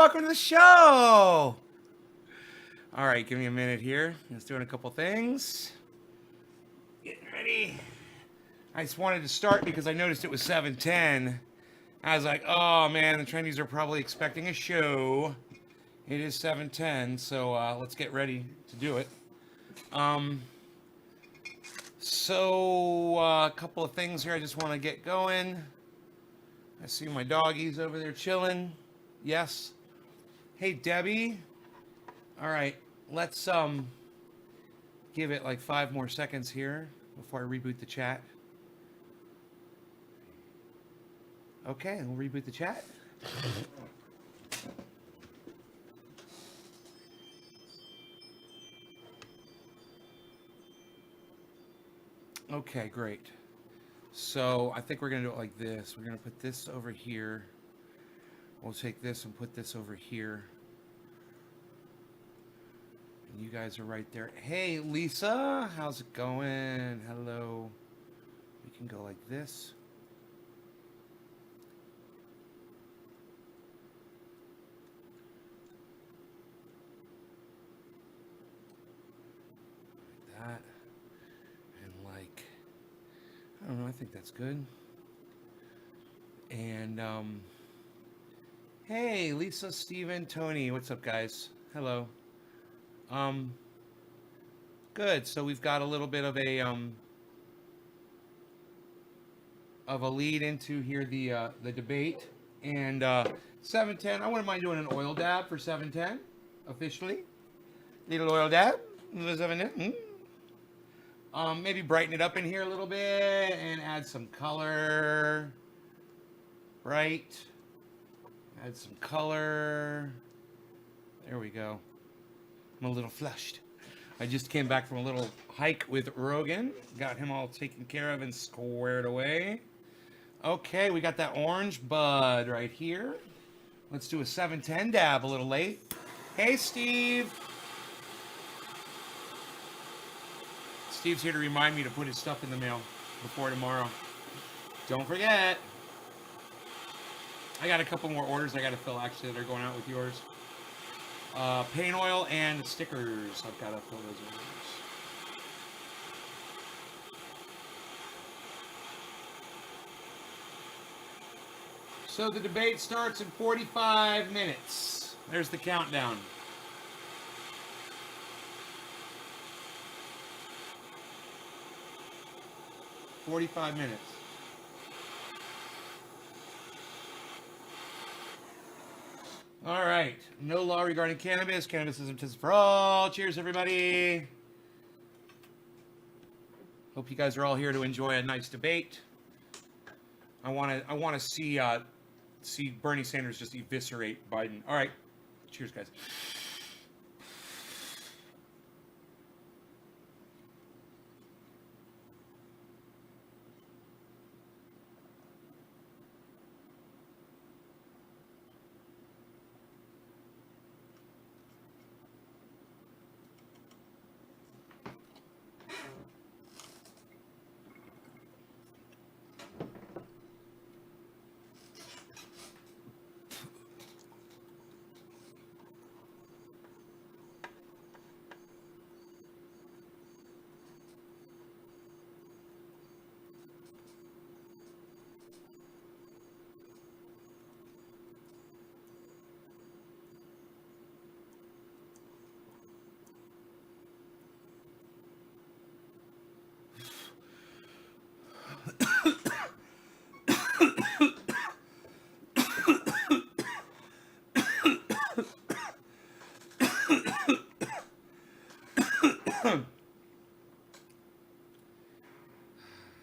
Welcome to the show. All right, give me a minute here. Just doing a couple things. Getting ready. I just wanted to start because I noticed it was 7:10. I was like, oh man, the Trendies are probably expecting a show. It is 7:10, so let's get ready to do it. Um, a couple of things here I just want to get going. I see my doggies over there chilling. Yes. Hey, Debbie. All right, let's give it like 5 more seconds here before I reboot the chat. Okay, we'll reboot the chat. Okay, great. So I think we're gonna do it like this. We're gonna put this over here. We'll take this and put this over here. And you guys are right there. Hey, Lisa, how's it going? Hello. We can go like this. Like that. And like, I don't know, I think that's good. And hey, Lisa, Steven, Tony, what's up, guys? Hello. Um, Good. So we've got a little bit of a lead into here the debate, and 7:10. I wouldn't mind doing an oil dab for 7:10 officially. Little oil dab. 7:10. Maybe brighten it up in here a little bit and add some color. Right. Add some color. There we go. I'm a little flushed. I just came back from a little hike with Rogan. Got him all taken care of and squared away. Okay, we got that orange bud right here. Let's do a 7:10 dab a little late. Hey, Steve. Steve's here to remind me to put his stuff in the mail before tomorrow. Don't forget. I got a couple more orders I got to fill actually that are going out with yours. Paint oil and stickers. I've got to fill those orders. So the debate starts in 45 minutes. There's the countdown. "45 minutes. All right. No law regarding cannabis. Cannabis is intended for all. Cheers, everybody. Hope you guys are all here to enjoy a nice debate. I want to see Bernie Sanders just eviscerate Biden. All right. Cheers, guys.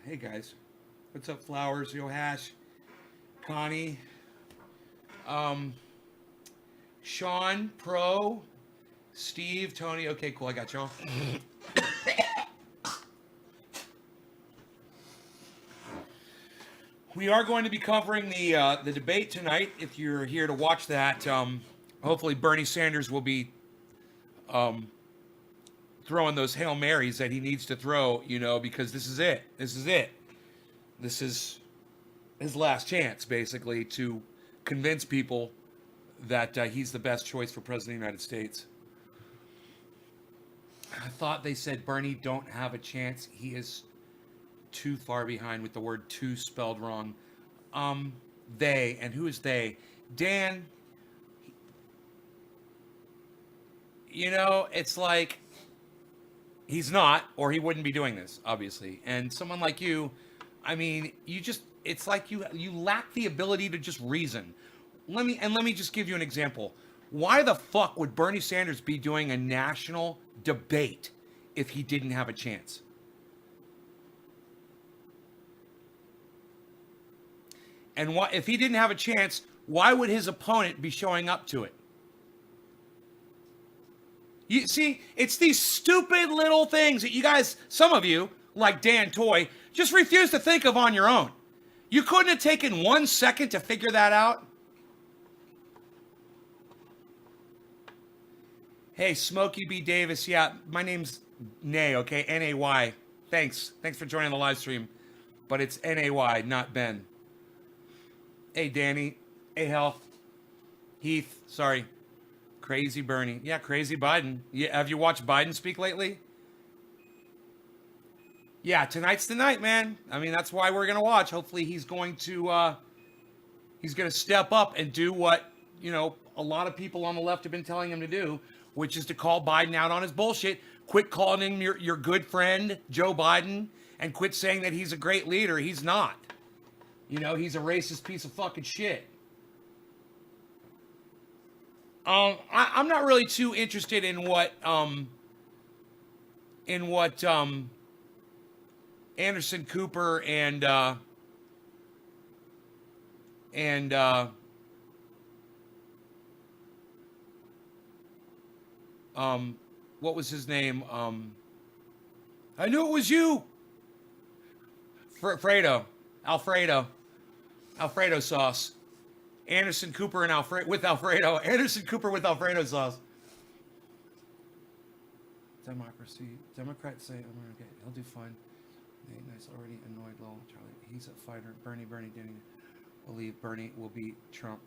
Hey guys, what's up, Flowers, Yohash, Connie, Sean, Pro, Steve, Tony. Okay, cool. I got y'all. We are going to be covering the debate tonight. If you're here to watch that, hopefully Bernie Sanders will be throwing those Hail Marys that he needs to throw, because this is it. This is his last chance, basically, to convince people that he's the best choice for president of the United States. I thought they said Bernie don't have a chance. He is too far behind with the word "too" spelled wrong. They, and who is they? Dan. You know, it's like he's not, or he wouldn't be doing this, obviously. And someone like you, I mean, it's like you lack the ability to just reason. Let me just give you an example. Why the fuck would Bernie Sanders be doing a national debate if he didn't have a chance? And if he didn't have a chance, why would his opponent be showing up to it? You see, it's these stupid little things that you guys, some of you, like Dan Toy, just refuse to think of on your own. You couldn't have taken 1 second to figure that out? Hey, Smokey B. Davis. Yeah, my name's Nay, okay? N-A-Y. Thanks for joining the live stream. But it's N-A-Y, not Ben. Hey, Danny. Hey, Health. Heath, sorry. Crazy Bernie. Yeah, crazy Biden. Yeah, have you watched Biden speak lately? Yeah, tonight's the night, man. I mean, that's why we're going to watch. Hopefully he's going to step up and do what, you know, a lot of people on the left have been telling him to do, which is to call Biden out on his bullshit. Quit calling him your good friend, Joe Biden, and quit saying that he's a great leader. He's not. You know, he's a racist piece of fucking shit. I'm not really too interested in what Anderson Cooper and what was his name? I knew it was you. Alfredo sauce. Anderson Cooper and with Alfredo. Anderson Cooper with Alfredo sauce. Democracy. Democrats say, okay, he'll do fine. Nice, already annoyed little Charlie. He's a fighter. Bernie didn't believe Bernie will beat Trump.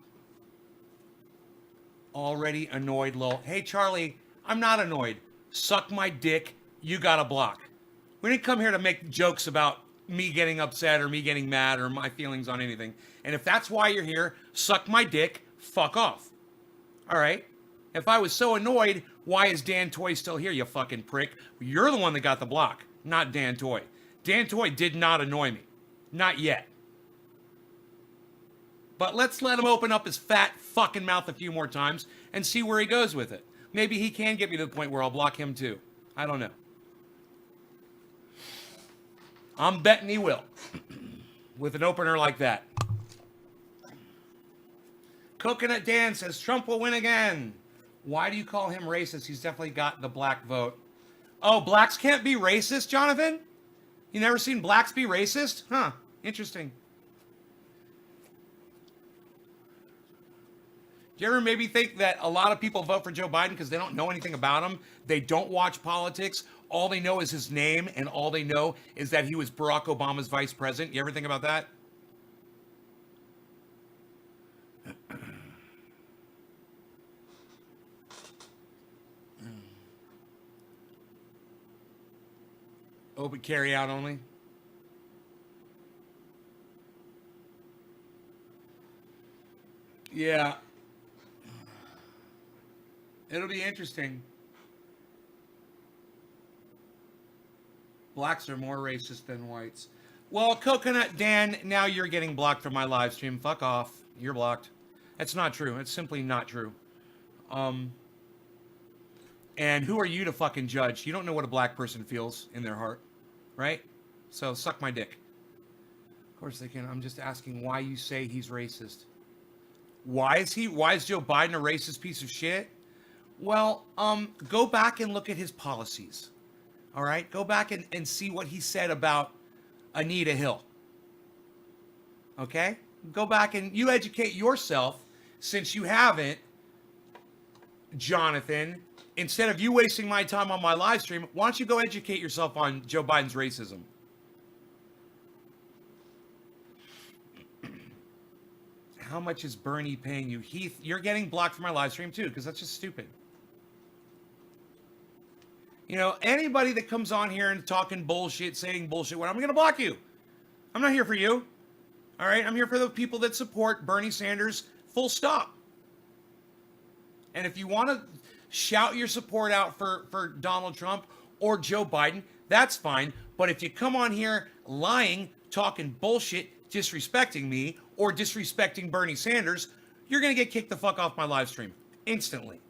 Already annoyed lol. Hey, Charlie, I'm not annoyed. Suck my dick. You got a block. We didn't come here to make jokes about me getting upset or me getting mad or my feelings on anything. And if that's why you're here, suck my dick, fuck off. All right? If I was so annoyed, why is Dan Toy still here, you fucking prick? You're the one that got the block, not Dan Toy. Dan Toy did not annoy me. Not yet. But let's let him open up his fat fucking mouth a few more times and see where he goes with it. Maybe he can get me to the point where I'll block him too. I don't know. I'm betting he will. With an opener like that. Coconut Dan says Trump will win again. Why do you call him racist? He's definitely got the black vote. Oh, blacks can't be racist, Jonathan? You never seen blacks be racist? Huh. Interesting. Do you ever maybe think that a lot of people vote for Joe Biden because they don't know anything about him? They don't watch politics. All they know is his name, and all they know is that he was Barack Obama's vice president. You ever think about that? Open carry out only. Yeah. It'll be interesting. Blacks are more racist than whites. Well, Coconut Dan, now you're getting blocked from my live stream. Fuck off. You're blocked. That's not true. It's simply not true. And who are you to fucking judge? You don't know what a black person feels in their heart, right? So suck my dick. Of course they can. I'm just asking why you say he's racist. Why is Joe Biden a racist piece of shit? Well, go back and look at his policies. All right? Go back and see what he said about Anita Hill. Okay? Go back and you educate yourself, since you haven't, Jonathan. Instead of you wasting my time on my live stream, why don't you go educate yourself on Joe Biden's racism? How much is Bernie paying you? Heath, you're getting blocked from my live stream too, because that's just stupid. You know, anybody that comes on here and talking bullshit, saying bullshit, I'm going to block you. I'm not here for you. All right? I'm here for the people that support Bernie Sanders, full stop. And if you want to shout your support out for Donald Trump or Joe Biden, that's fine. But if you come on here lying, talking bullshit, disrespecting me, or disrespecting Bernie Sanders, you're going to get kicked the fuck off my live stream instantly.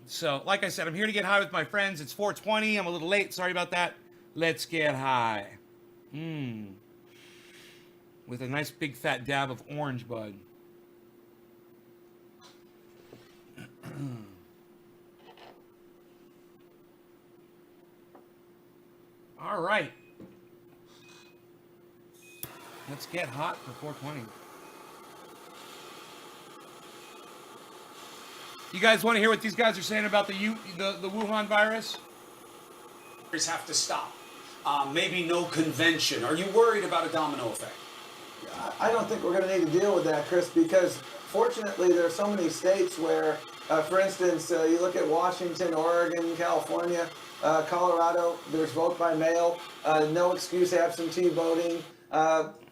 So, like I said, I'm here to get high with my friends. It's 4:20. I'm a little late. Sorry about that. Let's get high. With a nice big fat dab of orange bud. All right. Let's get hot for 4:20. You guys want to hear what these guys are saying about the Wuhan virus? Have to stop. Maybe no convention. Are you worried about a domino effect? I don't think we're going to need to deal with that, Chris, because fortunately there are so many states where, for instance, you look at Washington, Oregon, California, Colorado, there's vote by mail, no excuse absentee voting.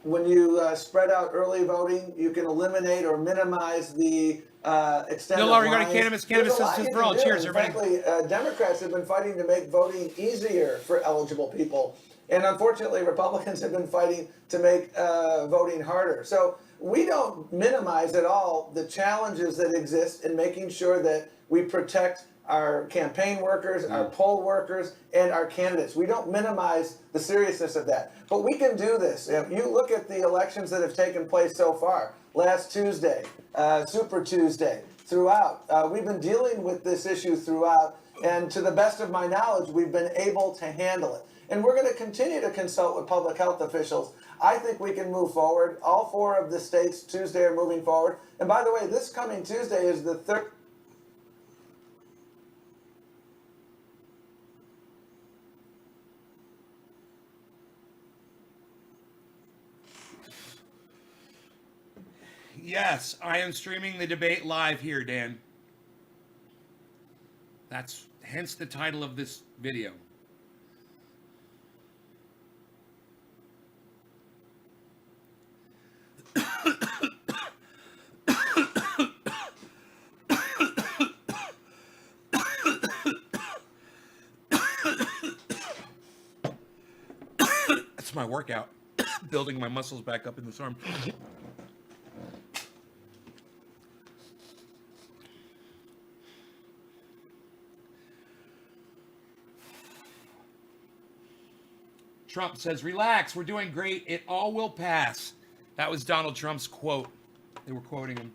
When you spread out early voting, you can eliminate or minimize the extent Bill, of regarding lines. cannabis citizens for all. Cheers, and everybody. frankly, Democrats have been fighting to make voting easier for eligible people. And unfortunately, Republicans have been fighting to make voting harder. So we don't minimize at all the challenges that exist in making sure that we protect our campaign workers, our poll workers, and our candidates. We don't minimize the seriousness of that. But we can do this. If you look at the elections that have taken place so far, last Tuesday, Super Tuesday, throughout, we've been dealing with this issue throughout, and to the best of my knowledge, we've been able to handle it. And we're going to continue to consult with public health officials. I think we can move forward. All 4 of the states Tuesday are moving forward. And by the way, this coming Tuesday is the third. Yes, I am streaming the debate live here, Dan. That's hence the title of this video. That's my workout. Building my muscles back up in this arm. Trump says, relax, we're doing great. It all will pass. That was Donald Trump's quote. They were quoting him.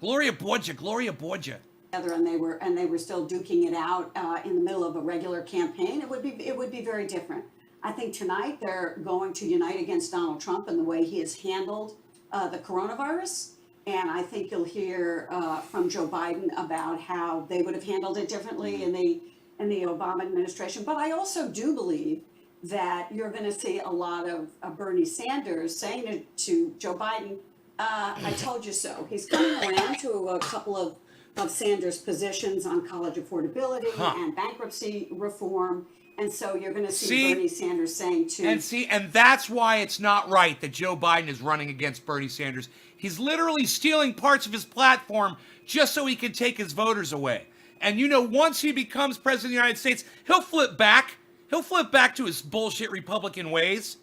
Gloria Borgia. And they were still duking it out in the middle of a regular campaign. It would be very different. I think tonight they're going to unite against Donald Trump and the way he has handled the coronavirus. And I think you'll hear from Joe Biden about how they would have handled it differently in the Obama administration. But I also do believe that you're going to see a lot of Bernie Sanders saying to Joe Biden, I told you so. He's coming around to a couple of Sanders' positions on college affordability and bankruptcy reform. And so you're going to see Bernie Sanders saying to... And that's why it's not right that Joe Biden is running against Bernie Sanders. He's literally stealing parts of his platform just so he can take his voters away. And you know, once he becomes president of the United States, he'll flip back. He'll flip back to his bullshit Republican ways.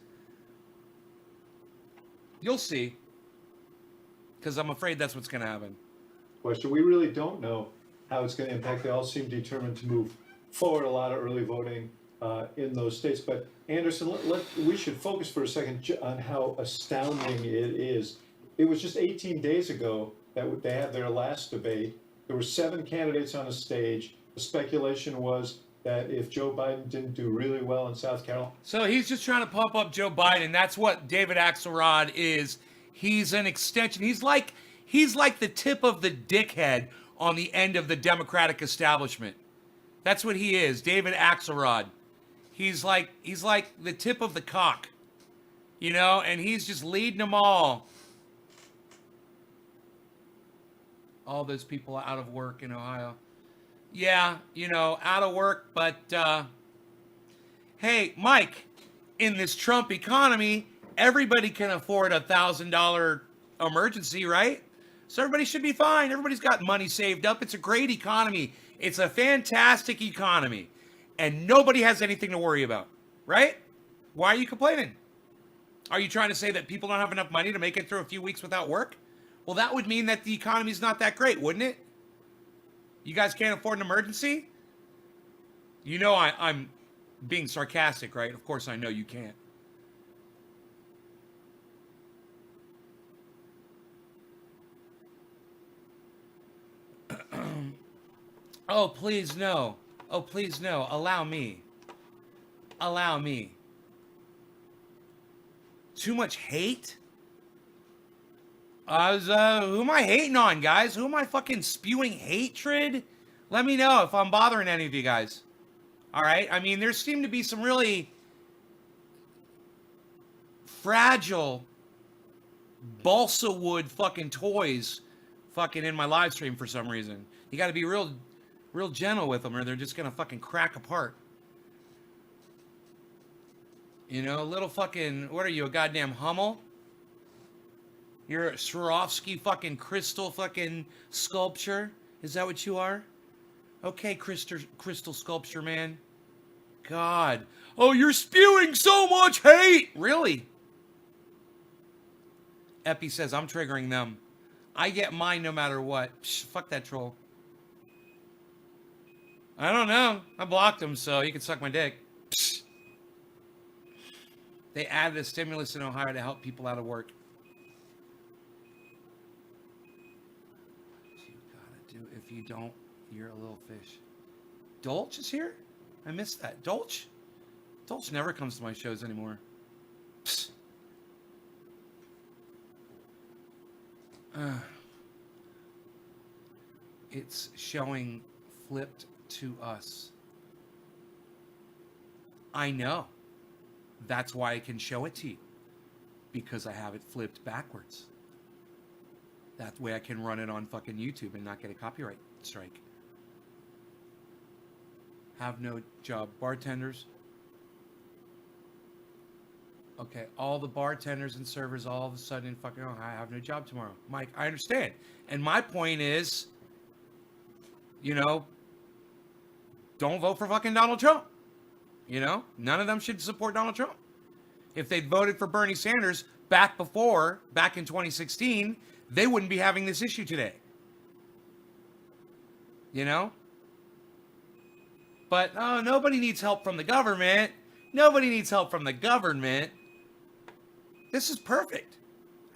You'll see. Because I'm afraid that's what's going to happen. Question, we really don't know how it's going to impact. They all seem determined to move forward a lot of early voting in those states. But Anderson, we should focus for a second on how astounding it is. It was just 18 days ago that they had their last debate. There were 7 candidates on a stage. The speculation was that if Joe Biden didn't do really well in South Carolina. So he's just trying to pump up Joe Biden. That's what David Axelrod is. He's an extension. He's like the tip of the dickhead on the end of the Democratic establishment. That's what he is, David Axelrod. He's like the tip of the cock, you know, and he's just leading them all all those people out of work in Ohio. Yeah, out of work, but hey, Mike, in this Trump economy, everybody can afford $1,000 emergency, right? So everybody should be fine. Everybody's got money saved up. It's a great economy. It's a fantastic economy. And nobody has anything to worry about, right? Why are you complaining? Are you trying to say that people don't have enough money to make it through a few weeks without work? Well, that would mean that the economy's not that great, wouldn't it? You guys can't afford an emergency? I'm being sarcastic, right? Of course I know you can't. Oh, please no. Oh, please no. Allow me. Allow me. Too much hate? Who am I hating on, guys? Who am I fucking spewing hatred? Let me know if I'm bothering any of you guys. All right? I mean, there seem to be some really fragile balsa wood fucking toys fucking in my live stream for some reason. You got to be real gentle with them or they're just going to fucking crack apart. Little fucking, what are you, a goddamn Hummel? You're a Swarovski fucking crystal fucking sculpture? Is that what you are? Okay, crystal sculpture, man. God. Oh, you're spewing so much hate! Really? Epi says, I'm triggering them. I get mine no matter what. Psh, fuck that troll. I don't know. I blocked him, so you can suck my dick. Psh. They added a stimulus in Ohio to help people out of work. You gotta do. If you don't, you're a little fish. Dolch is here? I missed that. Dolch? Dolch never comes to my shows anymore. Psst. It's showing flipped to us. I know. That's why I can show it to you. Because I have it flipped backwards. That way I can run it on fucking YouTube and not get a copyright strike. Have no job. Bartenders. Okay, all the bartenders and servers all of a sudden fucking, oh, I have no job tomorrow. Mike, I understand. And my point is, don't vote for fucking Donald Trump. None of them should support Donald Trump. If they'd voted for Bernie Sanders back in 2016, they wouldn't be having this issue today. But, oh, nobody needs help from the government. Nobody needs help from the government. This is perfect.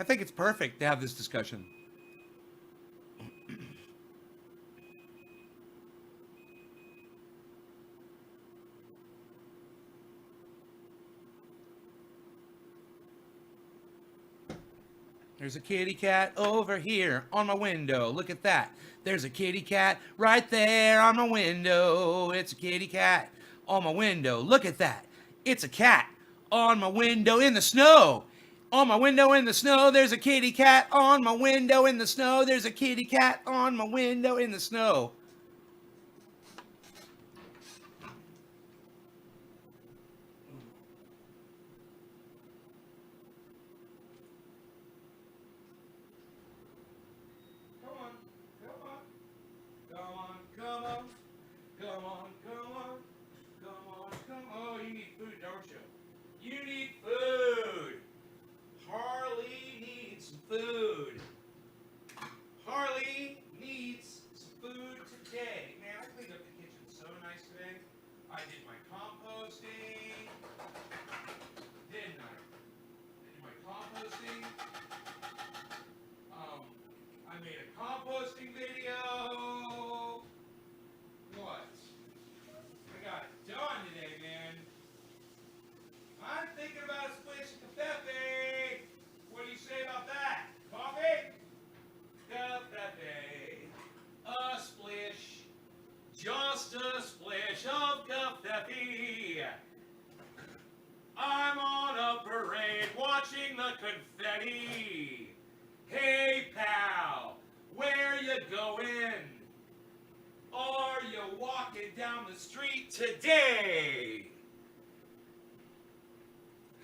I think it's perfect to have this discussion. There's a kitty cat over here on my window. Look at that. There's a kitty cat right there on my window. It's a kitty cat on my window. Look at that. It's a cat on my window in the snow. On my window in the snow, there's a kitty cat on my window in the snow. There's a kitty cat on my window in the snow. Food. Harley needs some food go in? Are you walking down the street today?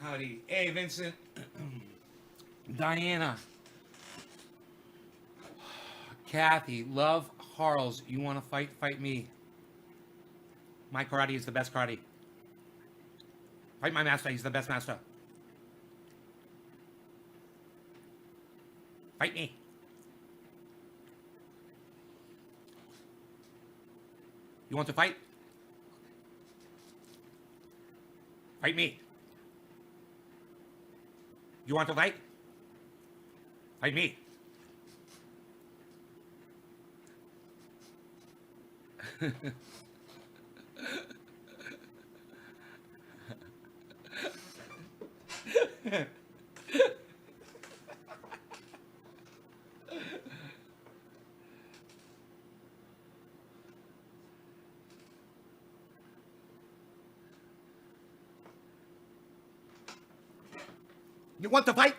Howdy. Hey, Vincent. Diana. Kathy. Love Harles. You want to fight? Fight me. My karate is the best karate. Fight my master. He's the best master. Fight me. You want to fight? Fight me. You want to fight? Fight me. You want to fight?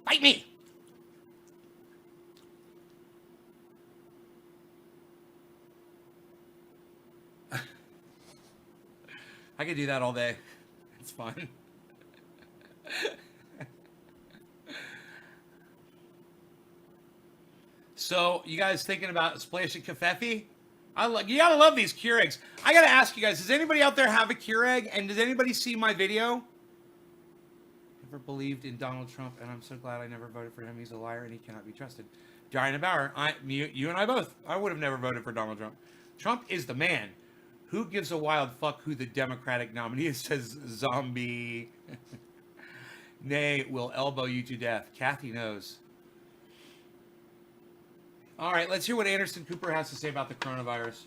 Fight me! I could do that all day. It's fun. So, you guys thinking about splashing Covfefe? You gotta love these Keurigs. I gotta ask you guys, does anybody out there have a Keurig? And does anybody see my video? Never believed in Donald Trump, and I'm so glad I never voted for him. He's a liar, and he cannot be trusted. Diana Bauer, you and I both. I would have never voted for Donald Trump. Trump is the man. Who gives a wild fuck who the Democratic nominee is, says Zombie. Nay, will elbow you to death. Kathy knows. All right, let's hear what Anderson Cooper has to say about the coronavirus.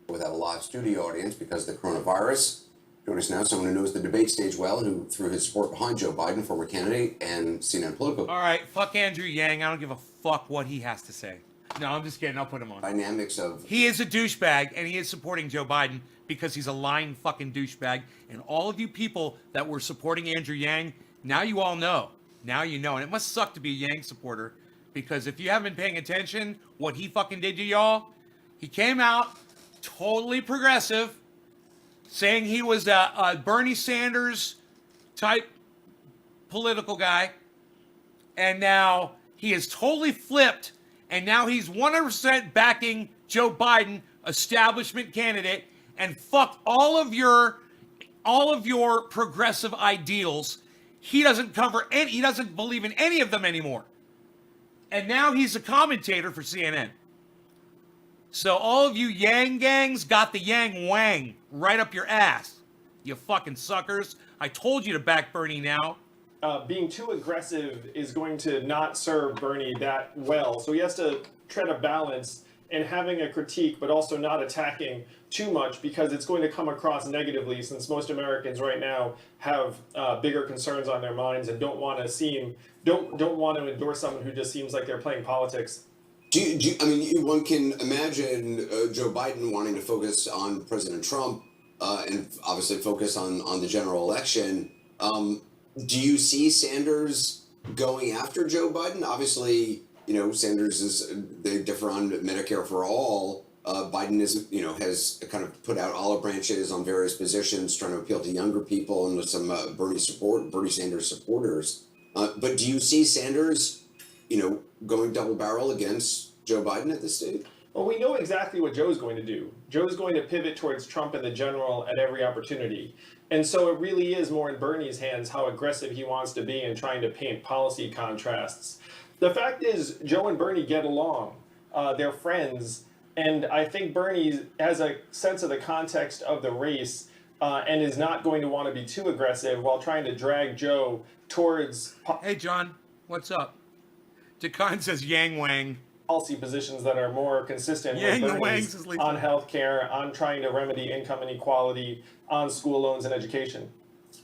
Without a live studio audience because of the coronavirus. Joining us now, someone who knows the debate stage well and who threw his support behind Joe Biden, former candidate and CNN political. All right, fuck Andrew Yang. I don't give a fuck what he has to say. No, I'm just kidding. I'll put him on. Dynamics of... He is a douchebag, and he is supporting Joe Biden because he's a lying fucking douchebag. And all of you people that were supporting Andrew Yang, now you all know. Now you know. And it must suck to be a Yang supporter, because if you haven't been paying attention, what he fucking did to y'all, he came out totally progressive, saying he was a Bernie Sanders type political guy. And now he is totally flipped. And now he's 100% backing Joe Biden, establishment candidate, and fuck all of your progressive ideals. He doesn't he doesn't believe in any of them anymore. And now he's a commentator for CNN. So all of you Yang gangs got the Yang Wang right up your ass. You fucking suckers. I told you to back Bernie now. Being too aggressive is going to not serve Bernie that well. So he has to tread a balance in having a critique, but also not attacking too much, because it's going to come across negatively, since most Americans right now have bigger concerns on their minds and don't want to endorse someone who just seems like they're playing politics. One can imagine Joe Biden wanting to focus on President Trump and obviously focus on the general election. Do you see Sanders going after Joe Biden? Obviously, Sanders they differ on Medicare for all. Biden has kind of put out olive branches on various positions, trying to appeal to younger people and with some Bernie Sanders supporters. But do you see Sanders, going double barrel against Joe Biden at this stage? Well, we know exactly what Joe's going to do. Joe's going to pivot towards Trump in the general at every opportunity. And so it really is more in Bernie's hands how aggressive he wants to be in trying to paint policy contrasts. The fact is, Joe and Bernie get along. They're friends. And I think Bernie has a sense of the context of the race and is not going to want to be too aggressive while trying to drag Joe towards... Hey, John, what's up? Dekan says Yang Wang. Policy positions that are more consistent with Bernie's on healthcare, on trying to remedy income inequality, on school loans and education.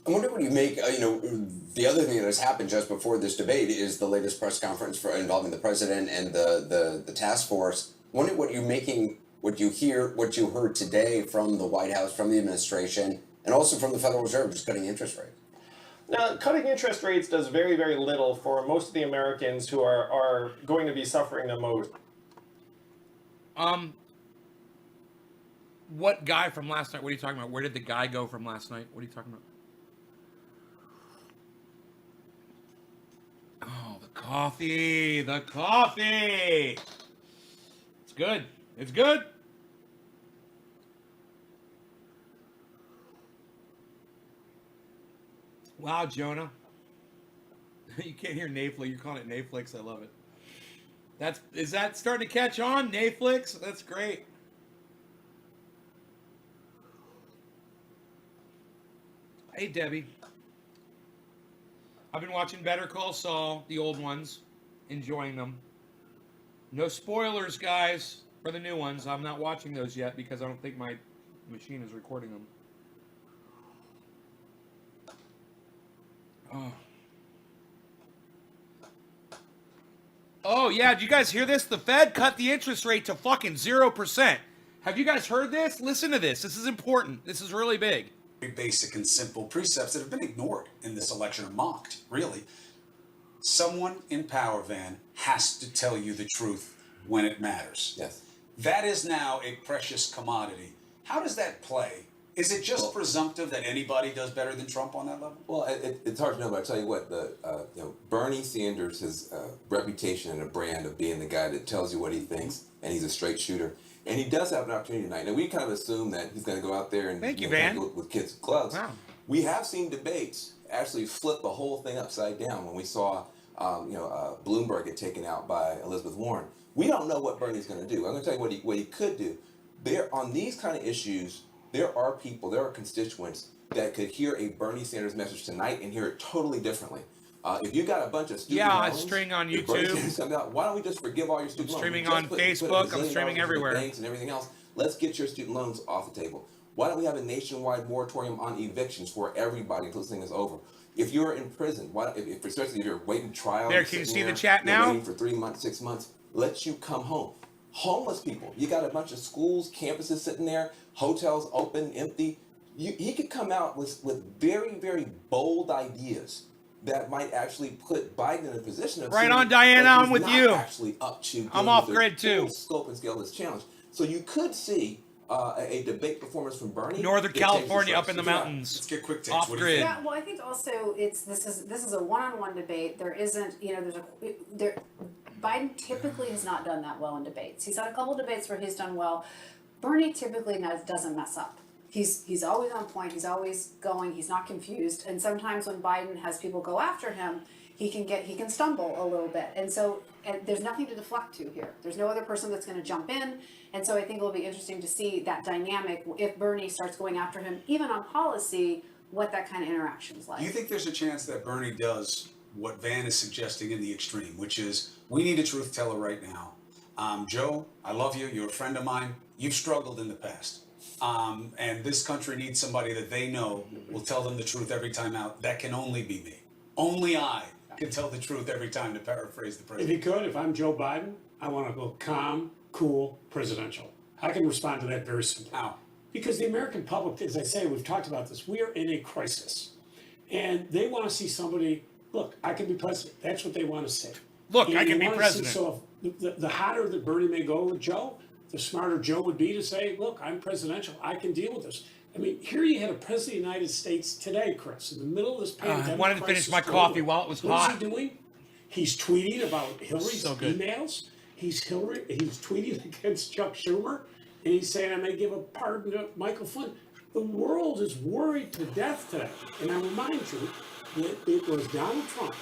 I wonder what you make, the other thing that has happened just before this debate is the latest press conference involving the president and the task force. I wonder what you heard today from the White House, from the administration, and also from the Federal Reserve, just cutting interest rates. Now, cutting interest rates does very, very little for most of the Americans who are going to be suffering the most. What guy from last night? What are you talking about? Where did the guy go from last night? What are you talking about? Oh, the coffee. The coffee. It's good. It's good. Wow, Jonah. You can't hear Netflix. You're calling it Netflix. I love it. Is that starting to catch on? Netflix? That's great. Hey, Debbie. I've been watching Better Call Saul, the old ones, enjoying them. No spoilers, guys, for the new ones. I'm not watching those yet because I don't think my machine is recording them. Oh, yeah, did you guys hear this? The Fed cut the interest rate to fucking 0%. Have you guys heard this? Listen to this. This is important. This is really big. Very basic and simple precepts that have been ignored in this election or mocked, really. Someone in power, Van, has to tell you the truth when it matters. Yes. That is now a precious commodity. How does that play? Is it just presumptive that anybody does better than Trump on that level? Well, it's hard to know, but I tell you what, Bernie Sanders, his reputation and a brand of being the guy that tells you what he thinks, and he's a straight shooter, and he does have an opportunity tonight. Now we kind of assume that he's going to go out there and Thank you, Van. with kids' gloves. Wow. We have seen debates actually flip the whole thing upside down when we saw, Bloomberg get taken out by Elizabeth Warren. We don't know what Bernie's going to do. I'm going to tell you what he could do. There on these kind of issues. There are people, there are constituents that could hear a Bernie Sanders message tonight and hear it totally differently. If you got a bunch of student loans, it's streaming on if Bernie YouTube. Sanders comes out, why don't we just forgive all your student loans? Streaming Just on put Facebook. $1 I'm billion streaming into everywhere. Banks and everything else. Let's get your student loans off the table. Why don't we have a nationwide moratorium on evictions for everybody until this thing is over? If you're in prison, especially if you're waiting trial, There, can you see the chat now? Waiting for 3 months, 6 months, let you come home. Homeless people, you got a bunch of schools, campuses sitting there, hotels open, empty. He could come out with very, very bold ideas that might actually put Biden in a position of Right seeing on, Diana, that I'm he's with not you. Actually up to I'm dealing off with grid, the too. full scope and scale of this challenge. So you could see a debate performance from Bernie. Northern that changes California race. up in the So, yeah. mountains. Let's get quick takes. Off What do you think? grid. Yeah, well, I think also this is a one-on-one debate. There isn't, Biden typically has not done that well in debates. He's had a couple debates where he's done well. Bernie typically doesn't mess up. He's always on point. He's always going. He's not confused. And sometimes when Biden has people go after him, he can stumble a little bit. And so there's nothing to deflect to here. There's no other person that's going to jump in. And so I think it'll be interesting to see that dynamic if Bernie starts going after him, even on policy, what that kind of interaction is like. Do you think there's a chance that Bernie does what Van is suggesting in the extreme, which is we need a truth teller right now? Joe, I love you. You're a friend of mine. You've struggled in the past. And this country needs somebody that they know will tell them the truth every time out. That can only be me. Only I can tell the truth every time, to paraphrase the If president. he could, if I'm Joe Biden, I want to go calm, cool, presidential. I can respond to that very simply. How? Because the American public, as I say, we've talked about this, we are in a crisis. And they want to see somebody, look, I can be president. That's what they want to say. Look, And I can they be wanna see- president. So if the hotter that Bernie may go with Joe, the smarter Joe would be to say, look, I'm presidential. I can deal with this. I mean, here you had a president of the United States today, Chris, in the middle of this pandemic. I wanted to finish crisis my going coffee on. while it was What hot. is he doing? He's tweeting about Hillary's So good. emails. He's tweeting against Chuck Schumer, and he's saying I may give a pardon to Michael Flynn. The world is worried to death today, and I remind you that it was Donald Trump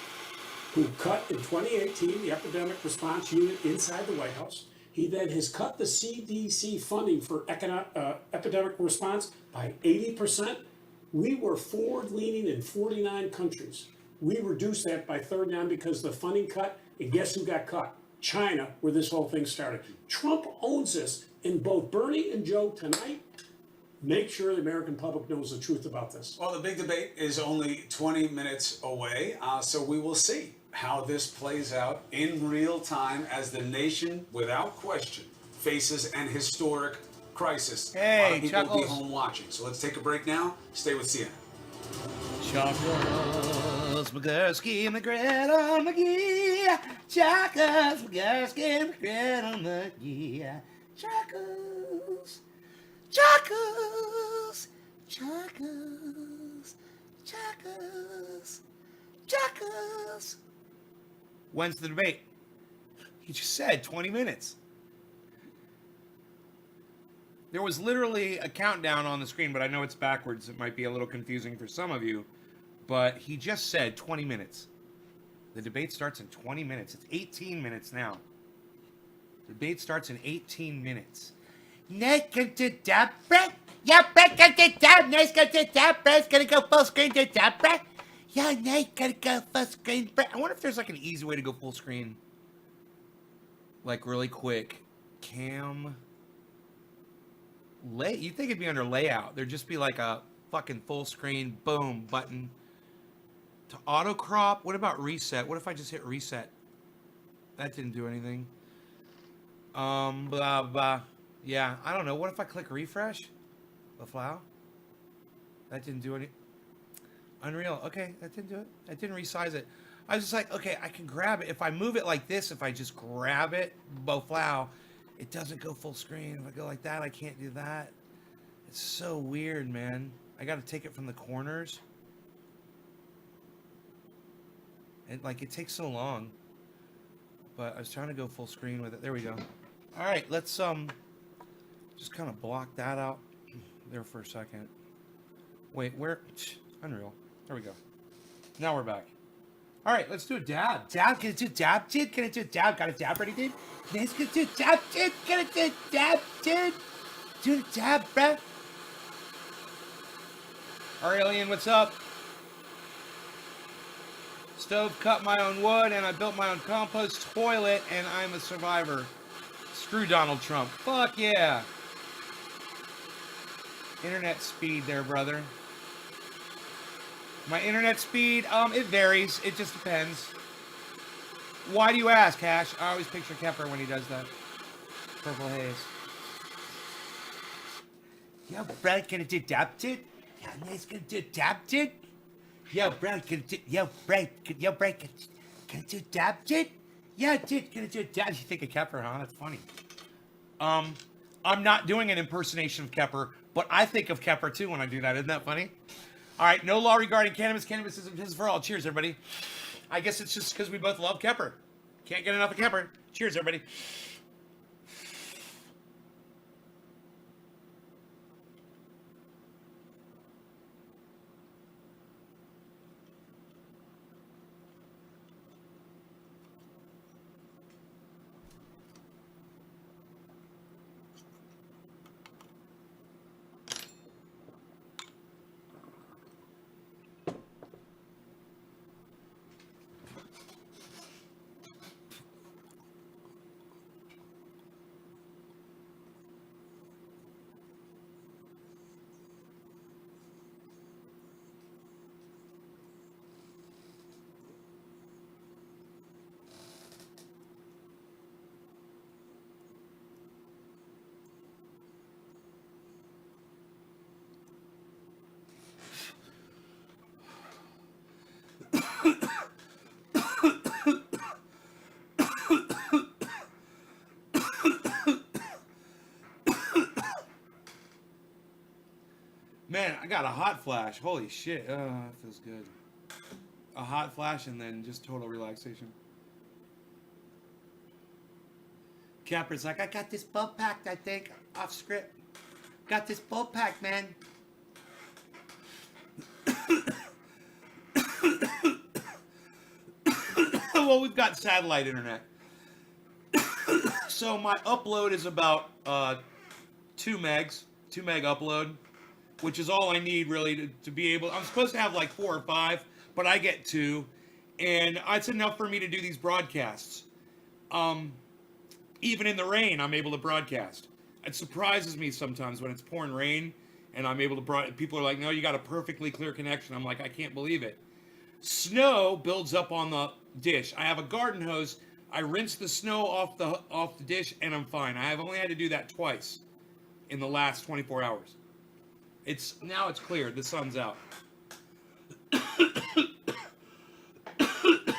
who cut in 2018 the epidemic response unit inside the White House. He then has cut the CDC funding for epidemic response by 80%. We were forward-leaning in 49 countries. We reduced that by 39 because the funding cut, and guess who got cut? China, where this whole thing started. Trump owns this, and both Bernie and Joe tonight make sure the American public knows the truth about this. Well, the big debate is only 20 minutes away, so we will see how this plays out in real time as the nation, without question, faces an historic crisis. A lot Hey, of people will be Chuckles. home watching. So let's take a break now. Stay with CNN. Charles McGursky, McGregor, McGee. Charles McGursky, McGregor, McGee. Charles. Charles. Charles. Charles. Charles. When's the debate? He just said 20 minutes. There was literally a countdown on the screen, but I know it's backwards. It might be a little confusing for some of you. But he just said 20 minutes. The debate starts in 20 minutes. It's 18 minutes now. The debate starts in 18 minutes. Nice to dab, yeah, nice to dab, gonna go full screen to dab, yeah, nice, gonna go full screen. I wonder if there's like an easy way to go full screen. Like really quick. Cam. You think it'd be under layout. There'd just be like a fucking full screen, boom, button. To auto crop, what about reset? What if I just hit reset? That didn't do anything. Blah, blah. Yeah, I don't know. What if I click refresh? LaFlau? That didn't do any. Unreal. Okay, that didn't do it. That didn't resize it. I was just like, okay, I can grab it. If I move it like this, if I just grab it, LaFlau, it doesn't go full screen. If I go like that, I can't do that. It's so weird, man. I got to take it from the corners. And like, it takes so long. But I was trying to go full screen with it. There we go. All right, let's just kind of block that out there for a second. Wait, where? Unreal. There we go. Now we're back. All right, let's do a dab. Dab, can it do dab, dude? Can it do dab? Got a dab ready, dude? Nice, can it do dab, dude? Can it do dab, dude? Do the dab, bruh. Aurelian, what's up? Stove cut my own wood, and I built my own compost toilet, and I'm a survivor. Screw Donald Trump. Fuck yeah. Internet speed there, brother. My internet speed, it varies. It just depends. Why do you ask, Hash? I always picture Kepper when he does that. Purple haze. Yo, bro, can it do adapted? Yeah, nice, can it do adapted? Yo, bro, can it do, yo, break, can it do adapted? Yeah, dude, can it do adapted? You think of Kepper, huh? That's funny. I'm not doing an impersonation of Kepper, but I think of Kepper too when I do that. Isn't that funny? All right, no law regarding cannabis. Cannabis is for all. Cheers, everybody. I guess it's just because we both love Kepper. Can't get enough of Kepper. Cheers, everybody. Man, I got a hot flash. Holy shit. Oh, that feels good. A hot flash and then just total relaxation. Capper's like, I got this bulb packed, I think, off script. Got this bulb packed, man. Well, we've got satellite internet. So my upload is about 2 meg upload, which is all I need really to be able. I'm supposed to have like 4 or 5, but I get 2, and it's enough for me to do these broadcasts. Even in the rain, I'm able to broadcast. It surprises me sometimes when it's pouring rain and I'm able to people are like, no, you got a perfectly clear connection. I'm like, I can't believe it. Snow builds up on the dish. I have a garden hose. I rinse the snow off the dish and I'm fine. I have only had to do that twice in the last 24 hours. Now it's clear. The sun's out.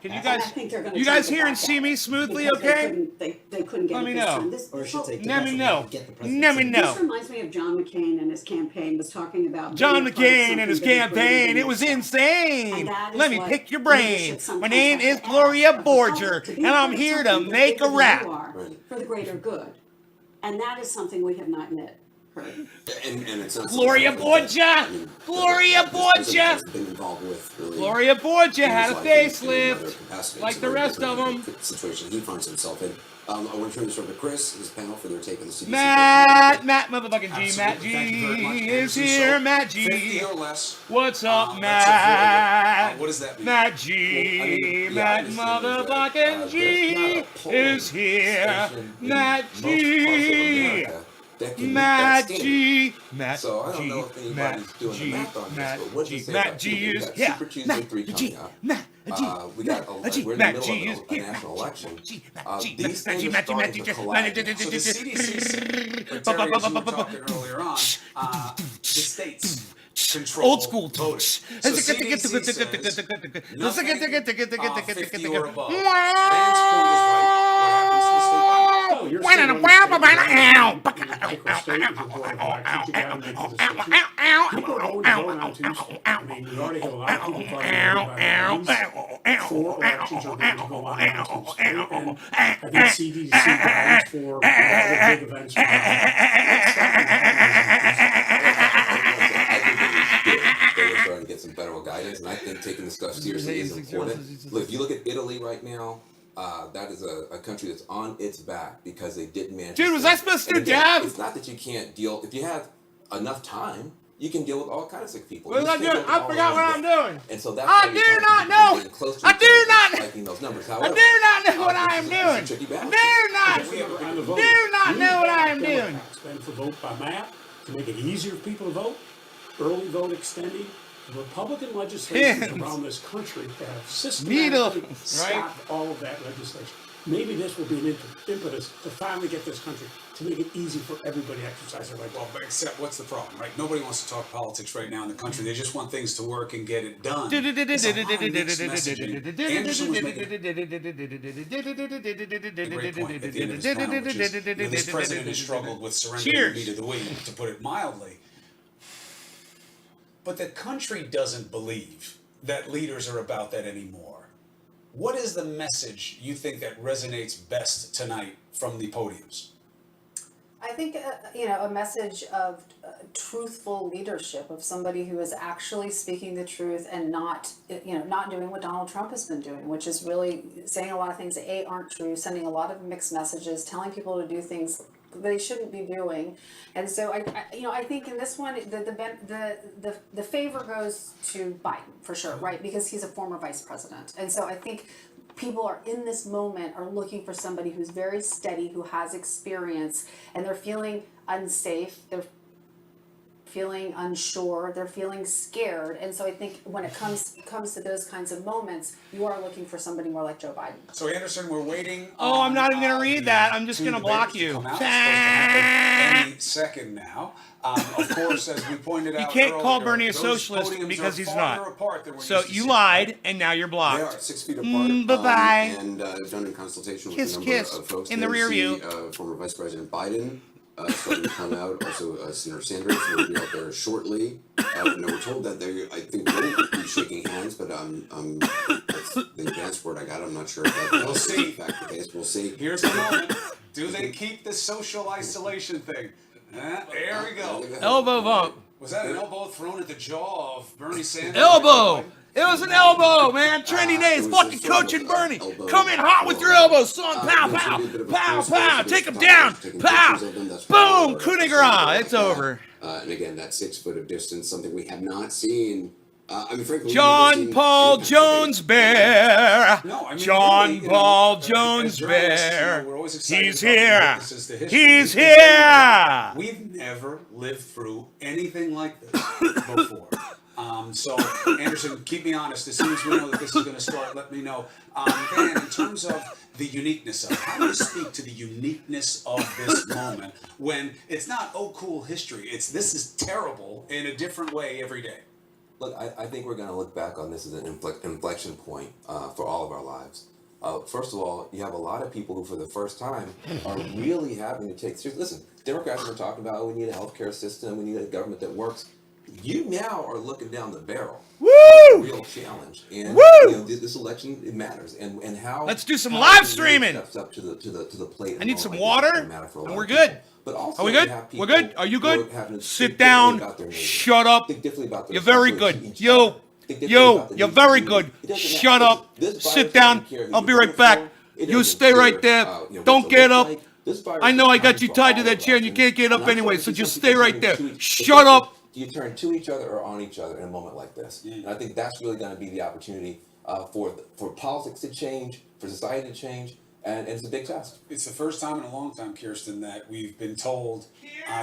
Can you And I guys, think they're gonna you try guys to hear and back see out me smoothly, because okay? They couldn't get Let it me this know. time. This, Or I should say, to Let me know. get the Let me presidency. know. This reminds me of John McCain and his campaign was talking about John being a part of McCain and his something that is greater campaign, than it was yourself. insane. And that is Let me what pick your brain. leadership My sometimes name has is to Gloria ask of the public, Borger, to be and a I'm part of here to something that's make bigger a than rap. you are Right. for the greater good. And that is something we have not yet heard. And it's not Gloria something that- Borgia! I mean, Gloria that this president Borgia! has been involved with really Gloria Borgia in had his a life in another facelift, capacity. like It's a the very rest of different them. situation he finds himself in. I want to turn this over to Chris, his panel, for their take on the CDC. Matt motherfucking G, Matt Absolutely. Thank you very much, G is Anderson. here, So, Matt G. 50 or less. What's up, That's a Matt? what does that mean? Matt G, Well, I mean, yeah, I Matt understand that, motherfucking G there's not a polling is here. station in Matt most parts of G, America that can meet that Matt standard. G, Matt So I don't G, know if anybody's Matt doing the G, math on this, Matt but what does G, it say Matt about G Tuesday? is We got here. Super Tuesday Matt 3 G, coming up. Matt G, We got Matt G, we're in the Matt middle G of is a here. national election. G, These Matt things G, are Matt starting G, to collide. So the CDC secretary, as you were talking earlier on, the states control Old school voting. So CDC says nothing 50 or above. Van's point is right. What happens to the state? Oh, you're still running the state government, microstate with the board of elections, you gotta make the decision. People are going to vote on Tuesday. I mean, we already have a lot of people talking about these 4 elections are going to go on Tuesday. And I think CDC guides for all the big events. They were starting to get some federal guidance, and I think taking this stuff seriously is important. Look, if you look at Italy right now, that is a country that's on its back because they didn't manage. Dude, was I supposed to And again, dab? It's not that you can't deal. If you have enough time, you can deal with all kinds of sick people. What was You I just can't doing? deal with I all forgot of what them. I'm doing. And so that's I why do you're not trying to know. keep getting close to I each do other not and know. spiking those numbers. I However, do not know what I am it's a doing. tricky I balance. do not. On the vote. Do not We know what I have am doing. Democrats been for vote by map to make it easier for people to vote, early vote extending. Republican legislators Pins. around this country have Needle, systematically right? stopped all of that legislation. Maybe this will be an impetus to finally get this country to make it easy for everybody to exercise their right. Well, but except what's the problem, right? Nobody wants to talk politics right now in the country. They just want things to work and get it done. It's a lot of mixed messaging. Anderson was making a great point at the end of his panel, which is, this president has struggled with surrendering the Cheers. beat of the week, to put it mildly. But the country doesn't believe that leaders are about that anymore. What is the message you think that resonates best tonight from the podiums? I think, a message of truthful leadership, of somebody who is actually speaking the truth and not doing what Donald Trump has been doing, which is really saying a lot of things that aren't true, sending a lot of mixed messages, telling people to do things they shouldn't be doing. And so I think in this one, the favor goes to Biden for sure, right? Because he's a former vice president. And so I think people are in this moment are looking for somebody who's very steady, who has experience, and they're feeling unsafe, they're feeling unsure, they're feeling scared. And so I think when it comes to those kinds of moments, you are looking for somebody more like Joe Biden. So Anderson, we're waiting. Oh, I'm not even on, gonna read the that. I'm just two gonna block debaters to you. come out. It's supposed to happen any second now. Of course, as we pointed out, You can't call earlier, Bernie a those socialist podiums because are he's farther not. apart than we're So used to you seeing. lied, and now you're They blocked. are 6 feet apart. Bye-bye. And done in consultation with Kiss, a number kiss of folks. in the There rear we view. see, former Vice President Biden starting to come out. Also, Senator Sanders will be out there shortly. We're told that they, I think, won't be shaking hands, but that's the advanced word I got. I'm not sure if that We'll is see. in fact the case. We'll see. Here's the moment. Do they keep the social isolation thing? There we go. Elbow bump. Was that an elbow thrown at the jaw of Bernie Sanders? Elbow. It was an elbow, man. Trendy days. it was Fucking a sort of coaching a Bernie. elbow Come in hot with your blow. elbows, son. Pow, There's pow. gonna be a bit of a Pow, close pow. space Take for him this down. taking Pow. pictures of them. That's probably Boom. what Coup de it's grace. like It's that. over. And again, that 6 foot of distance, something we have not seen. Frankly, we've never John seen Paul any kind of Jones debate. Bear. No, I mean, John really, Paul as Jones journalists, Bear. we're always excited He's about the here. witnesses to history. He's We can say that here. We've never lived through anything like this before. So, Anderson, keep me honest. As soon as we know that this is going to start, let me know. Dan, in terms of the uniqueness of it, how do you speak to the uniqueness of this moment when it's not, oh, cool history? It's this is terrible in a different way every day. Look, I think we're going to look back on this as an inflection point for all of our lives. First of all, you have a lot of people who, for the first time, are really having to take seriously. Listen, Democrats were talking about we need a healthcare system, we need a government that works. You now are looking down the barrel. Woo! A real challenge, and Woo! you know, this election, it matters, and how. Let's do some how live the leader streaming. Steps up to the plate. in I a need moment some like water, this is gonna matter for a and lot we're of people. good. But also, Are we you good? have We're people good? Are you who are good? having to Sit think differently down. about their neighbors, Shut up. think differently about their You're very responsibility good. to each other, think differently You, about the you're needs of very the good. community. It doesn't Shut matter. up. This virus Sit down. doesn't care who I'll you be vote right back. for. It You doesn't stay right care, there. what Don't you get look up. like. This virus I know is I got coming you for tied to all that of chair us, and you can't get and up I'm anyway, trying so to just suggest stay right you there. turn to Shut up. Do you turn to each other or on each other in a moment like this? And I think that's really going to be the opportunity for politics to change, for society to change, and it's a big test. It's the first time in a long time, Kirsten, that we've been told,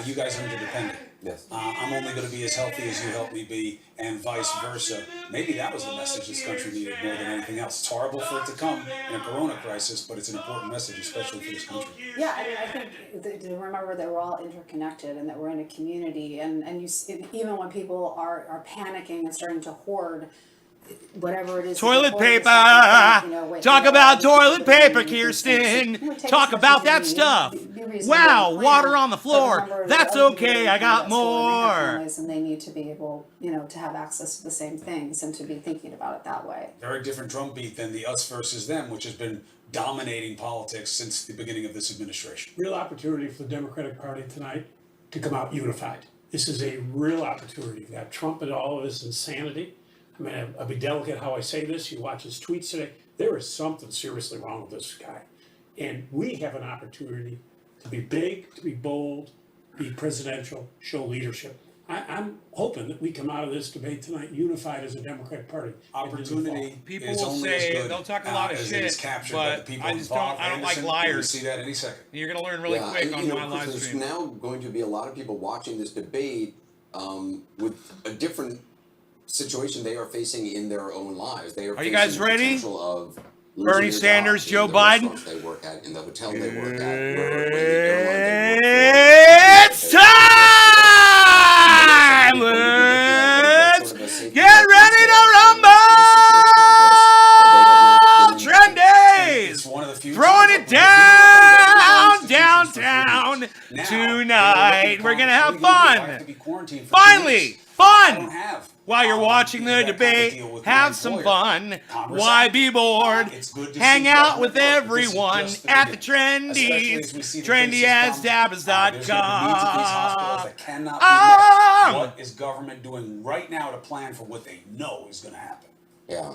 you guys are interdependent. Yes. I'm only going to be as healthy as you help me be, and vice versa. Maybe that was the message this country needed more than anything else. It's horrible for it to come in a corona crisis, but it's an important message, especially for this country. Yeah, I mean, I think to remember that we're all interconnected and that we're in a community, and even when people are panicking and starting to hoard whatever it is. Toilet that they're hoarding, paper. you know, Talk about toilet paper, Kirsten. Talk about that stuff. Wow, water on the floor. That's okay. I got more. And they need to be able, to have access to the same things and to be thinking about it that way. Very different drumbeat than the us versus them, which has been dominating politics since the beginning of this administration. Real opportunity for the Democratic Party tonight to come out unified. This is a real opportunity. We have Trump and all of his insanity. I mean, I'll be delicate how I say this. You watch his tweets today. There is something seriously wrong with this guy. And we have an opportunity to be big, to be bold, be presidential, show leadership. I'm hoping that we come out of this debate tonight unified as a Democratic Party. Opportunity People is will only say- as good they'll talk a lot of as shit, it is captured by the but people I just don't- involved. I don't like Anderson, liars. We see that any second. You're going to learn really quick and, on my live Chris, stream. There's now going to be a lot of people watching this debate with a different situation they are facing in their own lives. They are Are you facing guys the ready? potential of Bernie losing their Sanders, jobs Joe in the Biden? restaurants they work at, in the hotel they work at, where the airline they work for. It's time! Let's get ready to rumble! Trendies! It's one of the few Throwing times it that we down, institutions for downtown now, tonight. We're gonna have we have to fun. be quarantined for 2 Finally, weeks. I don't fun! have. While you're watching the that kind of debate, deal with my have some employer. fun. Congress Why Act. be bored? It's good to Hang see out with government work, but this is everyone just at the beginning. Especially as we Trendies. see the cases come, there's Trendyasdabbas.com. gonna be needs at these hospitals that cannot be met. What is government doing right now to plan for what they know is gonna happen? Yeah,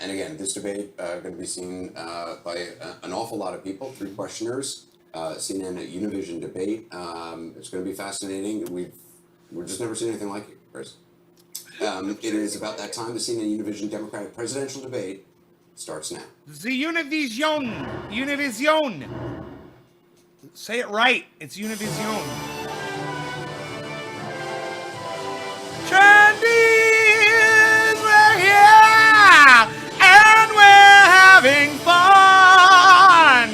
and again, this debate going to be seen by an awful lot of people. 3 questioners, CNN at Univision debate. It's going to be fascinating. We've just never seen anything like it, Chris. It is about that time. The CNN Univision Democratic presidential debate starts now. The Univision. Univision. Say it right. It's Univision. Trendies, we're here, and we're having fun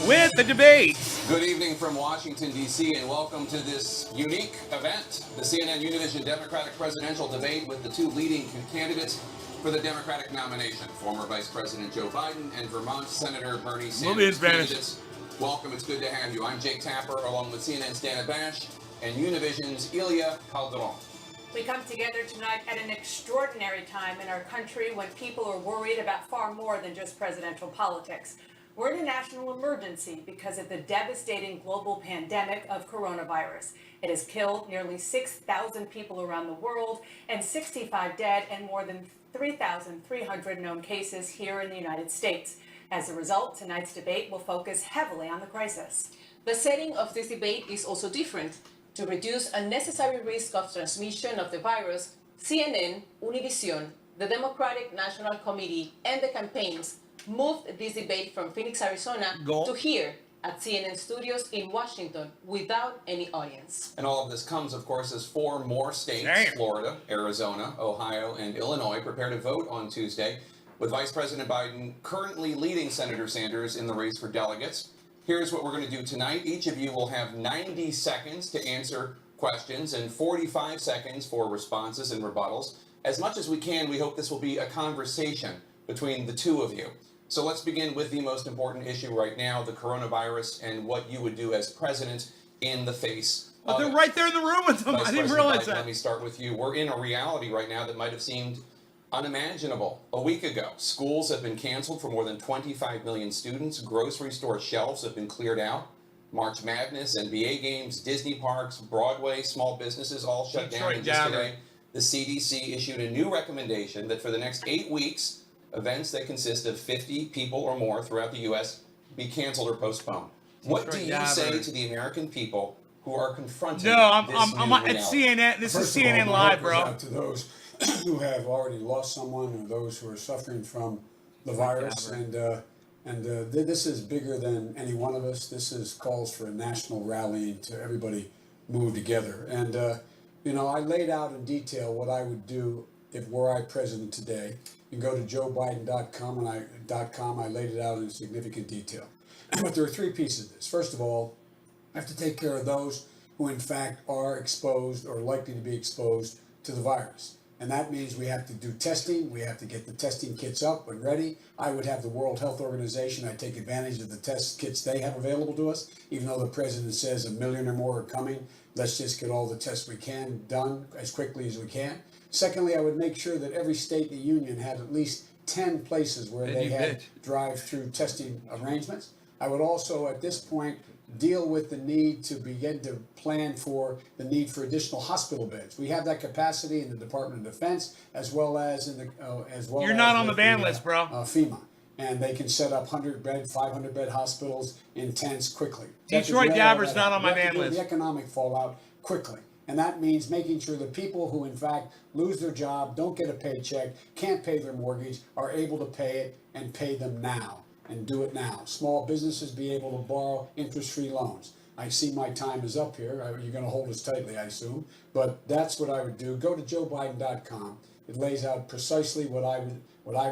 with the debate. Good evening from Washington, D.C., and welcome to this unique event, the CNN Univision Democratic presidential debate with the 2 leading candidates for the Democratic nomination, former Vice President Joe Biden and Vermont Senator Bernie Sanders. We'll be in Spanish. Candidates, welcome, it's good to have you. I'm Jake Tapper, along with CNN's Dana Bash and Univision's Ilya Calderon. We come together tonight at an extraordinary time in our country when people are worried about far more than just presidential politics. We're in a national emergency because of the devastating global pandemic of coronavirus. It has killed nearly 6,000 people around the world and 65 dead and more than 3,300 known cases here in the United States. As a result, tonight's debate will focus heavily on the crisis. The setting of this debate is also different. To reduce unnecessary risk of transmission of the virus, CNN, Univision, the Democratic National Committee, and the campaigns moved this debate from Phoenix, Arizona to here at CNN studios in Washington without any audience. And all of this comes, of course, as 4 more states, Florida, Arizona, Ohio, and Illinois, prepare to vote on Tuesday, with Vice President Biden currently leading Senator Sanders in the race for delegates. Here's what we're going to do tonight. Each of you will have 90 seconds to answer questions and 45 seconds for responses and rebuttals. as much as we can, we hope this will be a conversation between the two of you. So let's begin with the most important issue right now, the coronavirus, and what you would do as president in the face But of they're it. right there in the room with them. Vice I didn't President realize Biden, that. let me start with you. We're in a reality right now that might have seemed unimaginable a week ago. Schools have been canceled for more than 25 million students. Grocery store shelves have been cleared out. March Madness, NBA games, Disney parks, Broadway, small businesses all shut down. Detroit And just Dabber. today, the CDC issued a new recommendation that for the next 8 weeks, events that consist of 50 people or more throughout the U.S. be canceled or postponed. What do you Dabber. say to the American people who are confronting No, I'm this I'm new at reality? CNN. This First is of all, CNN my live, heart goes bro. out to those who have already lost someone, or those who are suffering from the virus, and this is bigger than any one of us. This is calls for a national rallying to everybody move together. And you know, I laid out in detail what I would do if were I president today. You can go to joebiden.com and I laid it out in significant detail. But there are three pieces of this. First of all, I have to take care of those who in fact are exposed or likely to be exposed to the virus. And that means we have to do testing, we have to get the testing kits up and ready. I would have the World Health Organization, I'd take advantage of the test kits they have available to us, even though the president says 1 million or more are coming. Let's just get all the tests we can done as quickly as we can. Secondly, I would make sure that every state in the union had at least 10 places where And they you had bitch. drive-through testing arrangements. I would also, at this point, deal with the need to begin to plan for the need for additional hospital beds. We have that capacity in the Department of Defense as well as in the You're not on the with ban list, bro. FEMA, and they can set up 100-bed, 500-bed hospitals in tents quickly. So that's Detroit to get all Dabber's that not out. on my We have to ban deal with list. The economic fallout quickly. And that means making sure the people who in fact lose their job, don't get a paycheck, can't pay their mortgage, are able to pay it and pay them now and do it now. Small businesses be able to borrow interest-free loans. I see my time is up here. You're going to hold us tightly, I assume. But that's what I would do. Go to joebiden.com. It lays out precisely what I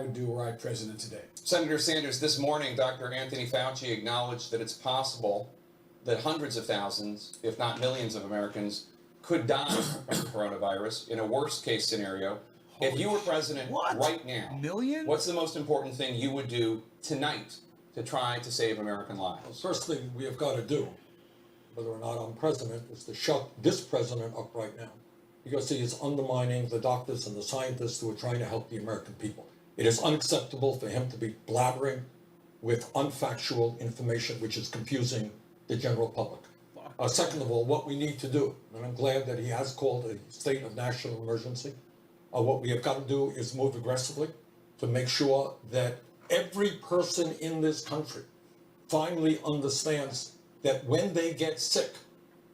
would do were I president today. Senator Sanders, this morning, Dr. Anthony Fauci acknowledged that it's possible that hundreds of thousands, if not millions of Americans could die from the coronavirus in a worst case scenario. If you were president right now, Millions? what's the most important thing you would do tonight to try to save American lives? First thing we have got to do, whether or not I'm president, is to shut this president up right now. Because he is undermining the doctors and the scientists who are trying to help the American people. It is unacceptable for him to be blabbering with unfactual information which is confusing the general public. Second of all, what we need to do, and I'm glad that he has called a state of national emergency, what we have got to do is move aggressively to make sure that every person in this country finally understands that when they get sick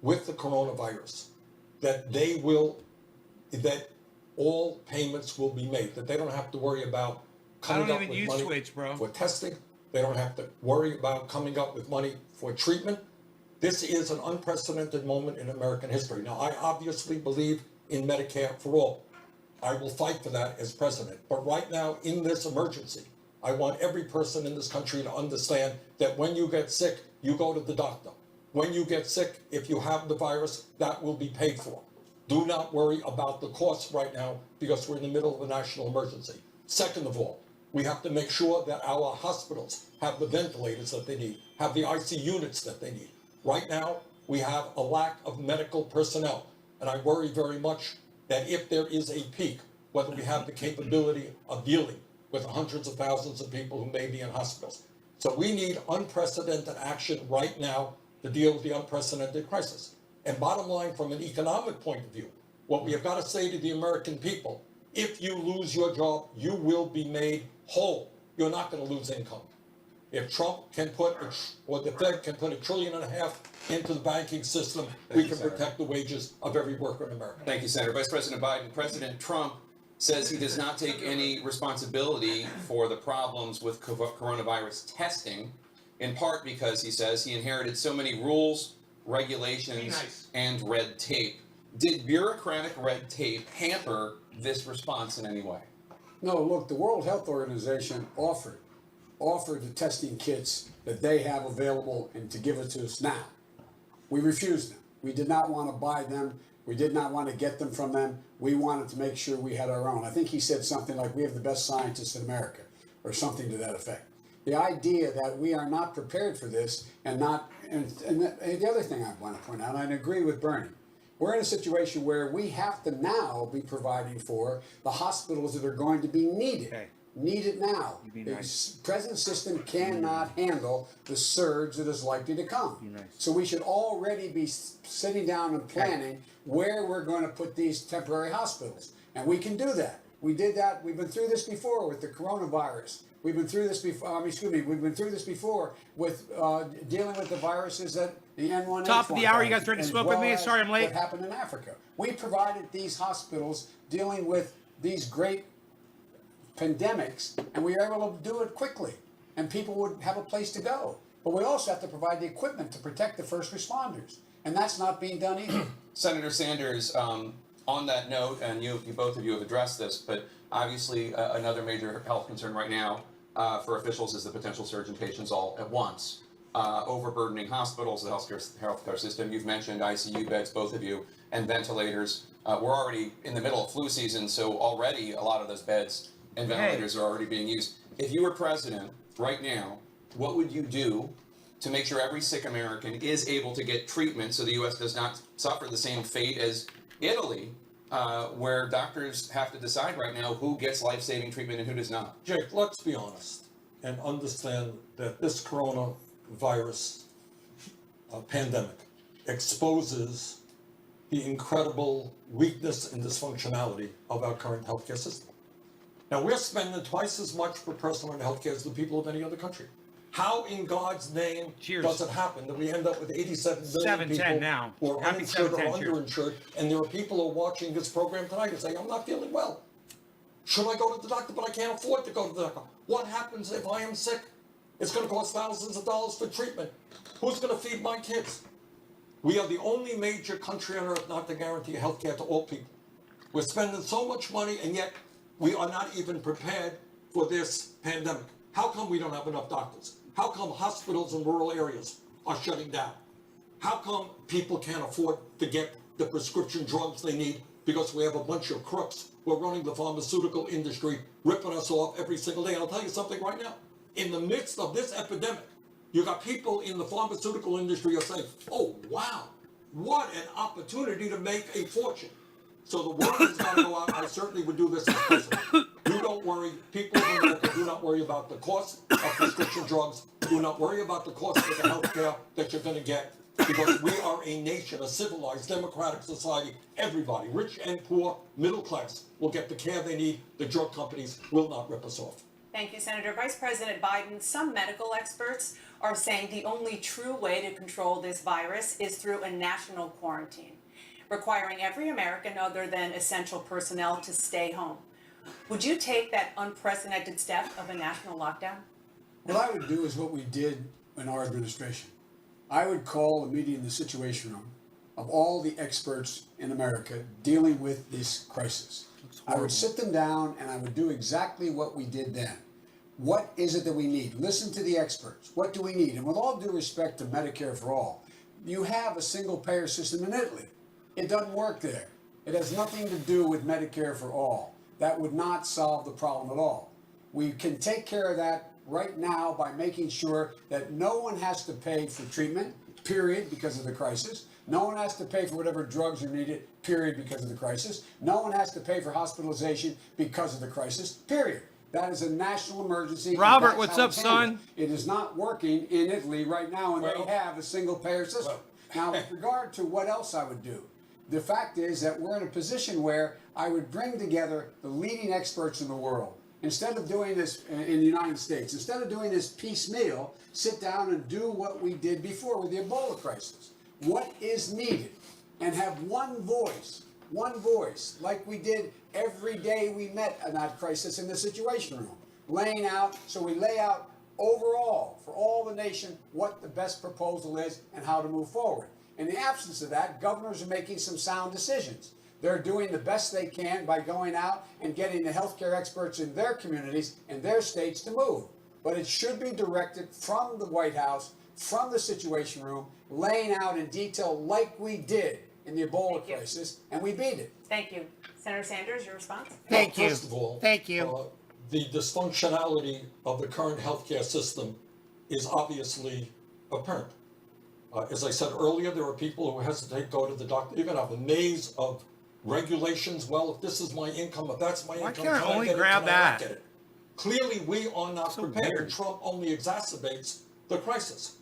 with the coronavirus, that that all payments will be made, that they don't have to worry about I coming don't up even with use money Twitch, bro. for testing. They don't have to worry about coming up with money for treatment. This is an unprecedented moment in American history. Now, I obviously believe in Medicare for all. I will fight for that as president. But right now, in this emergency, I want every person in this country to understand that when you get sick, you go to the doctor. When you get sick, if you have the virus, that will be paid for. Do not worry about the costs right now because we're in the middle of a national emergency. Second of all, we have to make sure that our hospitals have the ventilators that they need, have the IC units that they need. Right now, we have a lack of medical personnel, and I worry very much that if there is a peak, whether we have the capability of dealing with hundreds of thousands of people who may be in hospitals. So we need unprecedented action right now to deal with the unprecedented crisis. And bottom line, from an economic point of view, what we have got to say to the American people, if you lose your job, you will be made whole. You're not going to lose income. If Trump can put, or the Fed can put $1.5 trillion into the banking system, we can protect the wages of every worker in America. Thank you, Senator. Vice President Biden, President Trump says he does not take any responsibility for the problems with coronavirus testing, in part because he says he inherited so many rules, regulations, and red tape. Did bureaucratic red tape hamper this response in any way? No, look, the World Health Organization offered the testing kits that they have available and to give it to us now. We refused them. We did not want to buy them. We did not want to get them from them. We wanted to make sure we had our own. I think he said something like, we have the best scientists in America, or something to that effect. The idea that we are not prepared for this and the other thing I want to point out, and I agree with Bernie, we're in a situation where we have to now be providing for the hospitals that are going to be needed. Okay. Needed now. be The nice. present system cannot handle the surge that is likely to come. nice. So we should already be sitting down and planning where we're going to put these temporary hospitals. And we can do that. We did that. We've been through this before with the coronavirus. We've been through this before. We've been through this before with dealing with the viruses that the N1H1. Top of the hour, you guys ready to as smoke with well me? as Sorry I'm late. What happened in Africa? We provided these hospitals dealing with these great pandemics, and we were able to do it quickly, and people would have a place to go. But we also have to provide the equipment to protect the first responders, and that's not being done either. Senator Sanders, on that note, and you both of you have addressed this, but obviously another major health concern right now for officials is the potential surge in patients all at once, overburdening hospitals, the healthcare system. You've mentioned ICU beds, both of you, and ventilators. We're already in the middle of flu season, so already a lot of those beds and ventilators are already being used. If you were president right now, what would you do to make sure every sick American is able to get treatment so the U.S. does not suffer the same fate as Italy, where doctors have to decide right now who gets life-saving treatment and who does not? Jake, let's be honest and understand that this coronavirus pandemic exposes the incredible weakness and dysfunctionality of our current healthcare system. Now, we're spending twice as much per person on healthcare as the people of any other country. How in God's name does it happen that we end up with 87 million 7:10 people now. who are Happy uninsured or 7:10, cheers. underinsured, and there are people who are watching this program tonight and saying, I'm not feeling well. Should I go to the doctor, but I can't afford to go to the doctor? What happens if I am sick? It's going to cost thousands of dollars for treatment. Who's going to feed my kids? We are the only major country on earth not to guarantee health care to all people. We're spending so much money, and yet we are not even prepared for this pandemic. How come we don't have enough doctors? How come hospitals in rural areas are shutting down? How come people can't afford to get the prescription drugs they need because we have a bunch of crooks who are running the pharmaceutical industry, ripping us off every single day? And I'll tell you something right now. In the midst of this epidemic, you got people in the pharmaceutical industry who are saying, oh, wow, what an opportunity to make a fortune. So the word has got to go out. I certainly would do this as president. You don't worry. People in America do not worry about the cost of prescription drugs. Do not worry about the cost of the health care that you're going to get, because we are a nation, a civilized, democratic society. Everybody, rich and poor, middle class, will get the care they need. The drug companies will not rip us off. Thank you, Senator. Vice President Biden, some medical experts are saying the only true way to control this virus is through a national quarantine, requiring every American other than essential personnel to stay home. Would you take that unprecedented step of a national lockdown? What I would do is what we did in our administration. I would call a meeting in the Situation Room of all the experts in America dealing with this crisis. I would sit them down and I would do exactly what we did then. What is it that we need? Listen to the experts. What do we need? And with all due respect to Medicare for All, you have a single payer system in Italy. It doesn't work there. It has nothing to do with Medicare for All. That would not solve the problem at all. We can take care of that right now by making sure that no one has to pay for treatment, period, because of the crisis. No one has to pay for whatever drugs are needed, period, because of the crisis. No one has to pay for hospitalization because of the crisis, period. That is a national emergency. Robert, That's what's how up, it's handled. son? It is not working in Italy right now, and they have a single payer system. Now, with regard to what else I would do, the fact is that we're in a position where I would bring together the leading experts in the world. Instead of doing this in the United States, instead of doing this piecemeal, sit down and do what we did before with the Ebola crisis. What is needed? And have one voice, like we did every day we met in that crisis in the Situation Room, laying out, so we lay out overall for all the nation what the best proposal is and how to move forward. In the absence of that, governors are making some sound decisions. They're doing the best they can by going out and getting the healthcare experts in their communities and their states to move. But it should be directed from the White House, from the Situation Room, laying out in detail like we did in the Ebola Thank you. crisis, and we beat it. Thank you. Senator Sanders, your response? Thank you. First of all, Thank you. The dysfunctionality of the current healthcare system is obviously apparent. As I said earlier, there are people who hesitate to go to the doctor. You're gonna have a maze of regulations. Well, if this is my income, if that's my Why income, can't I can I only get it? grab Can I not that? get it? Clearly, we are not So prepared, weird. and Trump only exacerbates the crisis.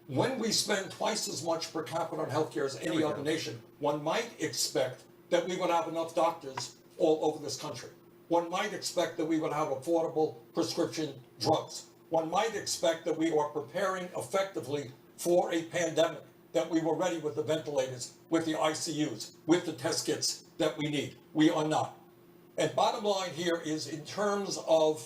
When we spend twice as much per capita on healthcare as any other nation, one might expect that we would have enough doctors all over this country. One might expect that we would have affordable prescription drugs. One might expect that we are preparing effectively for a pandemic, that we were ready with the ventilators, with the ICUs, with the test kits that we need. We are not. And bottom line here is, in terms of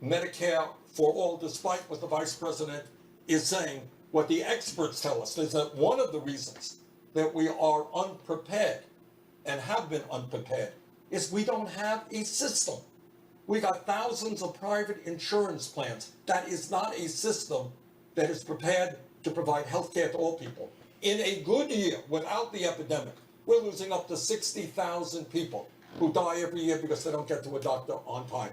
Medicare for all, despite what the vice president is saying, what the experts tell us is that one of the reasons that we are unprepared and have been unprepared is we don't have a system. We got thousands of private insurance plans. That is not a system that is prepared to provide health care to all people. In a good year, without the epidemic, we're losing up to 60,000 people who die every year because they don't get to a doctor on time.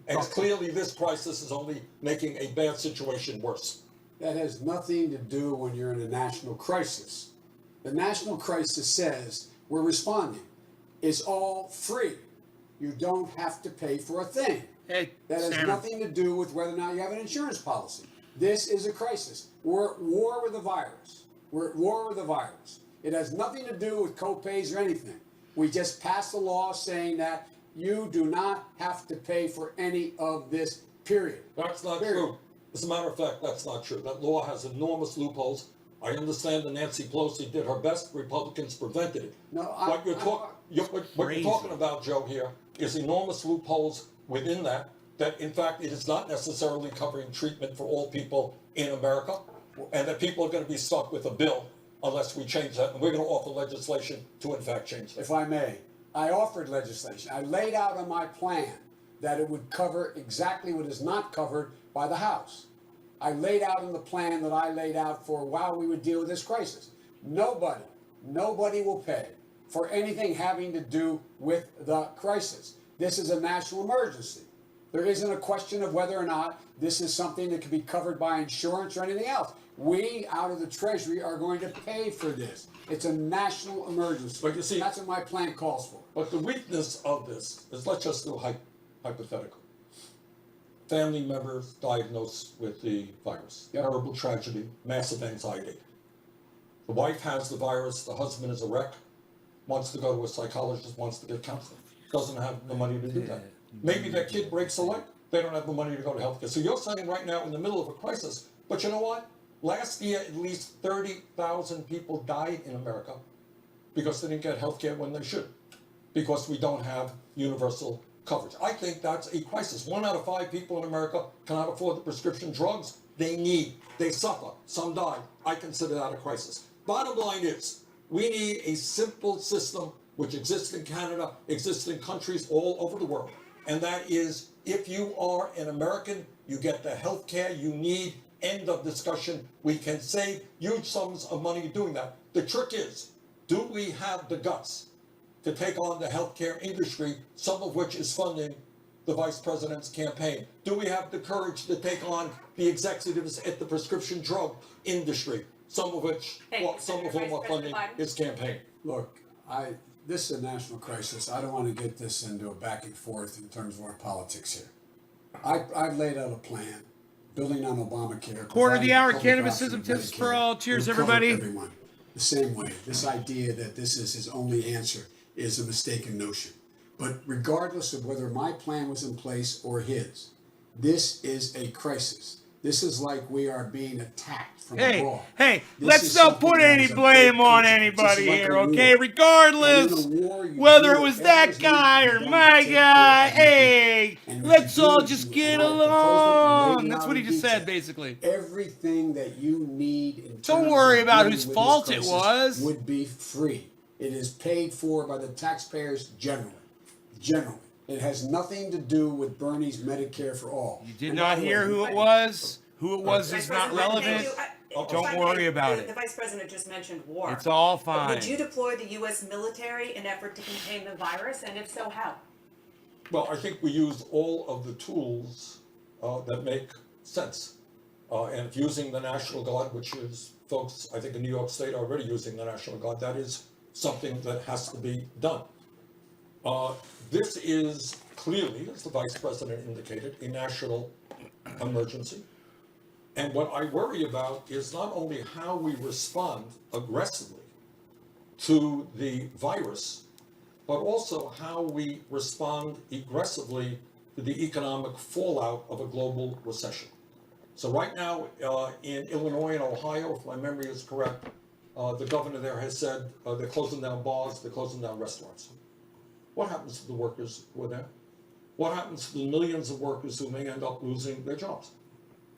And clearly this crisis is only making a bad situation worse. That has nothing to do when you're in a national crisis. The national crisis says we're responding. It's all free. You don't have to pay for a thing. Hey, That has Santa. nothing to do with whether or not you have an insurance policy. This is a crisis. We're at war with the virus. We're at war with the virus. It has nothing to do with co-pays or anything. We just passed a law saying that you do not have to pay for any of this, period. That's not Period. true. As a matter of fact, that's not true. That law has enormous loopholes. I understand that Nancy Pelosi did her best. Republicans prevented it. No, What you're Crazy. talking about, Joe, here is enormous loopholes within that in fact it is not necessarily covering treatment for all people in America, and that people are going to be stuck with a bill unless we change that. And we're going to offer legislation to in fact change that. If I may, I offered legislation. I laid out on my plan that it would cover exactly what is not covered by the House. I laid out in the plan that I laid out for while we would deal with this crisis. Nobody will pay for anything having to do with the crisis. This is a national emergency. There isn't a question of whether or not this is something that can be covered by insurance or anything else. We, out of the Treasury, are going to pay for this. It's a national emergency. But you see- that's what my plan calls for. But the weakness of this is, let's just do hypothetical. Family members diagnosed with the virus, terrible tragedy, massive anxiety. The wife has the virus, the husband is a wreck, wants to go to a psychologist, wants to get counseling, doesn't have the money to do that. Maybe their kid breaks a leg, they don't have the money to go to healthcare. So you're saying right now in the middle of a crisis, but you know what? Last year, at least 30,000 people died in America because they didn't get healthcare when they should, because we don't have universal coverage. I think that's a crisis. 1 out of 5 people in America cannot afford the prescription drugs they need. They suffer. Some die. I consider that a crisis. Bottom line is, we need a simple system which exists in Canada, exists in countries all over the world. And that is, if you are an American, you get the health care you need. End of discussion. We can save huge sums of money doing that. The trick is, do we have the guts to take on the healthcare industry, some of which is funding the vice president's campaign? Do we have the courage to take on the executives at the prescription drug industry, some of which, some of whom are funding his campaign? Look, this is a national crisis. I don't want to get this into a back and forth in terms of our politics here. I've laid out a plan, building on Obamacare. Quarter of the providing hour, public cannabis option ism of tips for Medicare all. Cheers, would cover everybody. everyone the same way. This idea that this is his only answer is a mistaken notion. But regardless of whether my plan was in place or his, this is a crisis. This is like we are being attacked from abroad. Hey, This let's is not something put that any is a blame big on consequence. anybody This is like here, a okay? war. Regardless, And in a war, you whether do it was that whatever's guy needed or to be done my to take care guy, of everything. hey, And what let's you do all is just you- get and I proposed it and along. laid it That's out what he in just said, detail. basically. Everything that you need in Don't terms worry of about dealing whose with this fault it crisis was. would be free. It is paid for by the taxpayers generally. It has nothing to do with Bernie's Medicare for all. You did And not by the hear way, who it was? Who it was Vice is not President, relevant. thank you. If Don't I worry may, about the it. Vice President just mentioned war. It's all But fine. would you deploy the U.S. military in effort to contain the virus, and if so, how? Well, I think we use all of the tools that make sense. And if using the National Guard, which is folks, I think in New York State are already using the National Guard, that is something that has to be done. This is clearly, as the Vice President indicated, a national emergency. And what I worry about is not only how we respond aggressively to the virus, but also how we respond aggressively to the economic fallout of a global recession. So right now, in Illinois and Ohio, if my memory is correct, the governor there has said they're closing down bars, they're closing down restaurants. What happens to the workers who are there? What happens to the millions of workers who may end up losing their jobs?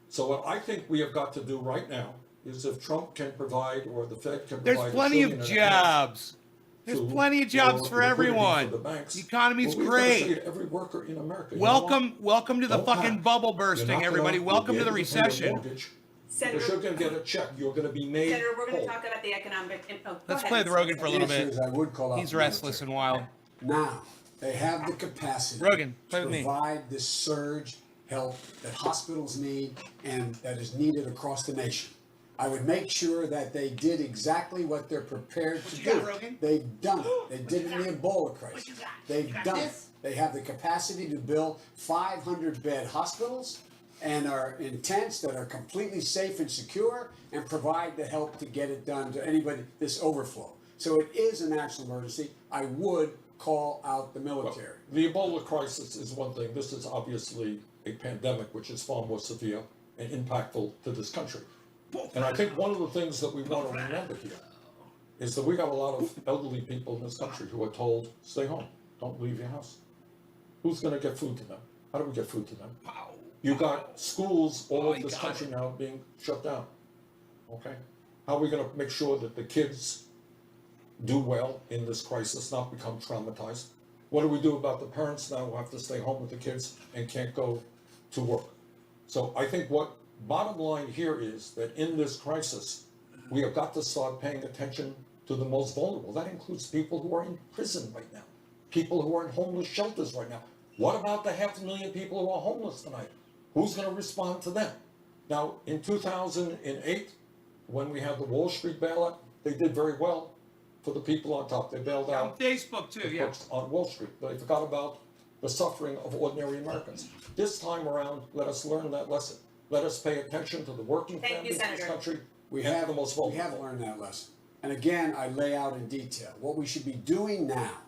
So what I think we have got to do right now is if Trump can provide, or the Fed can provide. There's plenty of jobs. There's plenty of jobs for everyone. The economy's great. Say to every worker in America, Welcome to the Don't fucking panic. bubble You're bursting, not everybody. gonna Welcome be to the able pay your recession. mortgage, Senator, Because you're gonna get a check, you're gonna be made Senator, we're going to whole. talk about the economic. Go Let's ahead, play the Rogan for a little The issue bit. is I would call out He's the restless and wild. Now, they have the capacity Rogan, play to with me. provide this surge help that hospitals need and that is needed across the nation. I would make sure that they did exactly what they're prepared to do. They've done it. They did it in the Ebola crisis. They've done it. They have the capacity to build 500-bed hospitals and are in tents that are completely safe and secure and provide the help to get it done to anybody, this overflow. So it is a national emergency. I would call out the military. The Ebola crisis is one thing. This is obviously a pandemic, which is far more severe and impactful to this country. And I think one of the things that we want to remember here is that we got a lot of elderly people in this country who are told, stay home, don't leave your house. Who's gonna get food to them? How do we get food to them? You got schools all over this country now being shut down, okay? How are we gonna make sure that the kids do well in this crisis, not become traumatized? What do we do about the parents now who have to stay home with the kids and can't go to work? So I think what bottom line here is that in this crisis, we have got to start paying attention to the most vulnerable. That includes people who are in prison right now, people who are in homeless shelters right now. What about the 500,000 people who are homeless tonight? Who's going to respond to them? Now, in 2008, when we had the Wall Street bailout, they did very well for the people on top. They bailed On out Facebook too, the yeah. folks on Wall Street, but they forgot about the suffering of ordinary Americans. This time around, let us learn that lesson. Let us pay attention to the working Thank you, families in this Senator. country. We and have the most we vulnerable. have learned that lesson. And again, I lay out in detail. What we should be doing now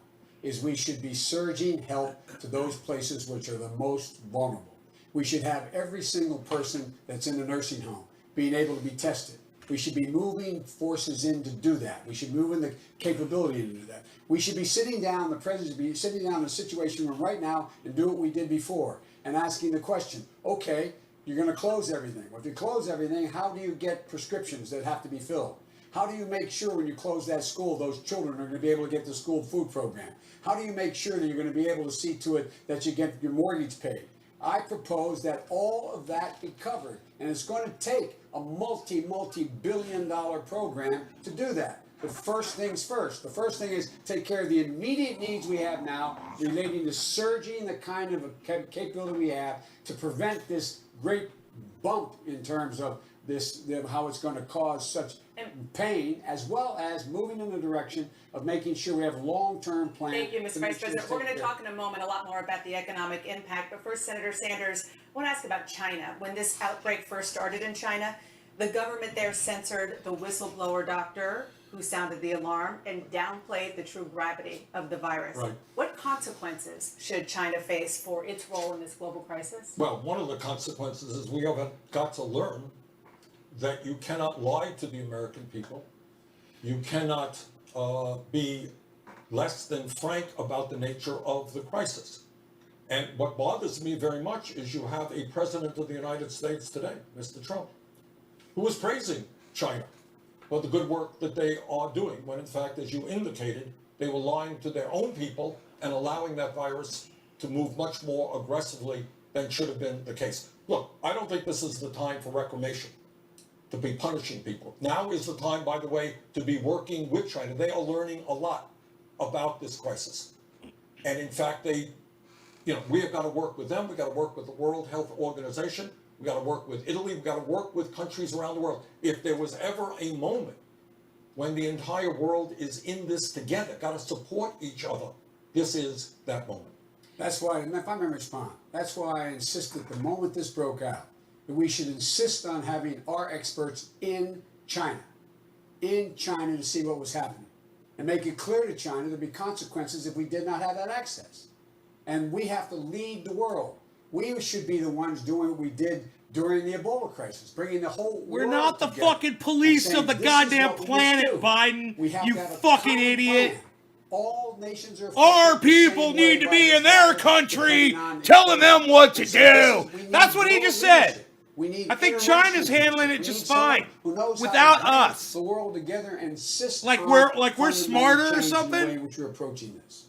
is we should be surging help to those places which are the most vulnerable. We should have every single person that's in a nursing home being able to be tested. We should be moving forces in to do that. We should move in the capability to do that. We should be sitting down, the president should be sitting down in a situation room right now and do what we did before and asking the question, okay, you're going to close everything. Well, if you close everything, how do you get prescriptions that have to be filled? How do you make sure when you close that school, those children are going to be able to get the school food program? How do you make sure that you're going to be able to see to it that you get your mortgage paid? I propose that all of that be covered, and it's going to take a multi-billion-dollar program to do that. But first things first. The first thing is take care of the immediate needs we have now relating to surging the kind of capability we have to prevent this great bump in terms of this, how it's going to cause such pain, as well as moving in the direction of making sure we have a long-term plan. Thank you, Mr. to make Vice sure President. it's We're going to taken care talk in a moment a lot more about the economic impact. But first, Senator Sanders, I want to ask about China. When this outbreak first started in China, the government there censored the whistleblower doctor who sounded the alarm and downplayed the true gravity of the virus. Right. What consequences should China face for its role in this global crisis? Well, one of the consequences is we have got to learn that you cannot lie to the American people. You cannot be less than frank about the nature of the crisis. And what bothers me very much is you have a president of the United States today, Mr. Trump, who is praising China for the good work that they are doing, when in fact, as you indicated, they were lying to their own people and allowing that virus to move much more aggressively than should have been the case. look, I don't think this is the time for reclamation, to be punishing people. Now is the time, by the way, to be working with China. They are learning a lot about this crisis. And in fact, we have got to work with them. We've got to work with the World Health Organization. We've got to work with Italy. We've got to work with countries around the world. If there was ever a moment when the entire world is in this together, got to support each other, this is that moment. That's why, and if I may respond, that's why I insisted the moment this broke out, that we should insist on having our experts in China to see what was happening. And make it clear to China there'd be consequences if we did not have that access. And we have to lead the world. We should be the ones doing what we did during the Ebola crisis, bringing the whole We're world not the together fucking police and of the saying, "This is goddamn what we planet, do." Biden. We have You to have a fucking common idiot. plan. All nations are Our affected the people same need way to by be this in their virus, country, depending on telling them what to do. We need That's what he world just said. leadership. We need I think international China's handling it leadership. We just need someone fine who knows how without to bring us. the world together and insist Like on we're fundamental smarter or change in something? the way in which we're approaching this.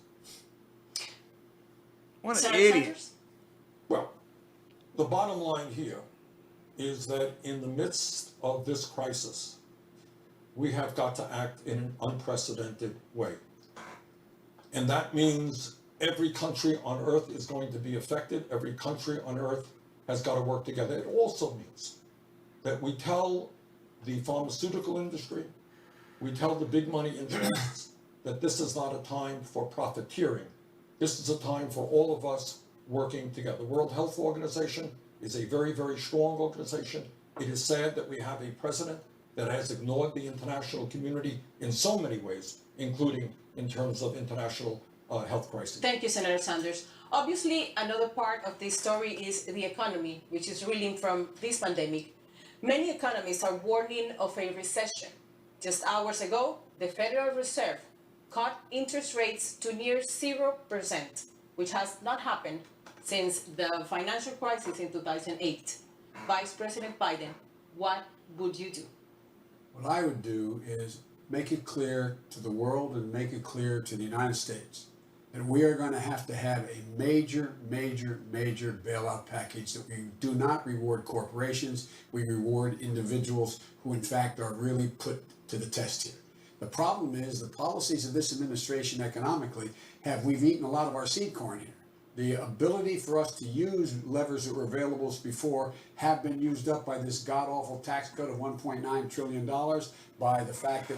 What an Senator idiot. Sanders? Well, the bottom line here is that in the midst of this crisis, we have got to act in an unprecedented way. And that means every country on earth is going to be affected. Every country on earth has got to work together. It also means that we tell the pharmaceutical industry, we tell the big money interests that this is not a time for profiteering. This is a time for all of us working together. The World Health Organization is a very, very strong organization. It is sad that we have a president that has ignored the international community in so many ways, including in terms of international health crisis. Thank you, Senator Sanders. Obviously, another part of this story is the economy, which is reeling from this pandemic. Many economists are warning of a recession. Just hours ago, the Federal Reserve cut interest rates to near 0%, which has not happened since the financial crisis in 2008. Vice President Biden, what would you do? What I would do is make it clear to the world and make it clear to the United States that we are going to have a major, major, major bailout package, that we do not reward corporations, we reward individuals who in fact are really put to the test here. The problem is the policies of this administration economically we've eaten a lot of our seed corn here. The ability for us to use levers that were available before have been used up by this god-awful tax cut of $1.9 trillion, by the fact that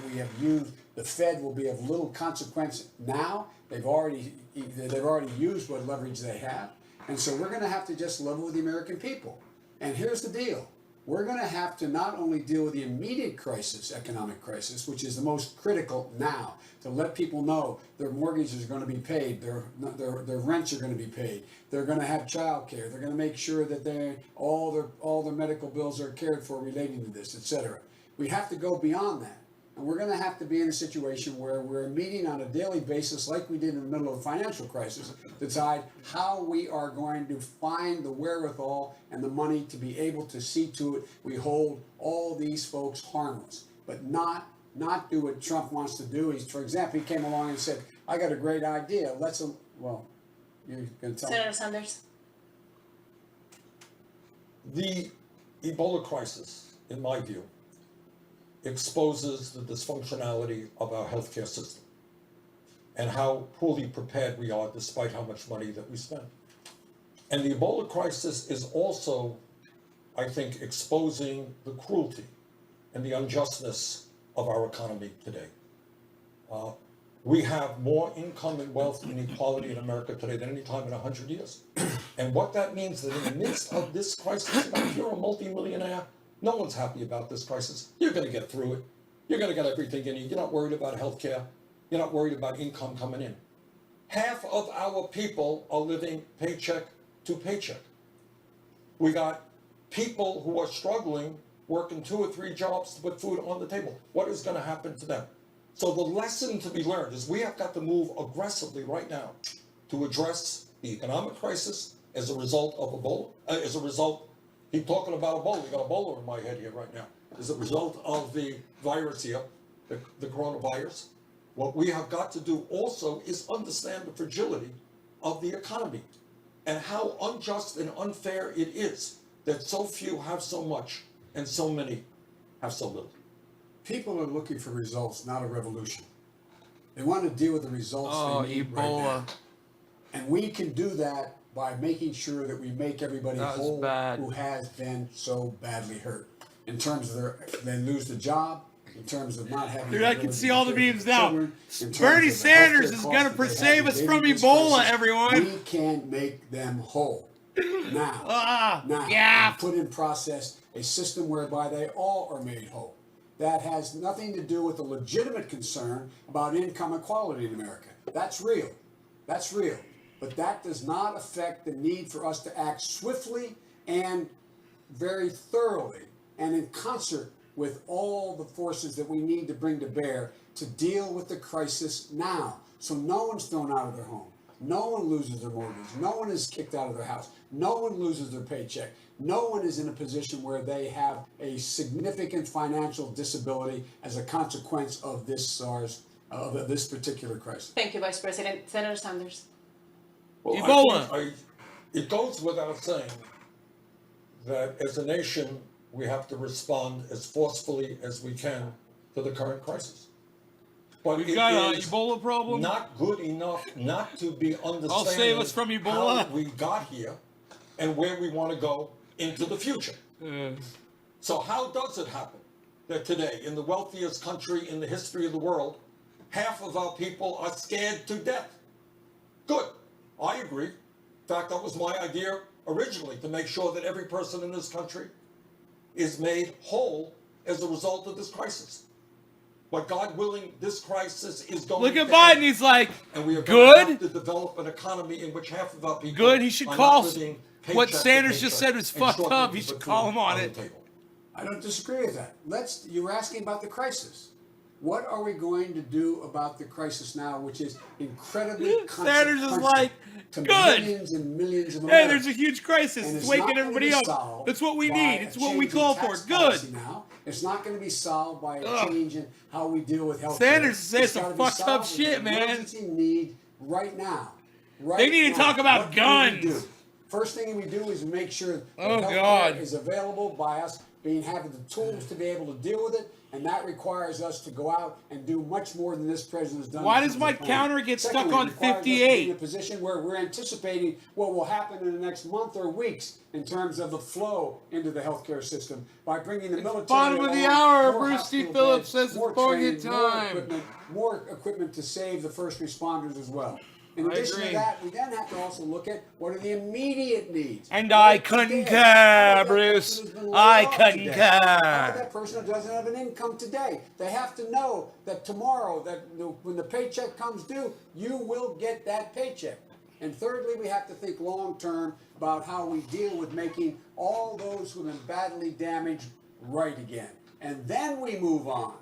the Fed will be of little consequence now. They've already used what leverage they have. And so we're going to have to just level with the American people. And here's the deal. We're going to have to not only deal with the immediate crisis, economic crisis, which is the most critical now, to let people know their mortgages are going to be paid, their rents are going to be paid, they're going to have child care, they're going to make sure that all their medical bills are cared for relating to this, etc. We have to go beyond that. And we're going to have to be in a situation where we're meeting on a daily basis, like we did in the middle of the financial crisis, to decide how we are going to find the wherewithal and the money to be able to see to it we hold all these folks harmless, but not do what Trump wants to do. For example, he came along and said, I got a great idea. You're going to tell Senator Sanders? The Ebola crisis, in my view, exposes the dysfunctionality of our healthcare system and how poorly prepared we are despite how much money that we spend. And the Ebola crisis is also, I think, exposing the cruelty and the unjustness of our economy today. We have more income and wealth inequality in America today than any time in 100 years. And what that means is that in the midst of this crisis, if you're a multimillionaire, no one's happy about this crisis. You're going to get through it. You're going to get everything in you. You're not worried about health care. You're not worried about income coming in. Half of our people are living paycheck to paycheck. We got people who are struggling, working 2 or 3 jobs to put food on the table. What is going to happen to them? So the lesson to be learned is we have got to move aggressively right now to address the economic crisis as a result of Ebola, keep talking about Ebola. We got Ebola in my head here right now. As a result of the virus here, the coronavirus, what we have got to do also is understand the fragility of the economy and how unjust and unfair it is that so few have so much and so many have so little? People are looking for results, not a revolution. They want to deal with the results they need right now. And we can do that by making sure that we make everybody That was whole bad. who has been so badly hurt. In terms of they lose the job, in terms of not having. Dude, the I can ability see to all the care for memes their now. children, in terms Bernie of the Sanders healthcare is costs gonna that they have save us in from this Ebola, crisis. everyone. We can make them whole now. Now, yeah. and put in process a system whereby they all are made whole. That has nothing to do with the legitimate concern about income equality in America. That's real. That's real. But that does not affect the need for us to act swiftly and very thoroughly and in concert with all the forces that we need to bring to bear to deal with the crisis now. So no one's thrown out of their home. No one loses their mortgage. No one is kicked out of their house. No one loses their paycheck. No one is in a position where they have a significant financial disability as a consequence of this of this particular crisis. Thank you, Vice President. Senator Sanders. Well, Ebola. It goes without saying that as a nation, we have to respond as forcefully as we can to the current crisis. But We've it got an is Ebola problem. not good enough not to be understanding I'll save us from Ebola. how we got here and where we want to go into the future. So how does it happen that today, in the wealthiest country in the history of the world, half of our people are scared to death? Good. I agree. In fact, that was my idea originally, to make sure that every person in this country is made whole as a result of this crisis. But God willing, this crisis is going Look at to Biden. end, He's like, and we are going to good. have to develop an economy in which half of our people Good. He should are call not living what paycheck to Sanders just paycheck said was and fucked struggling up. to He should put call food him on the it. table. I don't disagree with that. You were asking about the crisis. What are we going to do about the crisis now, which is incredibly Sanders is consequential like, to good. millions and millions of Hey, Americans? there's a huge crisis. And It's not waking gonna everybody be up. solved That's what we by need. a It's what we change in call for. tax Good. policy now. It's not going to be solved by a Ugh. change in how we deal with health. Sanders said It's some gotta be fucked up solved with shit, an man. Emergency need right now. Right They need to now. talk about What can we guns. do? First thing we do is make sure that Oh, healthcare God. is available by us having the tools to be able to deal with it, and that requires us to go out and do much more than this president has done. Why in does terms my of planning. counter get stuck Secondly, on it requires us to be 58? in a position where we're anticipating what will happen in the next month or weeks in terms of the flow into the healthcare system by bringing the military. bottom of the along, hour. more Bruce T. hospital Phillips beds, says it's more target training, more time. more equipment to save the first responders as well. In I addition agree. to that, we then have to also look at what are the immediate needs. And I Right today, concur, how about that Bruce. person who's been laid I off today? concur. How about that person who doesn't have an income today? They have to know that tomorrow, when the paycheck comes due, you will get that paycheck. And thirdly, we have to think long term about how we deal with making all those who've been badly damaged right again. And then we move on.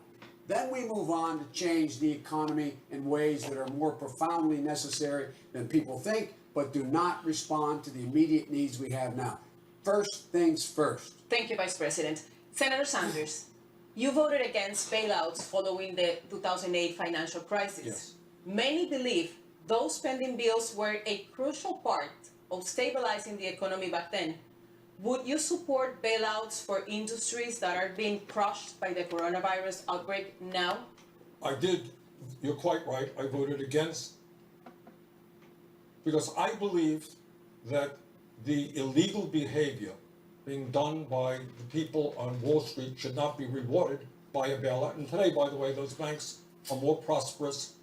Then we move on to change the economy in ways that are more profoundly necessary than people think, but do not respond to the immediate needs we have now. First things first. Thank you, Vice President. Senator Sanders, you voted against bailouts following the 2008 financial crisis. Yes. Many believe those spending bills were a crucial part of stabilizing the economy back then. Would you support bailouts for industries that are being crushed by the coronavirus outbreak now? I did, you're quite right, I voted against, because I believe that the illegal behavior being done by the people on Wall Street should not be rewarded by a bailout. And today, by the way, those banks are more prosperous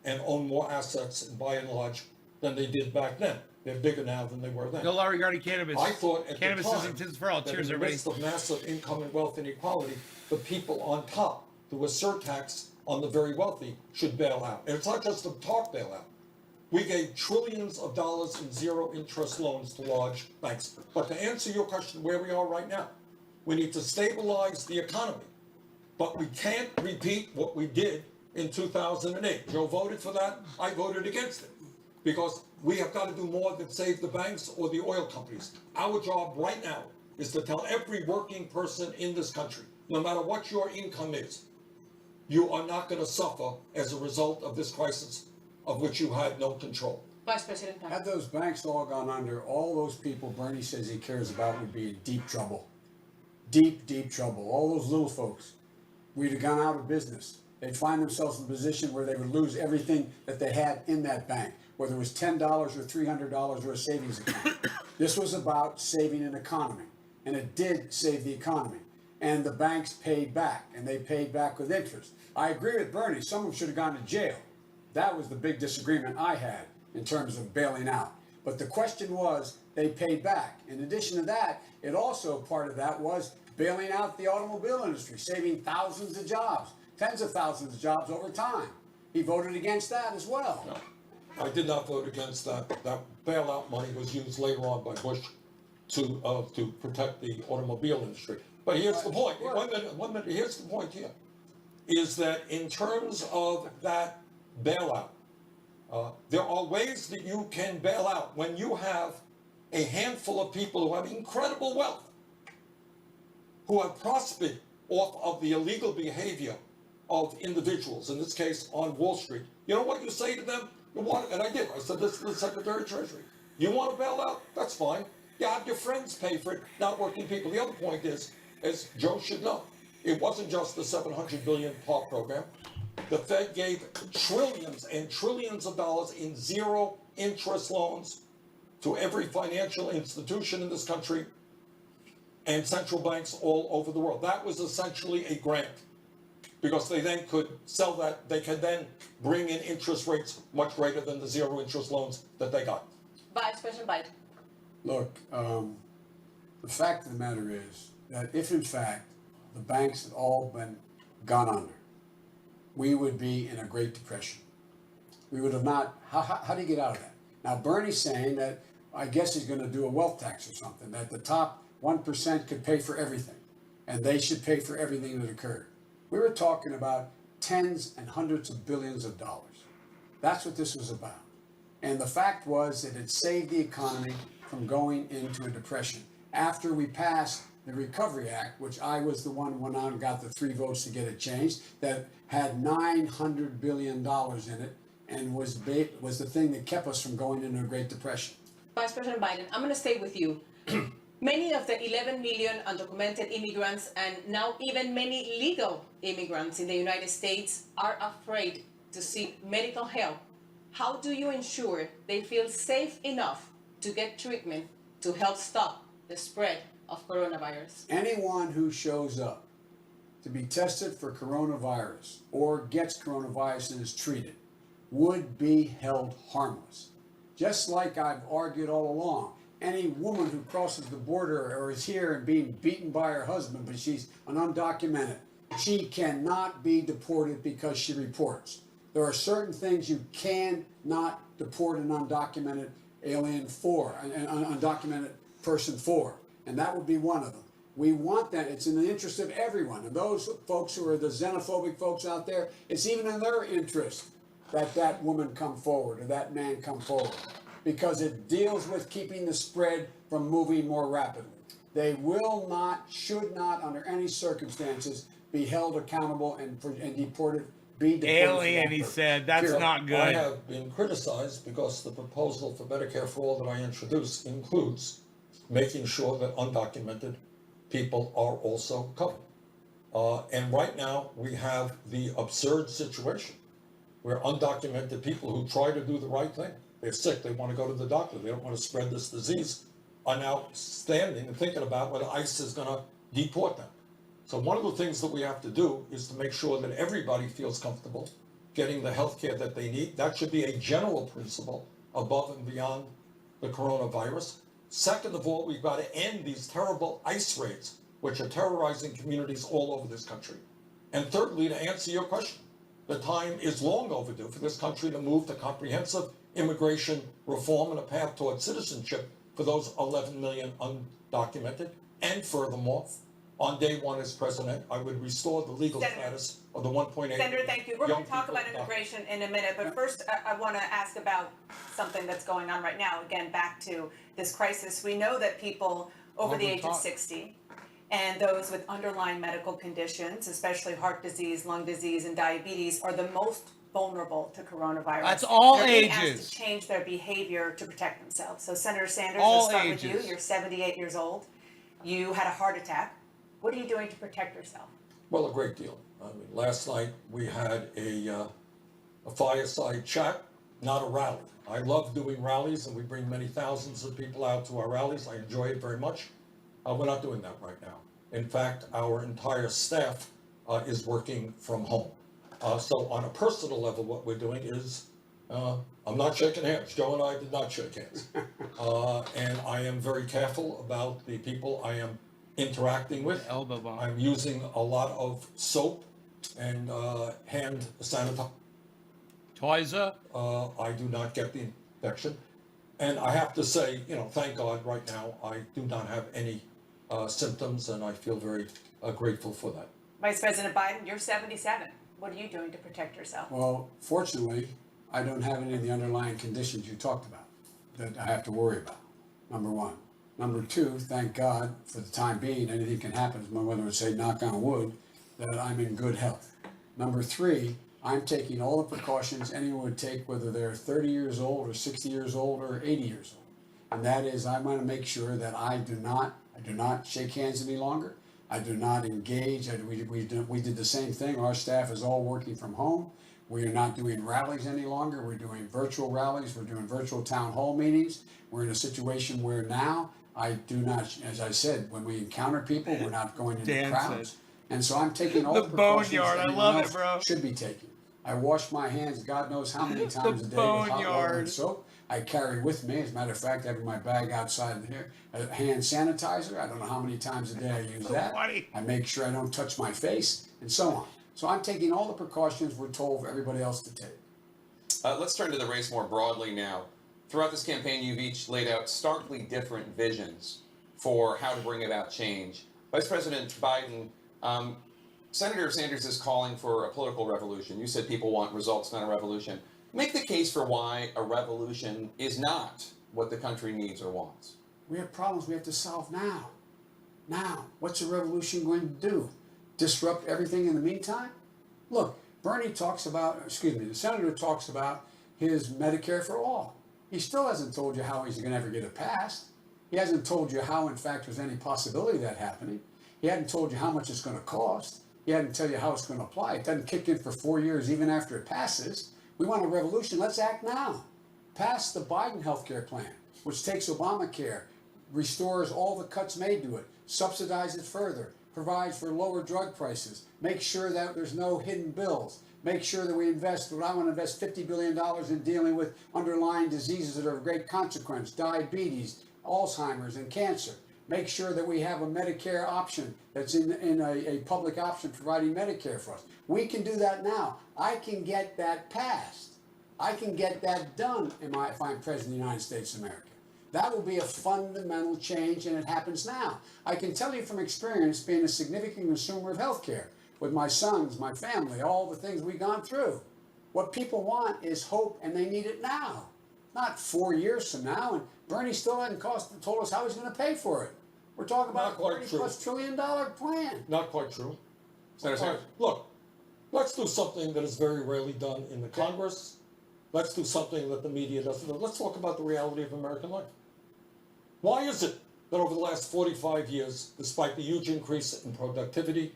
and own more assets, by and large, than they did back then. They're bigger now than they were then. No law regarding cannabis. I thought at Cannabis the time isn't for all. that Cheers, in the everybody. midst of massive income and wealth inequality, the people on top, through a surtax on the very wealthy, should bail out. And it's not just a talk bailout. We gave trillions of dollars in zero interest loans to large banks. But to answer your question, where we are right now, we need to stabilize the economy. But we can't repeat what we did in 2008. Joe voted for that. I voted against it. Because we have got to do more than save the banks or the oil companies. Our job right now is to tell every working person in this country, no matter what your income is, you are not going to suffer as a result of this crisis of which you had no control. Vice President Biden. Had those banks all gone under, all those people Bernie says he cares about would be in deep trouble. Deep, deep trouble. All those little folks, we'd have gone out of business. They'd find themselves in a position where they would lose everything that they had in that bank, whether it was $10 or $300 or a savings account. This was about saving an economy, and it did save the economy. And the banks paid back, and they paid back with interest. I agree with Bernie. Some of them should have gone to jail. That was the big disagreement I had in terms of bailing out. But the question was, they paid back. In addition to that, it also, part of that was bailing out the automobile industry, saving thousands of jobs, tens of thousands of jobs over time. He voted against that as well. I did not vote against that. That bailout money was used later on by Bush to protect the automobile industry. But here's the point. One minute. Here's the point here, is that in terms of that bailout, there are ways that you can bail out when you have a handful of people who have incredible wealth, who have prospered off of the illegal behavior of individuals, in this case on Wall Street. You know what you say to them? You want, and I did. I said this to the Secretary of Treasury. You want to bail out? That's fine. You have your friends pay for it, not working people. The other point is, as Joe should know, it wasn't just the $700 billion PARP program. The Fed gave trillions and trillions of dollars in zero interest loans to every financial institution in this country and central banks all over the world. That was essentially a grant, because they then could sell that. They could then bring in interest rates much greater than the zero interest loans that they got. Vice President Biden. Look, the fact of the matter is that if in fact the banks had all been gone under, we would be in a Great Depression. We would have not, how do you get out of that? Now Bernie's saying that, I guess he's gonna do a wealth tax or something, that the top 1% could pay for everything, and they should pay for everything that occurred. We were talking about tens and hundreds of billions of dollars. That's what this was about. And the fact was that it saved the economy from going into a depression. After we passed the Recovery Act, which I was the one who went out and got the 3 votes to get it changed, that had $900 billion in it, and was the thing that kept us from going into a Great Depression. Vice President Biden, I'm going to stay with you. Many of the 11 million undocumented immigrants, and now even many legal immigrants in the United States, are afraid to seek medical help. How do you ensure they feel safe enough to get treatment to help stop the spread of coronavirus? Anyone who shows up to be tested for coronavirus or gets coronavirus and is treated would be held harmless. Just like I've argued all along, any woman who crosses the border or is here and being beaten by her husband, but she's an undocumented, she cannot be deported because she reports. There are certain things you cannot deport an undocumented alien for, an undocumented person for, and that would be one of them. We want that. It's in the interest of everyone. And those folks who are the xenophobic folks out there, it's even in their interest that that woman come forward or that man come forward, because it deals with keeping the spread from moving more rapidly. They will not, should not, under any circumstances, be held accountable and deported. Alien, he said. That's not good. I have been criticized because the proposal for Medicare for All that I introduced includes making sure that undocumented people are also covered. And right now, we have the absurd situation where undocumented people who try to do the right thing, they're sick, they want to go to the doctor, they don't want to spread this disease, are now standing and thinking about whether ICE is going to deport them. So one of the things that we have to do is to make sure that everybody feels comfortable getting the health care that they need. That should be a general principle above and beyond the coronavirus. Second of all, we've got to end these terrible ICE raids, which are terrorizing communities all over this country. And thirdly, to answer your question, the time is long overdue for this country to move to comprehensive immigration reform and a path towards citizenship for those 11 million undocumented. And furthermore, on day one as president, I would restore the legal status of the 1.8 Senator, thank you. We're going young to talk people about immigration in a minute, but first I want to ask about something that's going on right now. Again, back to this crisis. We know that people over the age of 60 and those with underlying medical conditions, especially heart disease, lung disease, and diabetes, are the most vulnerable to coronavirus. That's all They're being ages. asked to change their behavior to protect themselves. So Senator Sanders, All let's start with ages. you. You're 78 years old. You had a heart attack. What are you doing to protect yourself? Well, a great deal. I mean, last night we had a fireside chat, not a rally. I love doing rallies, and we bring many thousands of people out to our rallies. I enjoy it very much. We're not doing that right now. In fact, our entire staff is working from home. So on a personal level, what we're doing is, I'm not shaking hands. Joe and I did not shake hands. And I am very careful about the people I am interacting with. Elbow bump. I'm using a lot of soap and hand sanitizer. Toiza. I do not get the infection. And I have to say, thank God right now, I do not have any symptoms, and I feel very grateful for that. Vice President Biden, you're 77. What are you doing to protect yourself? Well, fortunately, I don't have any of the underlying conditions you talked about that I have to worry about, number one. Number two, thank God, for the time being, anything can happen, whether it's say knock on wood, that I'm in good health. Number three, I'm taking all the precautions anyone would take, whether they're 30 years old or 60 years old or 80 years old. And that is, I want to make sure that I do not shake hands any longer. I do not engage. We did the same thing. Our staff is all working from home. We are not doing rallies any longer. We're doing virtual rallies. We're doing virtual town hall meetings. We're in a situation where now I do not, as I said, when we encounter people, we're not going into Dan crowds. said. And so I'm taking all The the precautions boneyard. that I everyone love it, else bro. should be taking. I wash my hands God knows how many times a day with hot water boneyard. and soap. I carry with me, as a matter of fact, I have in my bag outside here, a hand sanitizer. I don't know how many times a day I use that. funny. I make sure I don't touch my face, and so on. So I'm taking all the precautions we're told for everybody else to take. Let's turn to the race more broadly now. Throughout this campaign, you've each laid out starkly different visions for how to bring about change. Vice President Biden, Senator Sanders is calling for a political revolution. You said people want results, not a revolution. Make the case for why a revolution is not what the country needs or wants. We have problems we have to solve now. Now, what's a revolution going to do? Disrupt everything in the meantime? Look, the senator talks about his Medicare for all. He still hasn't told you how he's going to ever get it passed. He hasn't told you how, in fact, there's any possibility of that happening. He hadn't told you how much it's going to cost. He hadn't tell you how it's going to apply. It doesn't kick in for 4 years even after it passes. We want a revolution. Let's act now. Pass the Biden healthcare plan, which takes Obamacare, restores all the cuts made to it, subsidizes it further, provides for lower drug prices, make sure that there's no hidden bills, make sure that we invest, I want to invest $50 billion in dealing with underlying diseases that are of great consequence, diabetes, Alzheimer's, and cancer. Make sure that we have a Medicare option that's in a public option providing Medicare for us. We can do that now. I can get that passed. I can get that done if I'm President of the United States of America. That will be a fundamental change, and it happens now. I can tell you from experience, being a significant consumer of healthcare, with my sons, my family, all the things we've gone through. What people want is hope, and they need it now, not 4 years from now. And Bernie still hasn't told us how he's going to pay for it. We're talking about a $30+ trillion plan. Not quite true. Senator Sanders. Look, let's do something that is very rarely done in the Congress. Let's do something that the media doesn't do. Let's talk about the reality of American life. Why is it that over the last 45 years, despite the huge increase in productivity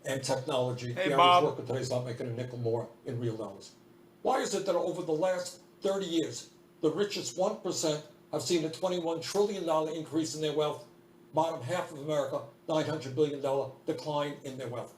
and technology, Hey, the Bob. average worker today is not making a nickel more in real dollars? Why is it that over the last 30 years, the richest 1% have seen a $21 trillion increase in their wealth, bottom half of America, $900 billion decline in their wealth?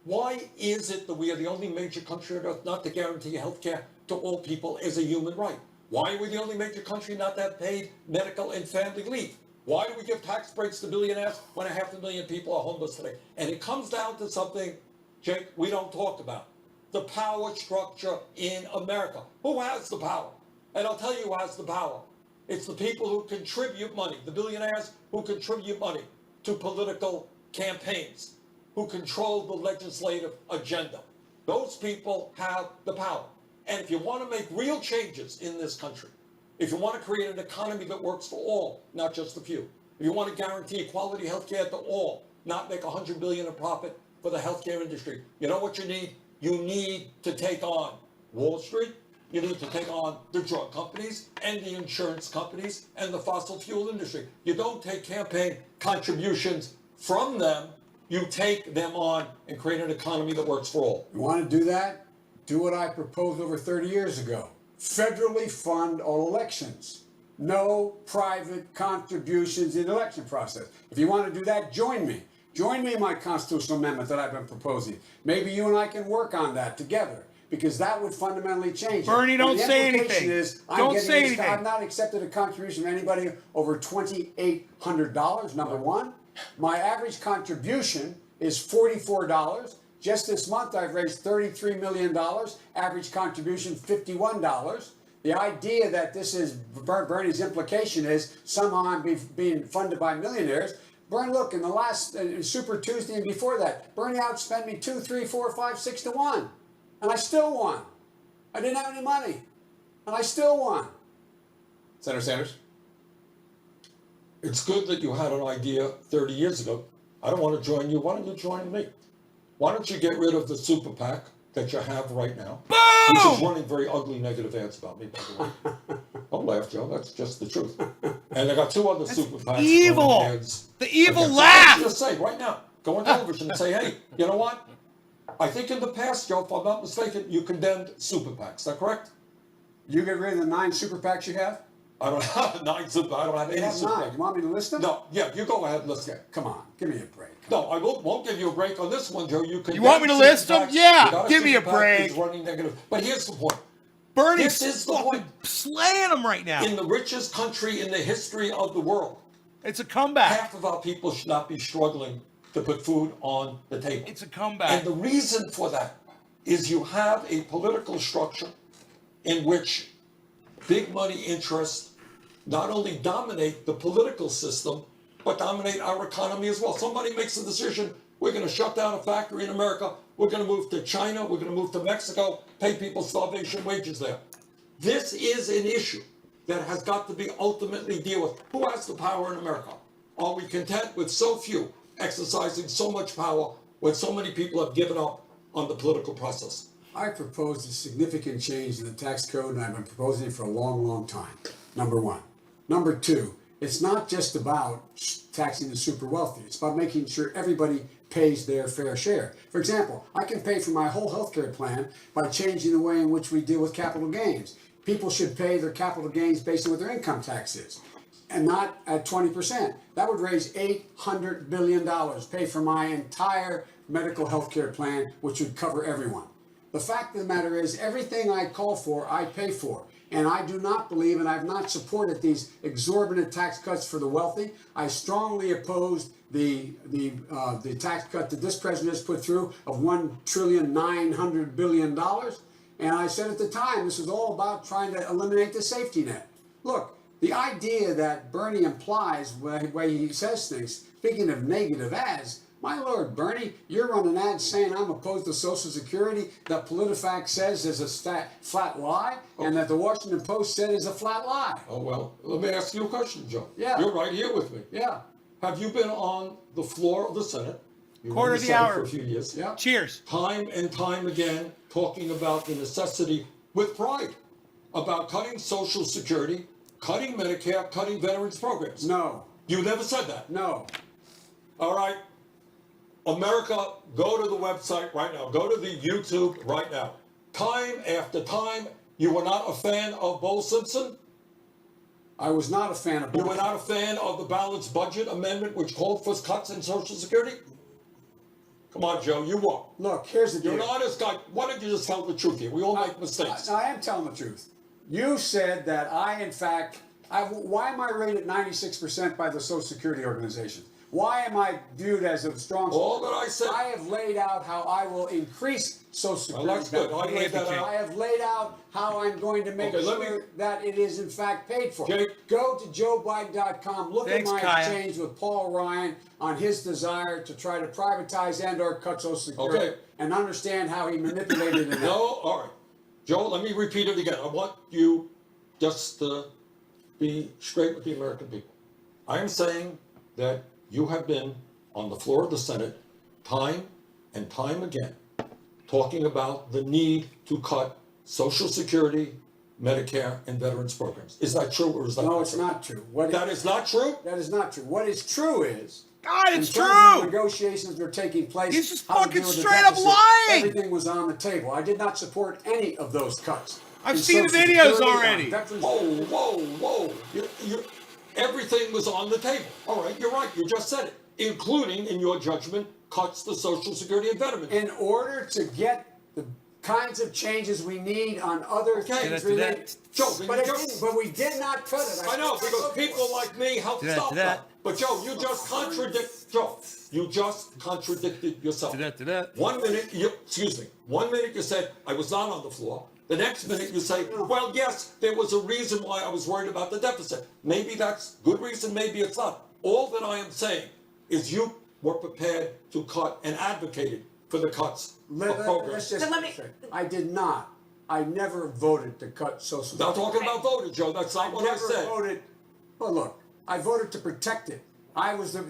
Why is it that we are the only major country on earth not to guarantee health care to all people as a human right? Why are we the only major country not to have paid medical and family leave? Why do we give tax breaks to billionaires when 500,000 people are homeless today? And it comes down to something, Jake, we don't talk about. The power structure in America. Who has the power? And I'll tell you who has the power. It's the people who contribute money, the billionaires who contribute money to political campaigns, who control the legislative agenda. Those people have the power. And if you want to make real changes in this country, if you want to create an economy that works for all, not just a few, if you want to guarantee quality health care to all, not make $100 billion in profit for the healthcare industry, you know what you need? you need to take on Wall Street, you need to take on the drug companies and the insurance companies and the fossil fuel industry. You don't take campaign contributions from them, you take them on and create an economy that works for all. You want to do that? Do what I proposed over 30 years ago. Federally fund all elections. No private contributions in the election process. If you want to do that, join me. Join me in my constitutional amendment that I've been proposing. Maybe you and I can work on that together, because that would fundamentally change it. Bernie, don't And the say implication anything. is, Don't say anything. I've not accepted a contribution from anybody over $2,800, number one. My average contribution is $44. Just this month, I've raised $33 million. Average contribution, $51. The idea that this is Bernie's implication is somehow I'm being funded by millionaires. Bernie, look, in the last Super Tuesday and before that, Bernie outspent me 2, 3, 4, 5, 6 to 1. And I still won. I didn't have any money. And I still won. Senator Sanders? It's good that you had an idea 30 years ago. I don't want to join you. Why don't you join me? Why don't you get rid of the super PAC that you have right now? Boom! Which is running very ugly negative ads about me, by the way. Don't laugh, Joe. That's just the truth. And I got 2 other super PACs evil. running ads. The evil against- laugh. Just say right now, go on television and say, hey, you know what? I think in the past, Joe, if I'm not mistaken, you condemned super PACs. Is that correct? You get rid of the 9 super PACs you have? I don't have 9 super. I don't have You any have super 9. PACs. You want me to list them? No, yeah, you go ahead, list them. Okay, come on, give me a break. No, I won't give you a break on this one, Joe. You want me to list them? Yeah, give me a super PAC break. is running negative. But here's the point. Bernie's This is the point. slaying them right now. In the richest country in the history of the world, It's a comeback. half of our people should not be struggling to put food on the table. It's a comeback. And the reason for that is you have a political structure in which big money interests not only dominate the political system, but dominate our economy as well. Somebody makes a decision, we're going to shut down a factory in America, we're going to move to China, we're going to move to Mexico, pay people starvation wages there. This is an issue that has got to be ultimately dealt with. Who has the power in America? Are we content with so few exercising so much power when so many people have given up on the political process? I proposed a significant change in the tax code, and I've been proposing it for a long, long time. Number one. Number two, it's not just about taxing the super wealthy. It's about making sure everybody pays their fair share. For example, I can pay for my whole healthcare plan by changing the way in which we deal with capital gains. People should pay their capital gains based on what their income tax is, and not at 20%. That would raise $800 billion, pay for my entire medical healthcare plan, which would cover everyone. The fact of the matter is, everything I call for, I pay for. And I do not believe, and I've not supported these exorbitant tax cuts for the wealthy. I strongly opposed the tax cut that this president has put through of $1.9 trillion. And I said at the time, this was all about trying to eliminate the safety net. Look, the idea that Bernie implies when he says things, speaking of negative ads, my Lord, Bernie, you're running ads saying I'm opposed to Social Security, that PolitiFact says is a flat lie, and that the Washington Post said is a flat lie. Oh, well, let me ask you a question, Joe. Yeah. You're right here with me. Yeah. Have you been on the floor of the Senate? You Quarter were of in the Senate hour. for a few years. Yeah. Cheers. Time and time again, talking about the necessity, with pride, about cutting Social Security, cutting Medicare, cutting veterans programs. No. You never said that. No. All right. America, go to the website right now. Go to the YouTube right now. Time after time, you were not a fan of Bo Simpson. I was not a fan of You were not a fan of the balanced budget amendment, which called for cuts in Social Security. Come on, Joe, you were. Look, here's the deal. You're an honest guy. Why don't you just tell the truth here? We all make mistakes. I am telling the truth. You said that I, in fact, why am I rated 96% by the Social Security Organization? Why am I viewed as a strong? All that I said. I have laid out how I will increase Social Security. Well, that's good. I laid that I out. have laid out how I'm going to make Okay, sure that it is in fact paid for. Jake. Go to JoeBiden.com. Look Thanks, at my Kaya. exchange with Paul Ryan on his desire to try to privatize and/or cut Social Security, Okay. and understand how he manipulated it. No, all right. Joe, let me repeat it again. I want you just to be straight with the American people. I am saying that you have been on the floor of the Senate time and time again talking about the need to cut Social Security, Medicare, and veterans programs. Is that true or is that No, not it's true? not true. That is not true? That is not true. What is true is, God, it's in terms of true. negotiations that are taking place, He's just how to fucking deal with the straight up deficit, lying. Everything was on the table. I did not support any of those cuts. I've In seen the Social videos Security, on already. veterans- Whoa. Everything was on the table. All right, you're right. You just said it. Including, in your judgment, cuts to Social Security and veterans. In order to get the kinds of changes we need on other things related. Joe, then But, you it just- didn't, but we did not cut it. I know, because people like me help stop that. But Joe, you just contradicted yourself. 1 minute, one minute you said, I was not on the floor. The next minute you say, well, yes, there was a reason why I was worried about the deficit. Maybe that's good reason, maybe it's not. All that I am saying is you were prepared to cut and advocated for the cuts of programs. I did not. I never voted to cut Social Security. Not talking about voted, Joe, that's not what I never said. voted. Well, look, I voted to protect it.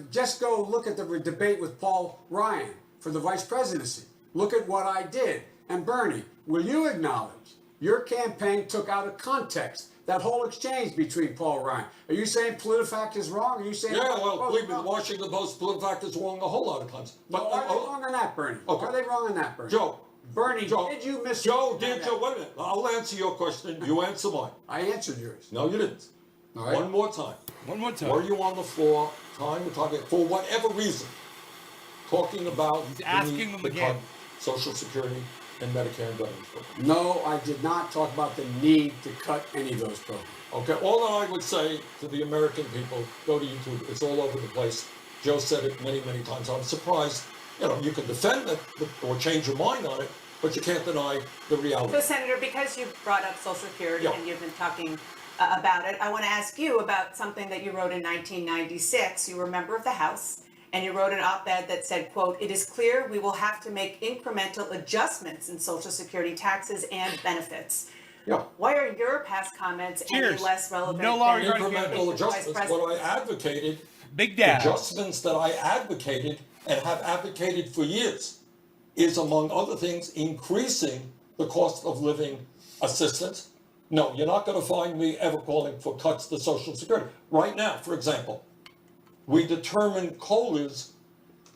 Just go look at the debate with Paul Ryan for the vice presidency. Look at what I did. And Bernie, will you acknowledge your campaign took out of context that whole exchange between Paul Ryan? Are you saying PolitiFact is wrong? Are you saying? Yeah, well, believe me, the Washington Post PolitiFact is wrong a whole lot of times. But are they wrong on that, Bernie? Okay. Are they wrong on that, Bernie? Bernie, did you miss? Joe, wait a minute. I'll answer your question. You answer mine. I answered yours. No, you didn't. All right. One more time. One more time. Were you on the floor, time we're talking, for whatever reason, talking about He's asking the need them to again. cut Social Security and Medicare and veterans programs? No, I did not talk about the need to cut any of those programs. Okay, all that I would say to the American people, go to YouTube, it's all over the place. Joe said it many, many times. I'm surprised, you can defend it or change your mind on it, but you can't deny the reality. So, Senator, because you brought up Social Security Yeah. and you've been talking about it, I want to ask you about something that you wrote in 1996. You were a member of the House, and you wrote an op-ed that said, quote, "It is clear we will have to make incremental adjustments in Social Security taxes and benefits." Yeah. Why are your past comments Cheers. any less relevant No than longer the gonna Incremental Vice adjustments, President? what I advocated, Big Dad. adjustments that I advocated and have advocated for years is, among other things, increasing the cost of living assistance. No, you're not going to find me ever calling for cuts to Social Security. Right now, for example, we determine COLAs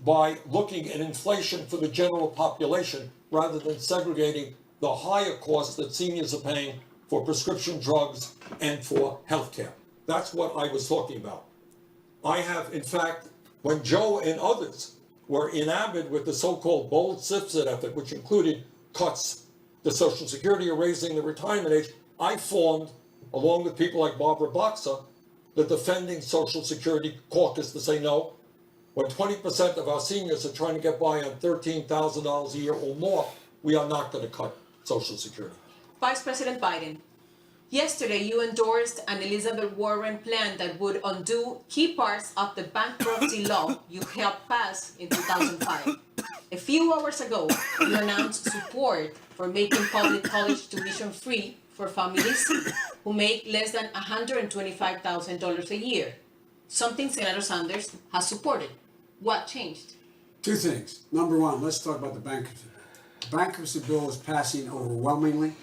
by looking at inflation for the general population rather than segregating the higher costs that seniors are paying for prescription drugs and for health care. That's what I was talking about. I have, in fact, when Joe and others were enamored with the so-called bold Cifset effort, which included cuts to Social Security or raising the retirement age, I formed, along with people like Barbara Boxer, the Defending Social Security Caucus to say no. When 20% of our seniors are trying to get by on $13,000 a year or more, we are not going to cut Social Security. Vice President Biden, yesterday you endorsed an Elizabeth Warren plan that would undo key parts of the bankruptcy law you helped pass in 2005. A few hours ago, you announced support for making public college tuition free for families who make less than $125,000 a year, something Senator Sanders has supported. What changed? Two things. Number one, let's talk about the bankruptcy bill. The bankruptcy bill is passing overwhelmingly,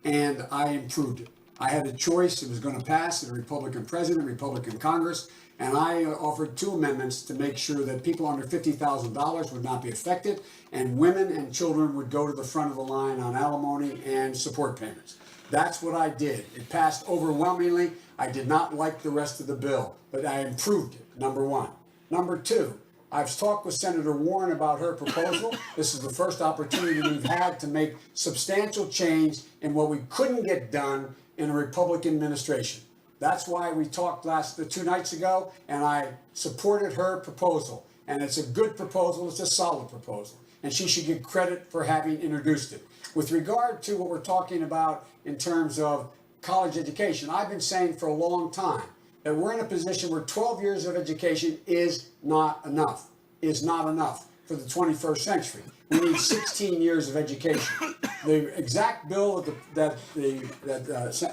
and I improved it. I had a choice. It was going to pass, a Republican president, Republican Congress, and I offered two amendments to make sure that people under $50,000 would not be affected, and women and children would go to the front of the line on alimony and support payments. That's what I did. It passed overwhelmingly. I did not like the rest of the bill, but I improved it, number one. Number two, I've talked with Senator Warren about her proposal. This is the first opportunity we've had to make substantial change in what we couldn't get done in a Republican administration. That's why we talked 2 nights ago, and I supported her proposal. And it's a good proposal, it's a solid proposal. And she should get credit for having introduced it. With regard to what we're talking about in terms of college education, I've been saying for a long time that we're in a position where 12 years of education is not enough for the 21st century. We need 16 years of education. The exact bill that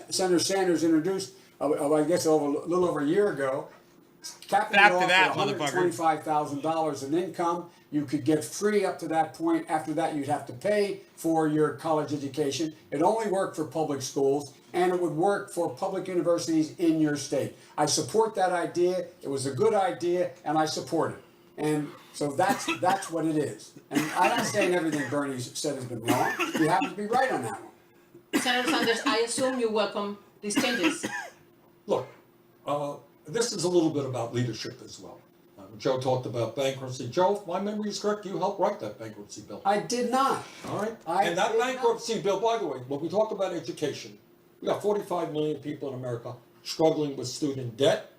Senator Sanders introduced, I guess a little over a year ago, capping Back it to off that, at motherfucker. $125,000 in income. You could get free up to that point. After that, you'd have to pay for your college education. It only worked for public schools, and it would work for public universities in your state. I support that idea. It was a good idea, and I support it. And so that's what it is. And I'm not saying everything Bernie's said has been wrong. You happen to be right on that one. Senator Sanders, I assume you welcome these changes. Look, this is a little bit about leadership as well. Joe talked about bankruptcy. Joe, if my memory is correct, you helped write that bankruptcy bill. I did not. All right? I And that did bankruptcy bill, by the way, when we talk about education, we got 45 million people in America struggling with student debt.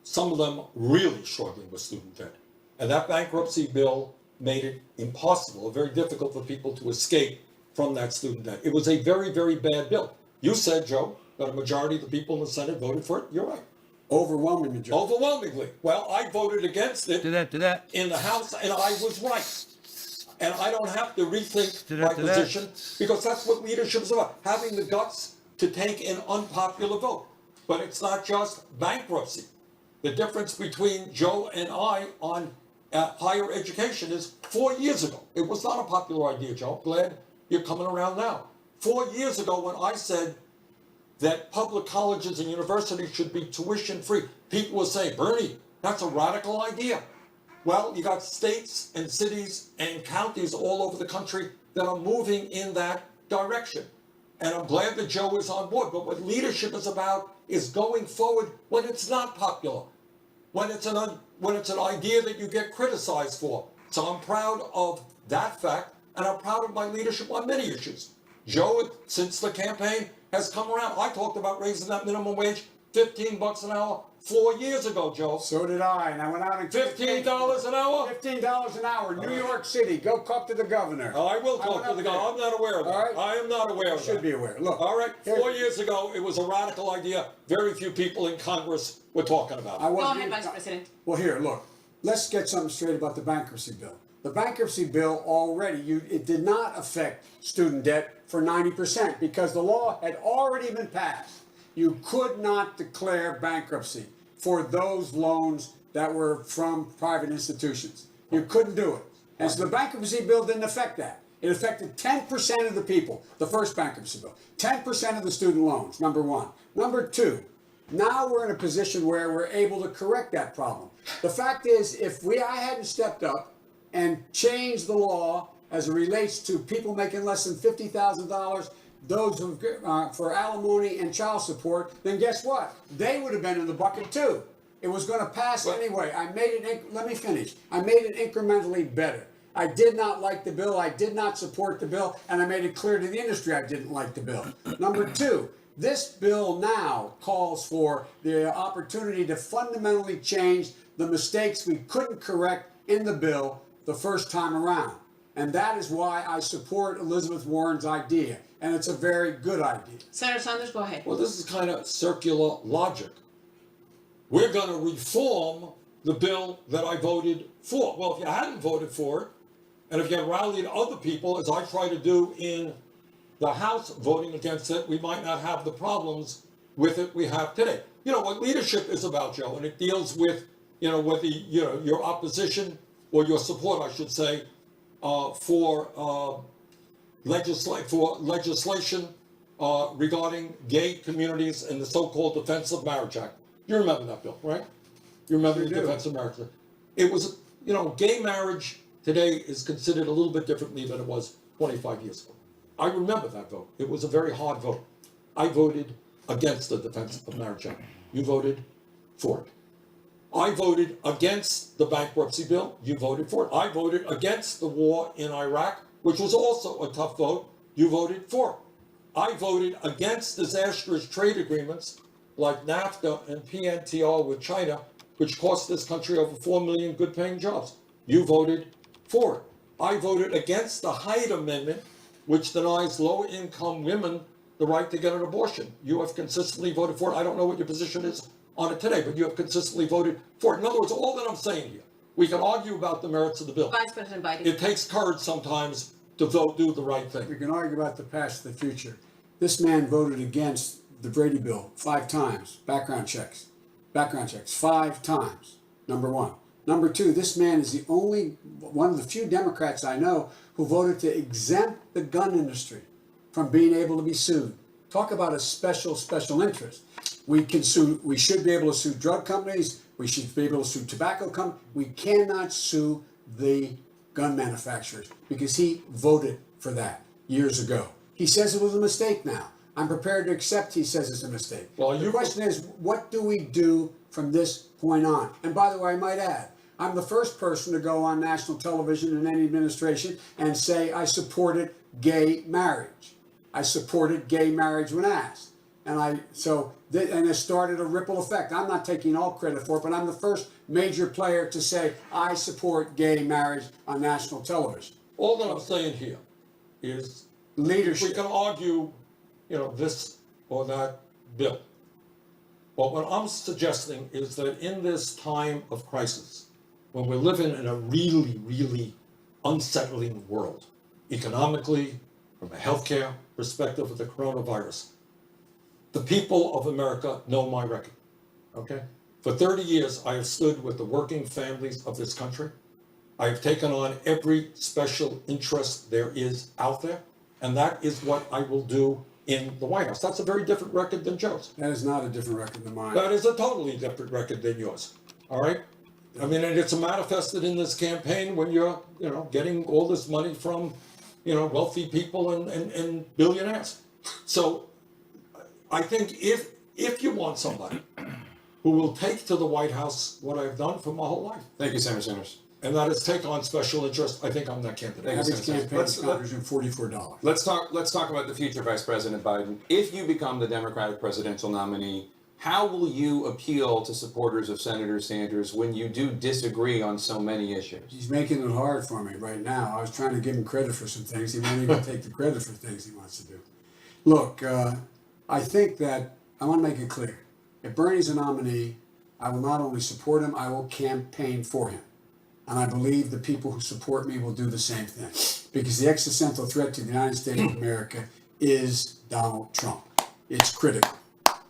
Some of them really struggling with student debt. And that bankruptcy bill made it impossible, very difficult for people to escape from that student debt. It was a very, very bad bill. You said, Joe, that a majority of the people in the Senate voted for it. You're right. Overwhelming majority. Overwhelmingly. Well, I voted against it Do that. in the House, and I was right. And I don't have to rethink my position, because that's what leadership is about, having the guts to take an unpopular vote. But it's not just bankruptcy. The difference between Joe and I on higher education is 4 years ago. It was not a popular idea, Joe. Glad you're coming around now. 4 years ago, when I said that public colleges and universities should be tuition free, people were saying, Bernie, that's a radical idea. Well, you got states and cities and counties all over the country that are moving in that direction. And I'm glad that Joe is on board. But what leadership is about is going forward when it's not popular, when it's an idea that you get criticized for. So I'm proud of that fact, and I'm proud of my leadership on many issues. Joe, since the campaign, has come around. I talked about raising that minimum wage $15 an hour 4 years ago, Joe. So did I, and I went out and $15 an hour? $15 an hour, New York City. Go talk to the governor. Oh, I will talk to the governor. I'm not aware of that. All right. I am not aware of that. You should be aware. Look. All right. Here- 4 years ago, it was a radical idea. Very few people in Congress were talking about it. I Go wasn't ahead, even- Vice President. Well, here, look. Let's get something straight about the bankruptcy bill. The bankruptcy bill already, it did not affect student debt for 90% because the law had already been passed. You could not declare bankruptcy for those loans that were from private institutions. You couldn't do it. And so the bankruptcy bill didn't affect that. It affected 10% of the people, the first bankruptcy bill. 10% of the student loans, number one. Number two, now we're in a position where we're able to correct that problem. The fact is, if I hadn't stepped up and changed the law as it relates to people making less than $50,000, those who for alimony and child support, then guess what? They would have been in the bucket too. It was going to pass anyway. I made it. Let me finish. I made it incrementally better. I did not like the bill. I did not support the bill, and I made it clear to the industry I didn't like the bill. Number two, this bill now calls for the opportunity to fundamentally change the mistakes we couldn't correct in the bill the first time around. And that is why I support Elizabeth Warren's idea. And it's a very good idea. Senator Sanders, go ahead. Well, this is kind of circular logic. We're going to reform the bill that I voted for. Well, if you hadn't voted for it, and if you had rallied other people, as I try to do in the House voting against it, we might not have the problems with it we have today. You know, what leadership is about, Joe, and it deals with, whether, your opposition or your support, I should say, for legislation regarding gay communities and the so-called Defense of Marriage Act. You remember that bill, right? You remember the Defense of Marriage Act. It was, gay marriage today is considered a little bit differently than it was 25 years ago. I remember that vote. It was a very hard vote. I voted against the Defense of Marriage Act. You voted for it. I voted against the bankruptcy bill. You voted for it. I voted against the war in Iraq, which was also a tough vote. You voted for it. I voted against disastrous trade agreements like NAFTA and PNTR with China, which cost this country over 4 million good-paying jobs. You voted for it. I voted against the Hyde Amendment, which denies low-income women the right to get an abortion. You have consistently voted for it. I don't know what your position is on it today, but you have consistently voted for it. In other words, all that I'm saying here, we can argue about the merits of the bill. Vice President Biden. It takes courage sometimes to do the right thing. We can argue about the past and the future. This man voted against the Brady bill 5 times, background checks. background checks 5 times, number one. Number two, this man is the only, one of the few Democrats I know who voted to exempt the gun industry from being able to be sued. Talk about a special interest. We can sue, we should be able to sue drug companies, we should be able to sue tobacco companies. We cannot sue the gun manufacturers because he voted for that years ago. He says it was a mistake now. I'm prepared to accept he says it's a mistake. Well, the question is, what do we do from this point on? And by the way, I might add, I'm the first person to go on national television in any administration and say I supported gay marriage. I supported gay marriage when asked. And it started a ripple effect. I'm not taking all credit for it, but I'm the first major player to say I support gay marriage on national television. All that I'm saying here is leadership. We can argue, this or that bill. But what I'm suggesting is that in this time of crisis, when we're living in a really, really unsettling world, economically, from a healthcare perspective with the coronavirus, the people of America know my record, okay? For 30 years, I have stood with the working families of this country. I have taken on every special interest there is out there, and that is what I will do in the White House. That's a very different record than Joe's. That is not a different record than mine. That is a totally different record than yours, all right? I mean, and it's manifested in this campaign when you're, getting all this money from, wealthy people and billionaires. So I think if you want somebody who will take to the White House what I've done for my whole life. Thank you, Senator Sanders. And that is take on special interest, I think I'm that candidate. Average campaign contribution $44. Let's talk about the future, Vice President Biden. If you become the Democratic presidential nominee, how will you appeal to supporters of Senator Sanders when you do disagree on so many issues? He's making it hard for me right now. I was trying to give him credit for some things. He won't even take the credit for things he wants to do. Look, I think that I want to make it clear. If Bernie's a nominee, I will not only support him, I will campaign for him. And I believe the people who support me will do the same thing. Because the existential threat to the United States of America is Donald Trump. It's critical.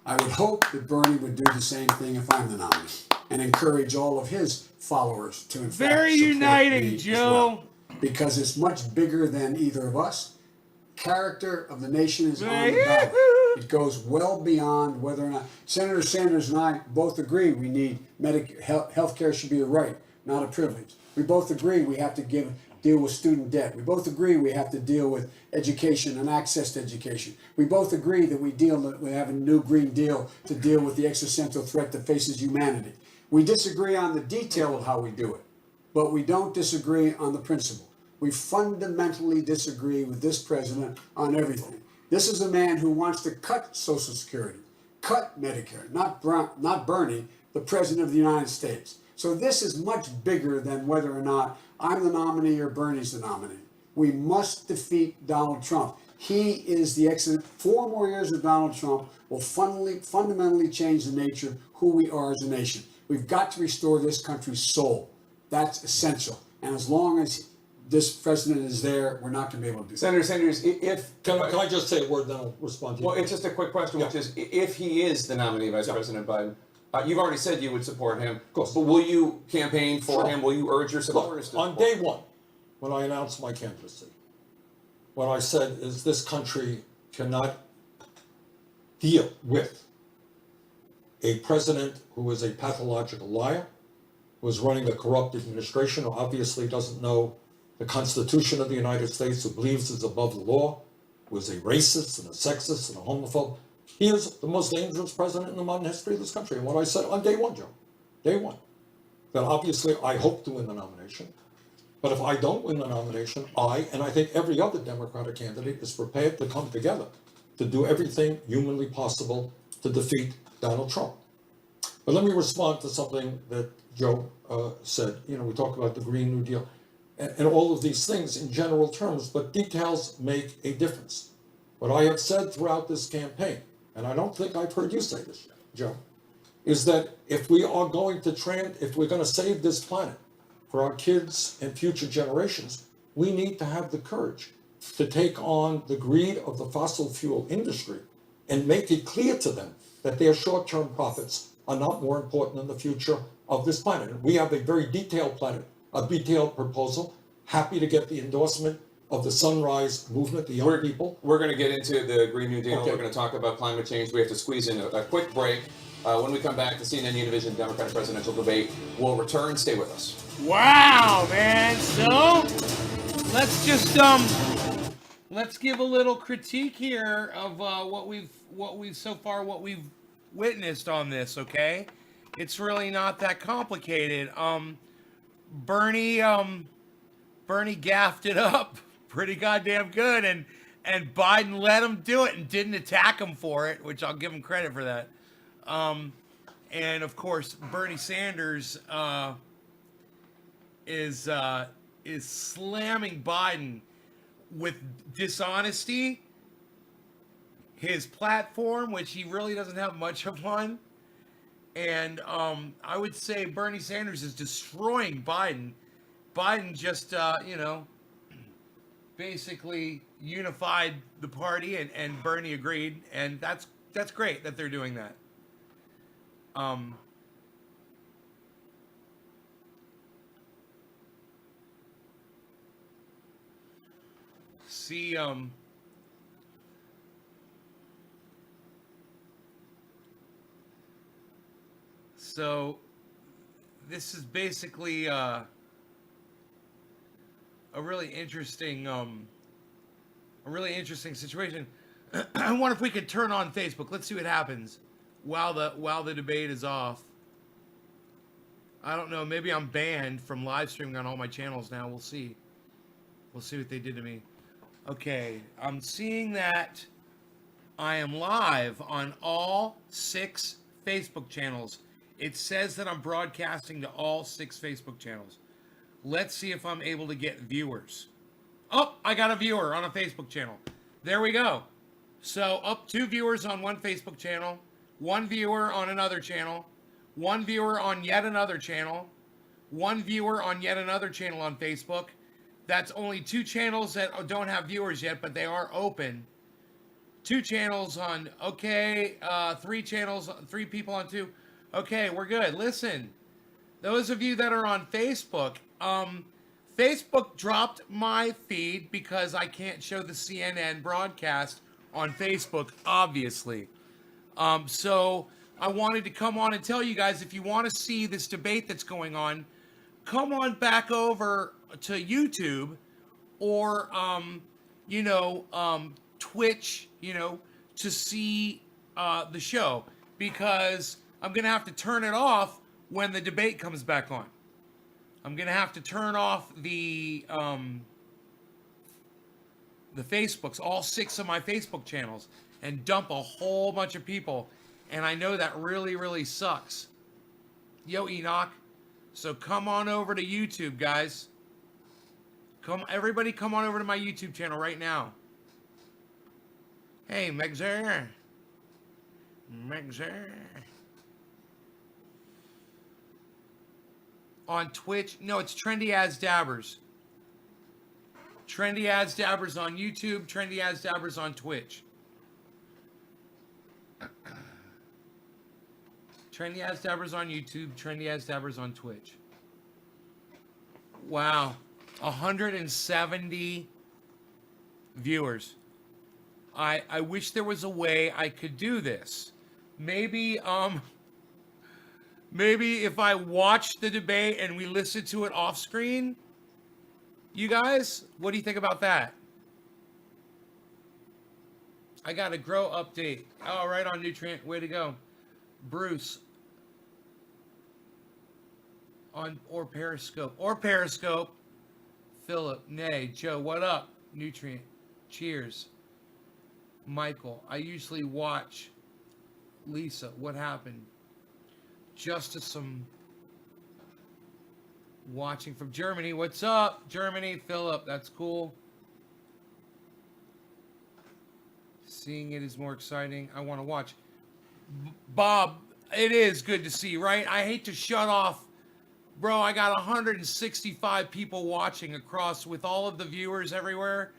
I would hope that Bernie would do the same thing if I'm the nominee and encourage all of his followers to in fact Very support uniting, me as Joe. well. Because it's much bigger than either of us. Character of the nation is on the ballot. It goes well beyond whether or not Senator Sanders and I both agree we need health care should be a right, not a privilege. We both agree we have to deal with student debt. We both agree we have to deal with education and access to education. We both agree that we have a new Green Deal to deal with the existential threat that faces humanity. We disagree on the detail of how we do it, but we don't disagree on the principle. We fundamentally disagree with this president on everything. This is a man who wants to cut Social Security, cut Medicare, not Bernie, the president of the United States. So this is much bigger than whether or not I'm the nominee or Bernie's the nominee. We must defeat Donald Trump. He is the exit. 4 more years of Donald Trump will fundamentally change the nature of who we are as a nation. We've got to restore this country's soul. That's essential. And as long as this president is there, we're not going to be able to do that. Senator Sanders, Can I just say a word, then I'll respond to you? Well, it's just a quick question, which is, if he is the nominee, Vice President Biden, you've already said you would support him. Of course. But will you campaign for him? Will you urge your supporters to On support day one, when I announced my candidacy, what I said is this country cannot deal with a president who is a pathological liar, who is running a corrupt administration, who obviously doesn't know the Constitution of the United States, who believes is above the law, who is a racist and a sexist and a homophobe. He is the most dangerous president in the modern history of this country. And what I said on day one, Joe, day one, that obviously I hope to win the nomination. But if I don't win the nomination, and I think every other Democratic candidate is prepared to come together to do everything humanly possible to defeat Donald Trump. But let me respond to something that Joe said. You know, we talk about the Green New Deal and all of these things in general terms, but details make a difference. What I have said throughout this campaign, and I don't think I've heard you say this yet, Joe, is that if we are going to if we're going to save this planet for our kids and future generations, we need to have the courage to take on the greed of the fossil fuel industry and make it clear to them that their short-term profits are not more important than the future of this planet. And we have a very detailed plan, a detailed proposal. Happy to get the endorsement of the Sunrise Movement, the young people. We're going to get into the Green New Deal. Okay. We're going to talk about climate change. We have to squeeze in a quick break. When we come back, the CNN Univision Democratic presidential debate will return. Stay with us. Wow, man. So let's just let's give a little critique here of what we've witnessed on this. Okay, it's really not that complicated. Bernie gaffed it up pretty goddamn good, and Biden let him do it and didn't attack him for it, which I'll give him credit for that. And of course, Bernie Sanders is slamming Biden with dishonesty, his platform, which he really doesn't have much of one, and I would say Bernie Sanders is destroying Biden. Biden just basically unified the party, and Bernie agreed, and that's great that they're doing that. So this is basically a really interesting situation. I wonder if we could turn on Facebook. Let's see what happens while the debate is off. I don't know. Maybe I'm banned from live streaming on all my channels now. We'll see. We'll see what they did to me. Okay, I'm seeing that I am live on all 6 Facebook channels. It says that I'm broadcasting to all 6 Facebook channels. Let's see if I'm able to get viewers. Oh, I got a viewer on a Facebook channel. There we go. So up 2 viewers on one Facebook channel, 1 viewer on another channel, 1 viewer on yet another channel, 1 viewer on yet another channel on Facebook. That's only 2 channels that don't have viewers yet, but they are open. 2 channels on, okay, 3 channels, 3 people on 2. Okay, we're good. Listen, those of you that are on Facebook, Facebook dropped my feed because I can't show the CNN broadcast on Facebook, obviously. So I wanted to come on and tell you guys, if you want to see this debate that's going on, come on back over to YouTube or, Twitch, to see the show, because I'm going to have to turn it off when the debate comes back on. I'm going to have to turn off the Facebooks, all 6 of my Facebook channels, and dump a whole bunch of people. And I know that really, really sucks. Yo, Enoch. So come on over to YouTube, guys. Everybody come on over to my YouTube channel right now. Hey, Megzer. On Twitch, no, it's Trendy As Dabbers. Trendy As Dabbers on YouTube, Trendy As Dabbers on Twitch. Trendy As Dabbers on YouTube, Trendy As Dabbers on Twitch. Wow, 170 viewers. I wish there was a way I could do this. Maybe if I watch the debate and we listen to it off screen. You guys, what do you think about that? I got a grow update. Oh, right on Nutrient. Way to go. Bruce. Or Periscope. Philip. Nay. Joe, what up? Nutrient. Cheers. Michael. I usually watch. Lisa. What happened? Justice. Some watching from Germany. What's up, Germany? Philip. That's cool. Seeing it is more exciting. I want to watch. Bob, it is good to see, right? I hate to shut off. Bro, I got 165 people watching across with all of the viewers everywhere.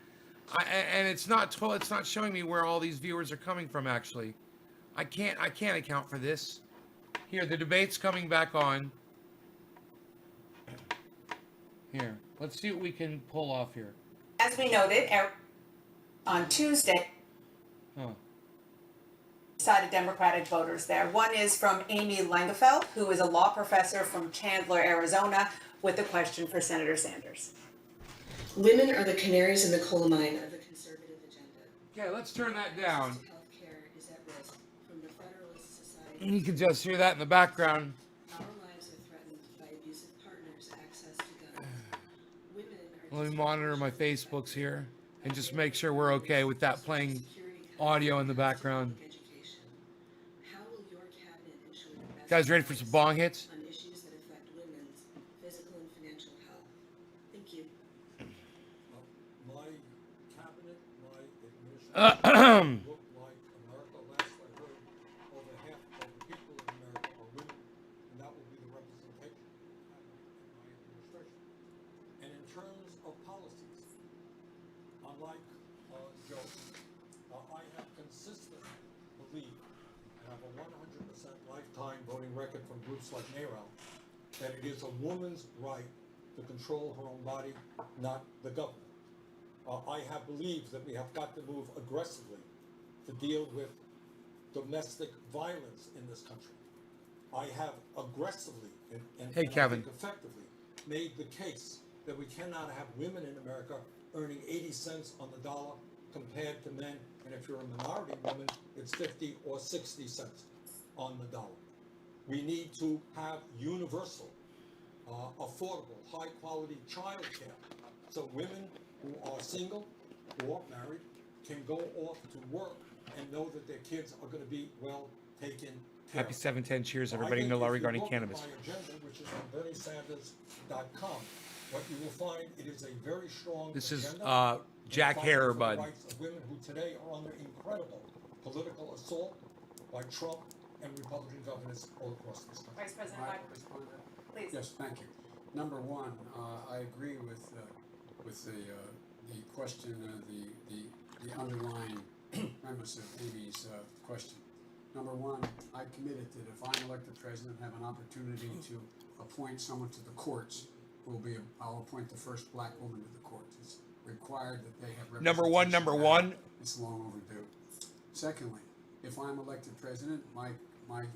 And it's not showing me where all these viewers are coming from, actually. I can't account for this. Here, the debate's coming back on. Here, let's see what we can pull off here. As we noted, on Tuesday, Huh. decided Democratic voters there. One is from Amy Langefeld, who is a law professor from Chandler, Arizona, with a question for Senator Sanders. Women are the canaries in the coal mine of the conservative agenda. Okay, let's turn that down. Access to healthcare is at risk from the Federalist Society. You can just hear that in the background. Our lives are threatened by abusive partners' access to guns. Women are Let me monitor my Facebooks here and just make sure we're okay with that playing audio in the background. education. How will your cabinet ensure the best Guys, ready for some bong hits? on issues that affect women's physical and financial health? Thank you. My cabinet, my administration look like America. Last I heard, over half of the people in America are women, and that will be the representation in my administration. And in terms of policies, unlike Joe, I have consistently believed, and have a 100% lifetime voting record from groups like NARAL, that it is a woman's right to control her own body, not the government. I have believed that we have got to move aggressively to deal with domestic violence in this country. I have aggressively and Hey, I Kevin. think effectively made the case that we cannot have women in America earning 80 cents on the dollar compared to men, and if you're a minority woman, it's 50 or 60 cents on the dollar. We need to have universal, affordable, high-quality child care, so women who are single or married can go off to work and know that their kids are going to be well taken care Happy of. 710 cheers, I everybody think know law if you regarding look cannabis. at my agenda, which is on BernieSanders.com, what you will find, it is a very strong This is agenda in Jack fighting Harer, for the bud. rights of women who today are under incredible political assault by Trump and Republican governors all across this country. Vice President All right, Biden, respond to that? please. Yes, thank you. Number one, I agree with the question, the underlying premise of Amy's question. Number one, I committed that if I'm elected president, have an opportunity to appoint someone to the courts who will be, I'll appoint the first black woman to the courts. It's required that they have Number representation. one. It's long overdue. Secondly, if I'm elected president, my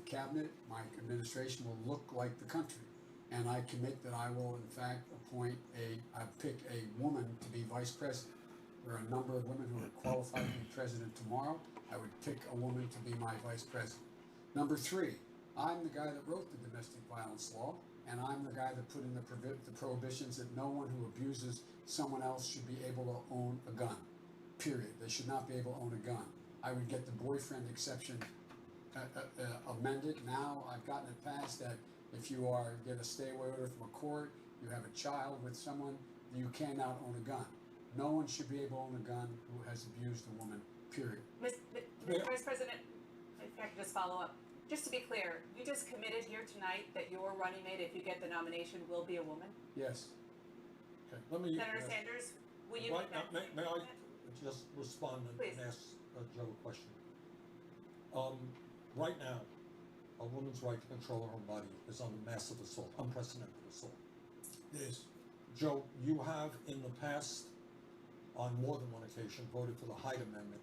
cabinet, my administration will look like the country. And I commit that I will in fact pick a woman to be vice president. There are a number of women who are qualified to be president tomorrow. I would pick a woman to be my vice president. Number three, I'm the guy that wrote the domestic violence law, and I'm the guy that put in the prohibitions that no one who abuses someone else should be able to own a gun. Period. They should not be able to own a gun. I would get the boyfriend exception amended. Now I've gotten it passed that if you get a stay away order from a court, you have a child with someone, you cannot own a gun. No one should be able to own a gun who has abused a woman, period. Vice President, if I could just follow up. Just to be clear, you just committed here tonight that your running mate, if you get the nomination, will be a woman? Yes. Okay, let me. Senator Sanders, will you Right make now, that? may I just respond Please. and ask Joe a question? Right now, a woman's right to control her own body is under massive assault, unprecedented assault. Yes. Joe, you have in the past, on more than one occasion, voted for the Hyde Amendment,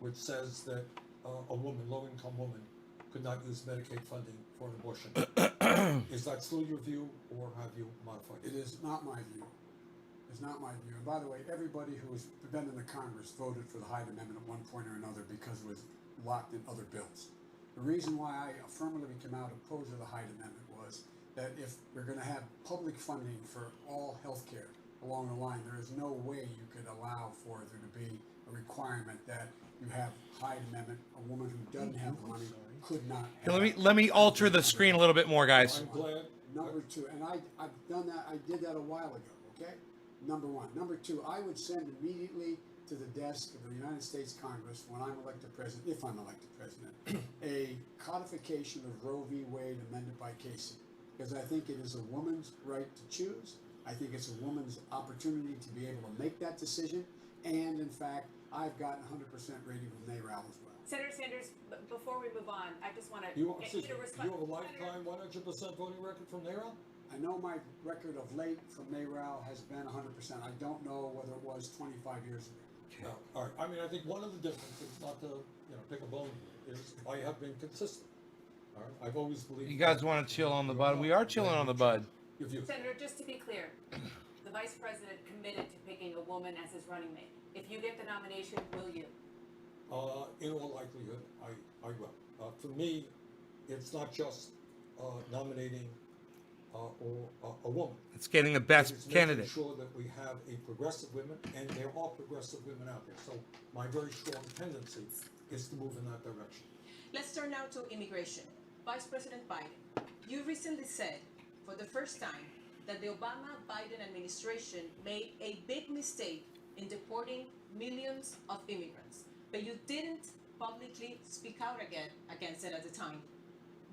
which says that a woman, low-income woman, could not use Medicaid funding for an abortion. Is that still your view, or have you modified it? It is not my view. It's not my view. And by the way, everybody who's been in the Congress voted for the Hyde Amendment at one point or another because it was locked in other bills. The reason why I affirmatively came out opposed to the Hyde Amendment was that if we're going to have public funding for all health care along the line, there is no way you could allow for there to be a requirement that you have Hyde Amendment, a woman who doesn't have the money could not have. Here, let me alter the screen a little bit more, guys. I'm glad. Number two, and I've done that, I did that a while ago, okay? Number one. Number two, I would send immediately to the desk of the United States Congress when I'm elected president, if I'm elected president, a codification of Roe v. Wade amended by Casey. Because I think it is a woman's right to choose. I think it's a woman's opportunity to be able to make that decision. And in fact, I've gotten 100% rating from NARAL as well. Senator Sanders, before we move on, I just want to You, get excuse you me, to respond. you have a lifetime 100% voting record from NARA? I know my record of late from NARAL has been 100%. I don't know whether it was 25 years ago. No, all right. I mean, I think one of the differences, not to pick a bone here, is I have been consistent. All right, I've always believed. You guys want to chill on the bud? We are chilling on the bud. Your view. Senator, just to be clear, the vice president committed to picking a woman as his running mate. If you get the nomination, will you? In all likelihood, I will. For me, it's not just nominating a woman. It's getting the best It's candidate. making sure that we have a progressive women, and there are progressive women out there. So my very strong tendency is to move in that direction. Let's turn now to immigration. Vice President Biden, you recently said for the first time that the Obama-Biden administration made a big mistake in deporting millions of immigrants, but you didn't publicly speak out against it at the time.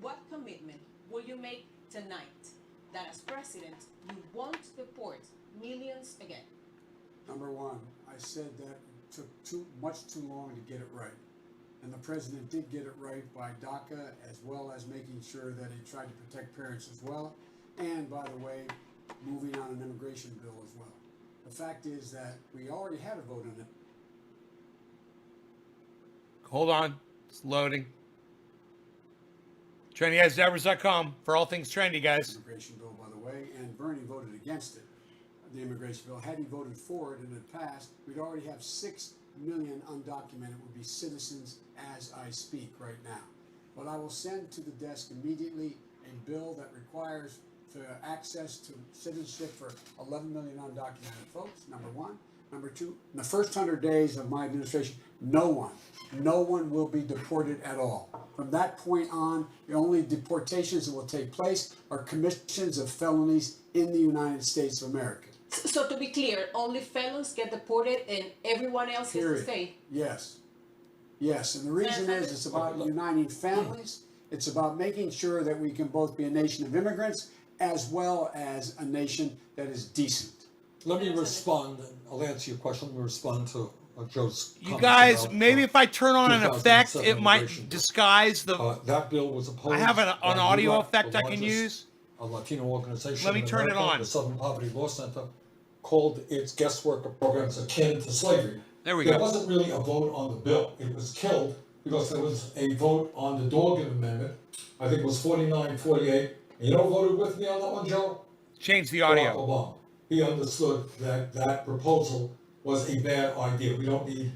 What commitment will you make tonight that as president you won't deport millions again? Number one, I said that it took much too long to get it right. And the president did get it right by DACA, as well as making sure that he tried to protect parents as well. And by the way, moving on an immigration bill as well. The fact is that we already had a vote on it. Hold on. It's loading. TrendyGuysDevers.com for all things trendy, guys. Immigration bill, by the way, and Bernie voted against it, the immigration bill. Had he voted for it and it passed, we'd already have 6 million undocumented would be citizens as I speak right now. But I will send to the desk immediately a bill that requires access to citizenship for 11 million undocumented folks, number one. Number two, in the first 100 days of my administration, no one will be deported at all. From that point on, the only deportations that will take place are commissions of felonies in the United States of America. So to be clear, only felons get deported and everyone else has to Period. stay? Yes. Yes, and the reason is it's about uniting families. It's about making sure that we can both be a nation of immigrants as well as a nation that is decent. Let me respond, and I'll answer your question. Let me respond to Joe's You comments guys, about, maybe if I turn on an effect, 2007 it might immigration bill. disguise the. That bill was opposed. I have an by audio ULEP, effect the I can largest, use. Latino organization. Let me in turn it America. on. The Southern Poverty Law Center called its guest worker programs akin to slavery. There we There go. wasn't really a vote on the bill. It was killed because there was a vote on the Dorgan Amendment. I think it was 49-48. And you know who voted with me on that one, Joe? Change the Barack audio. Obama. He understood that that proposal was a bad idea. We don't need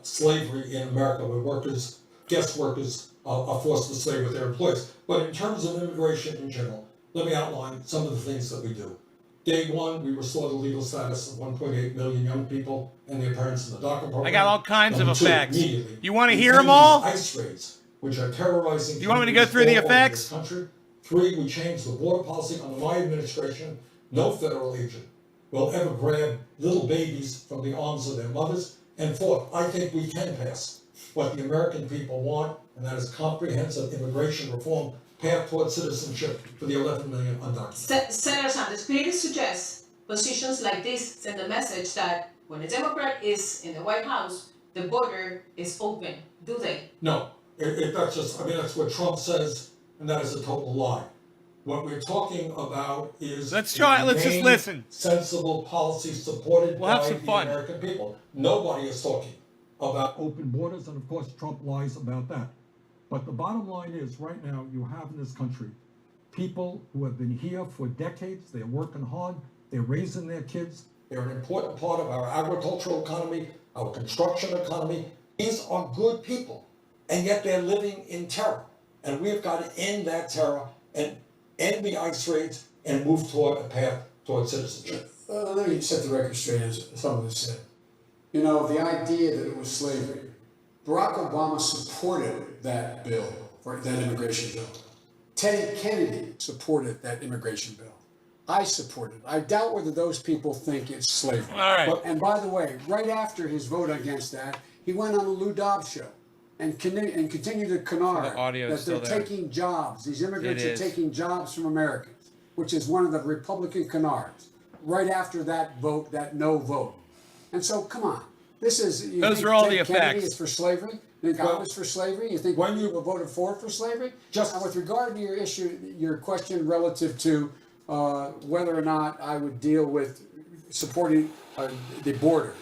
slavery in America where workers, guest workers, are forced to stay with their employers. But in terms of immigration in general, let me outline some of the things that we do. Day one, we restored the legal status of 1.8 million young people and their parents in the DACA program. I got all kinds of Number two, effects. immediately, You want to we hear them ended all? the ICE raids, which are terrorizing. Do you want me to go through the communities all over this effects? country. Three, we changed the border policy under my administration. No federal agent will ever grab little babies from the arms of their mothers. And fourth, I think we can pass what the American people want, and that is comprehensive immigration reform, path towards citizenship for the 11 million undocumented. Senator Sanders, clearly suggests positions like this send a message that when a Democrat is in the White House, the border is open. Do they? No, that's just, I mean, that's what Trump says, and that is a total lie. What we're talking about is Let's try it. Let's just humane, listen. sensible policy supported We'll have by some the fun. American people. Nobody is talking about open borders, and of course Trump lies about that. But the bottom line is, right now you have in this country people who have been here for decades. They're working hard. They're raising their kids. They're an important part of our agricultural economy, our construction economy. These are good people, and yet they're living in terror. And we've got to end that terror and end the ICE raids and move toward a path toward citizenship. Let me set the record straight, as some of this said. You know, the idea that it was slavery, Barack Obama supported that bill, for that immigration bill. Teddy Kennedy supported that immigration bill. I supported it. I doubt whether those people think it's slavery. All right. And by the way, right after his vote against that, he went on the Lou Dobbs show and continued to canard The audio is that they're still there. taking jobs. These immigrants It are is. taking jobs from Americans, which is one of the Republican canards. Right after that vote, that no vote. And so, come on. This is, you Those think are all Ted the Kennedy effects. is for slavery? You think I Well, was for slavery? You think when you- people voted for slavery? Just- And with regard to your question relative to whether or not I would deal with supporting the border.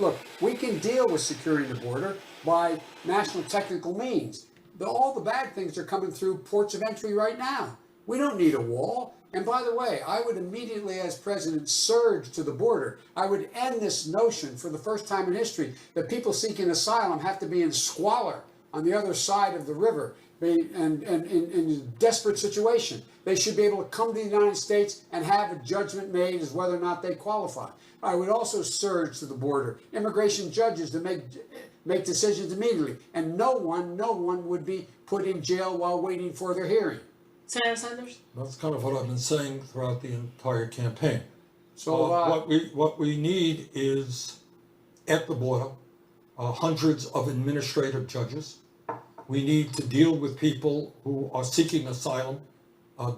Look, we can deal with securing the border by national technical means. All the bad things are coming through ports of entry right now. We don't need a wall. And by the way, I would immediately, as president, surge to the border. I would end this notion for the first time in history that people seeking asylum have to be in squalor on the other side of the river and in a desperate situation. They should be able to come to the United States and have a judgment made as whether or not they qualify. I would also surge to the border immigration judges to make decisions immediately, and no one would be put in jail while waiting for their hearing. Senator Sanders? That's kind of what I've been saying throughout the entire campaign. So What we need is, at the border, hundreds of administrative judges. We need to deal with people who are seeking asylum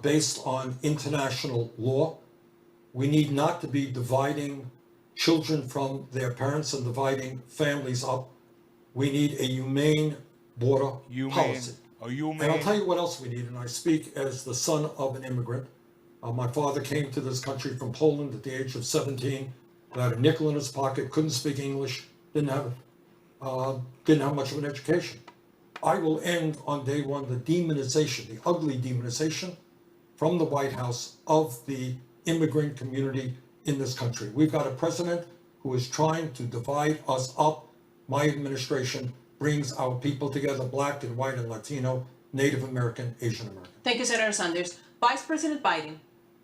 based on international law. We need not to be dividing children from their parents and dividing families up. We need a humane border policy. And I'll tell you what else we need, and I speak as the son of an immigrant. My father came to this country from Poland at the age of 17, without a nickel in his pocket, couldn't speak English, didn't have much of an education. I will end on day one the demonization, the ugly demonization from the White House of the immigrant community in this country. We've got a president who is trying to divide us up. My administration brings our people together, Black and white and Latino, Native American, Asian American. Thank you, Senator Sanders. Vice President Biden,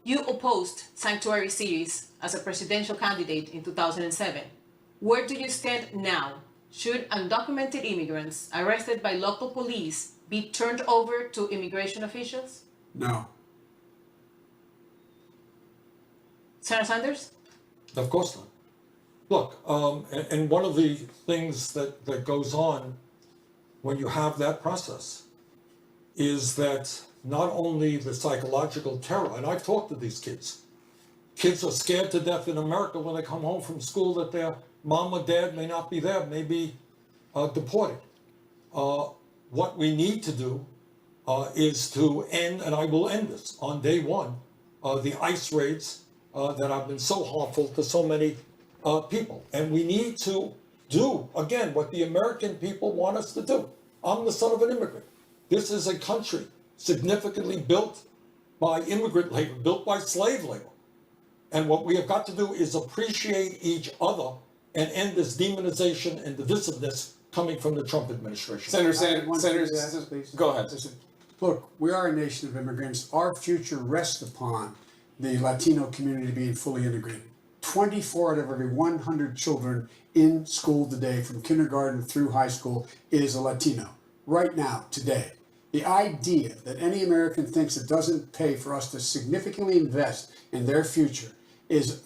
you opposed sanctuary cities as a presidential candidate in 2007. Where do you stand now? Should undocumented immigrants arrested by local police be turned over to immigration officials? No. Senator Sanders? Of course not. Look, and one of the things that goes on when you have that process is that not only the psychological terror, and I've talked to these kids are scared to death in America when they come home from school that their mom or dad may not be there, may be deported. What we need to do is to end, and I will end this on day one, the ICE raids that have been so harmful to so many people. And we need to do, again, what the American people want us to do. I'm the son of an immigrant. This is a country significantly built by immigrant labor, built by slave labor. And what we have got to do is appreciate each other and end this demonization and divisiveness coming from the Trump administration. Sanders, go ahead. Look, we are a nation of immigrants. Our future rests upon the Latino community being fully integrated. 24 out of every 100 children in school today, from kindergarten through high school, is a Latino. Right now, today. The idea that any American thinks it doesn't pay for us to significantly invest in their future is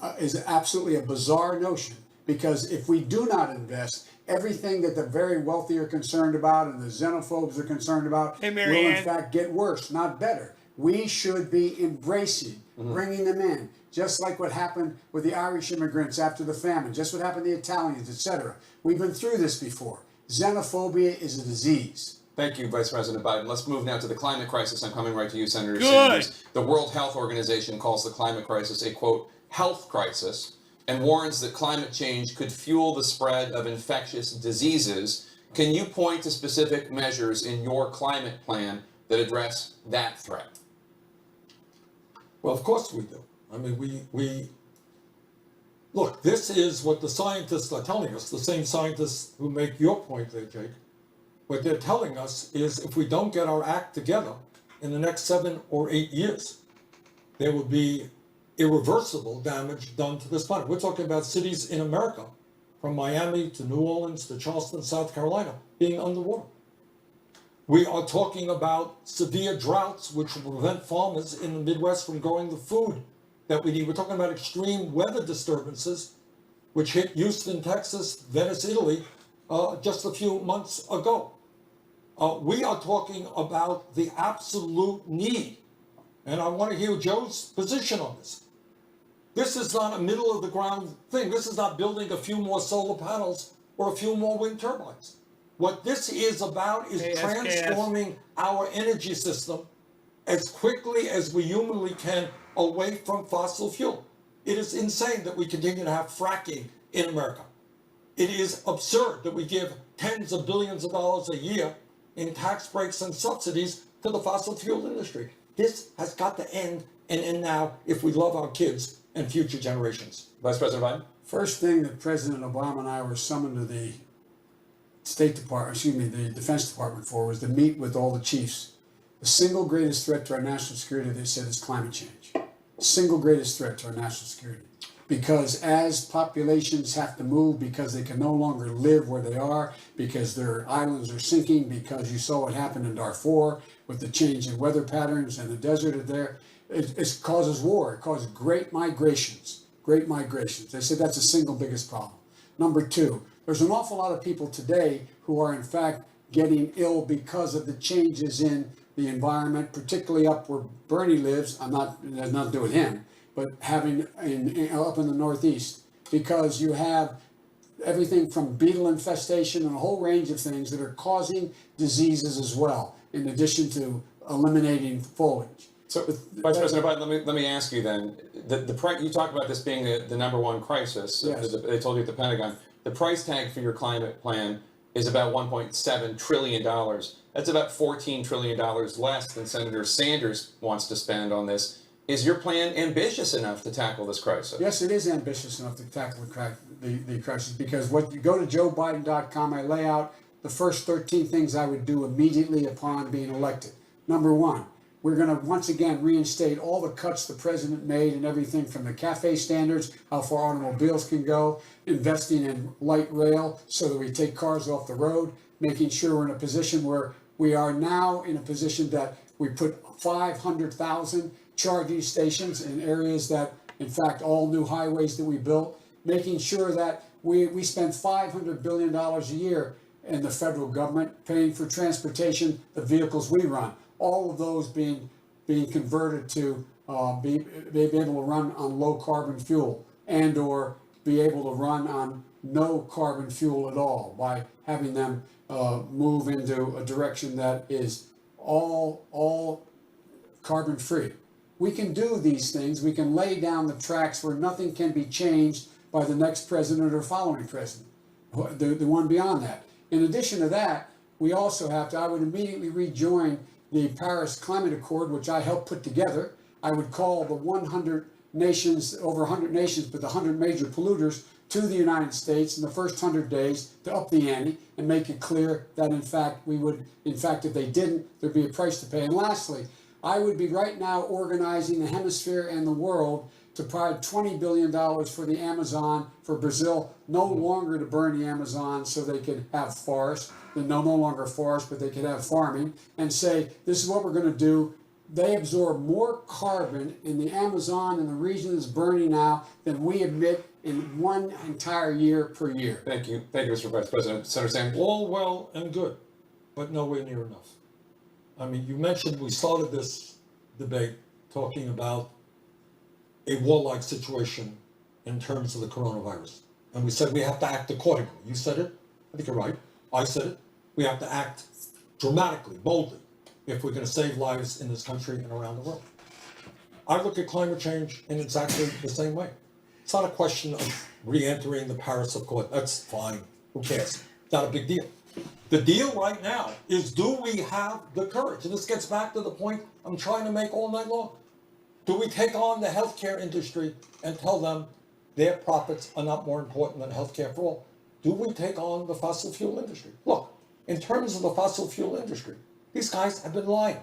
absolutely a bizarre notion, because if we do not invest, everything that the very wealthy are concerned about and the xenophobes are concerned about will in fact get worse, not better. We should be embracing, bringing them in, just like what happened with the Irish immigrants after the famine, just what happened to the Italians, etc. We've been through this before. Xenophobia is a disease. Thank you, Vice President Biden. Let's move now to the climate crisis. I'm coming right to you, Senator Good. Sanders. The World Health Organization calls the climate crisis a, quote, health crisis, and warns that climate change could fuel the spread of infectious diseases. Can you point to specific measures in your climate plan that address that threat? Well, of course we do. I mean, we look, this is what the scientists are telling us, the same scientists who make your point there, Jake. What they're telling us is if we don't get our act together in the next 7 or 8 years, there will be irreversible damage done to this planet. We're talking about cities in America, from Miami to New Orleans to Charleston, South Carolina, being underwater. We are talking about severe droughts, which will prevent farmers in the Midwest from growing the food that we need. We're talking about extreme weather disturbances, which hit Houston, Texas, Venice, Italy, just a few months ago. We are talking about the absolute need, and I want to hear Joe's position on this. This is not a middle of the ground thing. This is not building a few more solar panels or a few more wind turbines. What this is about is transforming our energy system as quickly as we humanly can away from fossil fuel. It is insane that we continue to have fracking in America. It is absurd that we give tens of billions of dollars a year in tax breaks and subsidies to the fossil fuel industry. This has got to end and end now if we love our kids and future generations. Vice President Biden? First thing that President Obama and I were summoned to the the Defense Department for was to meet with all the chiefs. The single greatest threat to our national security, they said, is climate change. Single greatest threat to our national security. Because as populations have to move, because they can no longer live where they are, because their islands are sinking, because you saw what happened in Darfur with the change in weather patterns and the desert there, it causes war. It causes great migrations. Great migrations. They said that's the single biggest problem. Number two, there's an awful lot of people today who are in fact getting ill because of the changes in the environment, particularly up where Bernie lives. It has nothing to do with him, but up in the Northeast, because you have everything from beetle infestation and a whole range of things that are causing diseases as well, in addition to eliminating foliage. So, Vice President Biden, let me ask you then. You talk about this being the number one crisis. Yes. They told you at the Pentagon. The price tag for your climate plan is about $1.7 trillion. That's about $14 trillion less than Senator Sanders wants to spend on this. Is your plan ambitious enough to tackle this crisis? Yes, it is ambitious enough to tackle the crisis, because what you go to JoeBiden.com, I lay out the first 13 things I would do immediately upon being elected. Number one, we're going to once again reinstate all the cuts the president made and everything from the CAFE standards, how far automobiles can go, investing in light rail so that we take cars off the road, making sure we're in a position where we are now in a position that we put 500,000 charging stations in areas that, in fact, all new highways that we built, making sure that we spend $500 billion a year in the federal government paying for transportation, the vehicles we run. All of those being converted to be able to run on low carbon fuel and or be able to run on no carbon fuel at all by having them move into a direction that is all carbon free. We can do these things. We can lay down the tracks where nothing can be changed by the next president or following president, the one beyond that. In addition to that, we also have to, I would immediately rejoin the Paris Climate Accord, which I helped put together. I would call the 100 nations, over 100 nations, but the 100 major polluters to the United States in the first 100 days to up the ante and make it clear that in fact if they didn't, there'd be a price to pay. And lastly, I would be right now organizing the hemisphere and the world to provide $20 billion for the Amazon, for Brazil, no longer to burn the Amazon so they could have forests, no longer forest, but they could have farming, and say, this is what we're going to do. They absorb more carbon in the Amazon and the region that's burning now than we emit in one entire year per year. Thank you, Mr. Vice President. Senator Sanders? All well and good, but nowhere near enough. I mean, you mentioned we started this debate talking about a warlike situation in terms of the coronavirus. And we said we have to act accordingly. You said it. I think you're right. I said it. We have to act dramatically, boldly, if we're going to save lives in this country and around the world. I look at climate change in exactly the same way. It's not a question of re-entering the Paris Accord. That's fine. Who cares? It's not a big deal. The deal right now is, do we have the courage? And this gets back to the point I'm trying to make all night long. Do we take on the healthcare industry and tell them their profits are not more important than healthcare for all? Do we take on the fossil fuel industry? Look, in terms of the fossil fuel industry, these guys have been lying.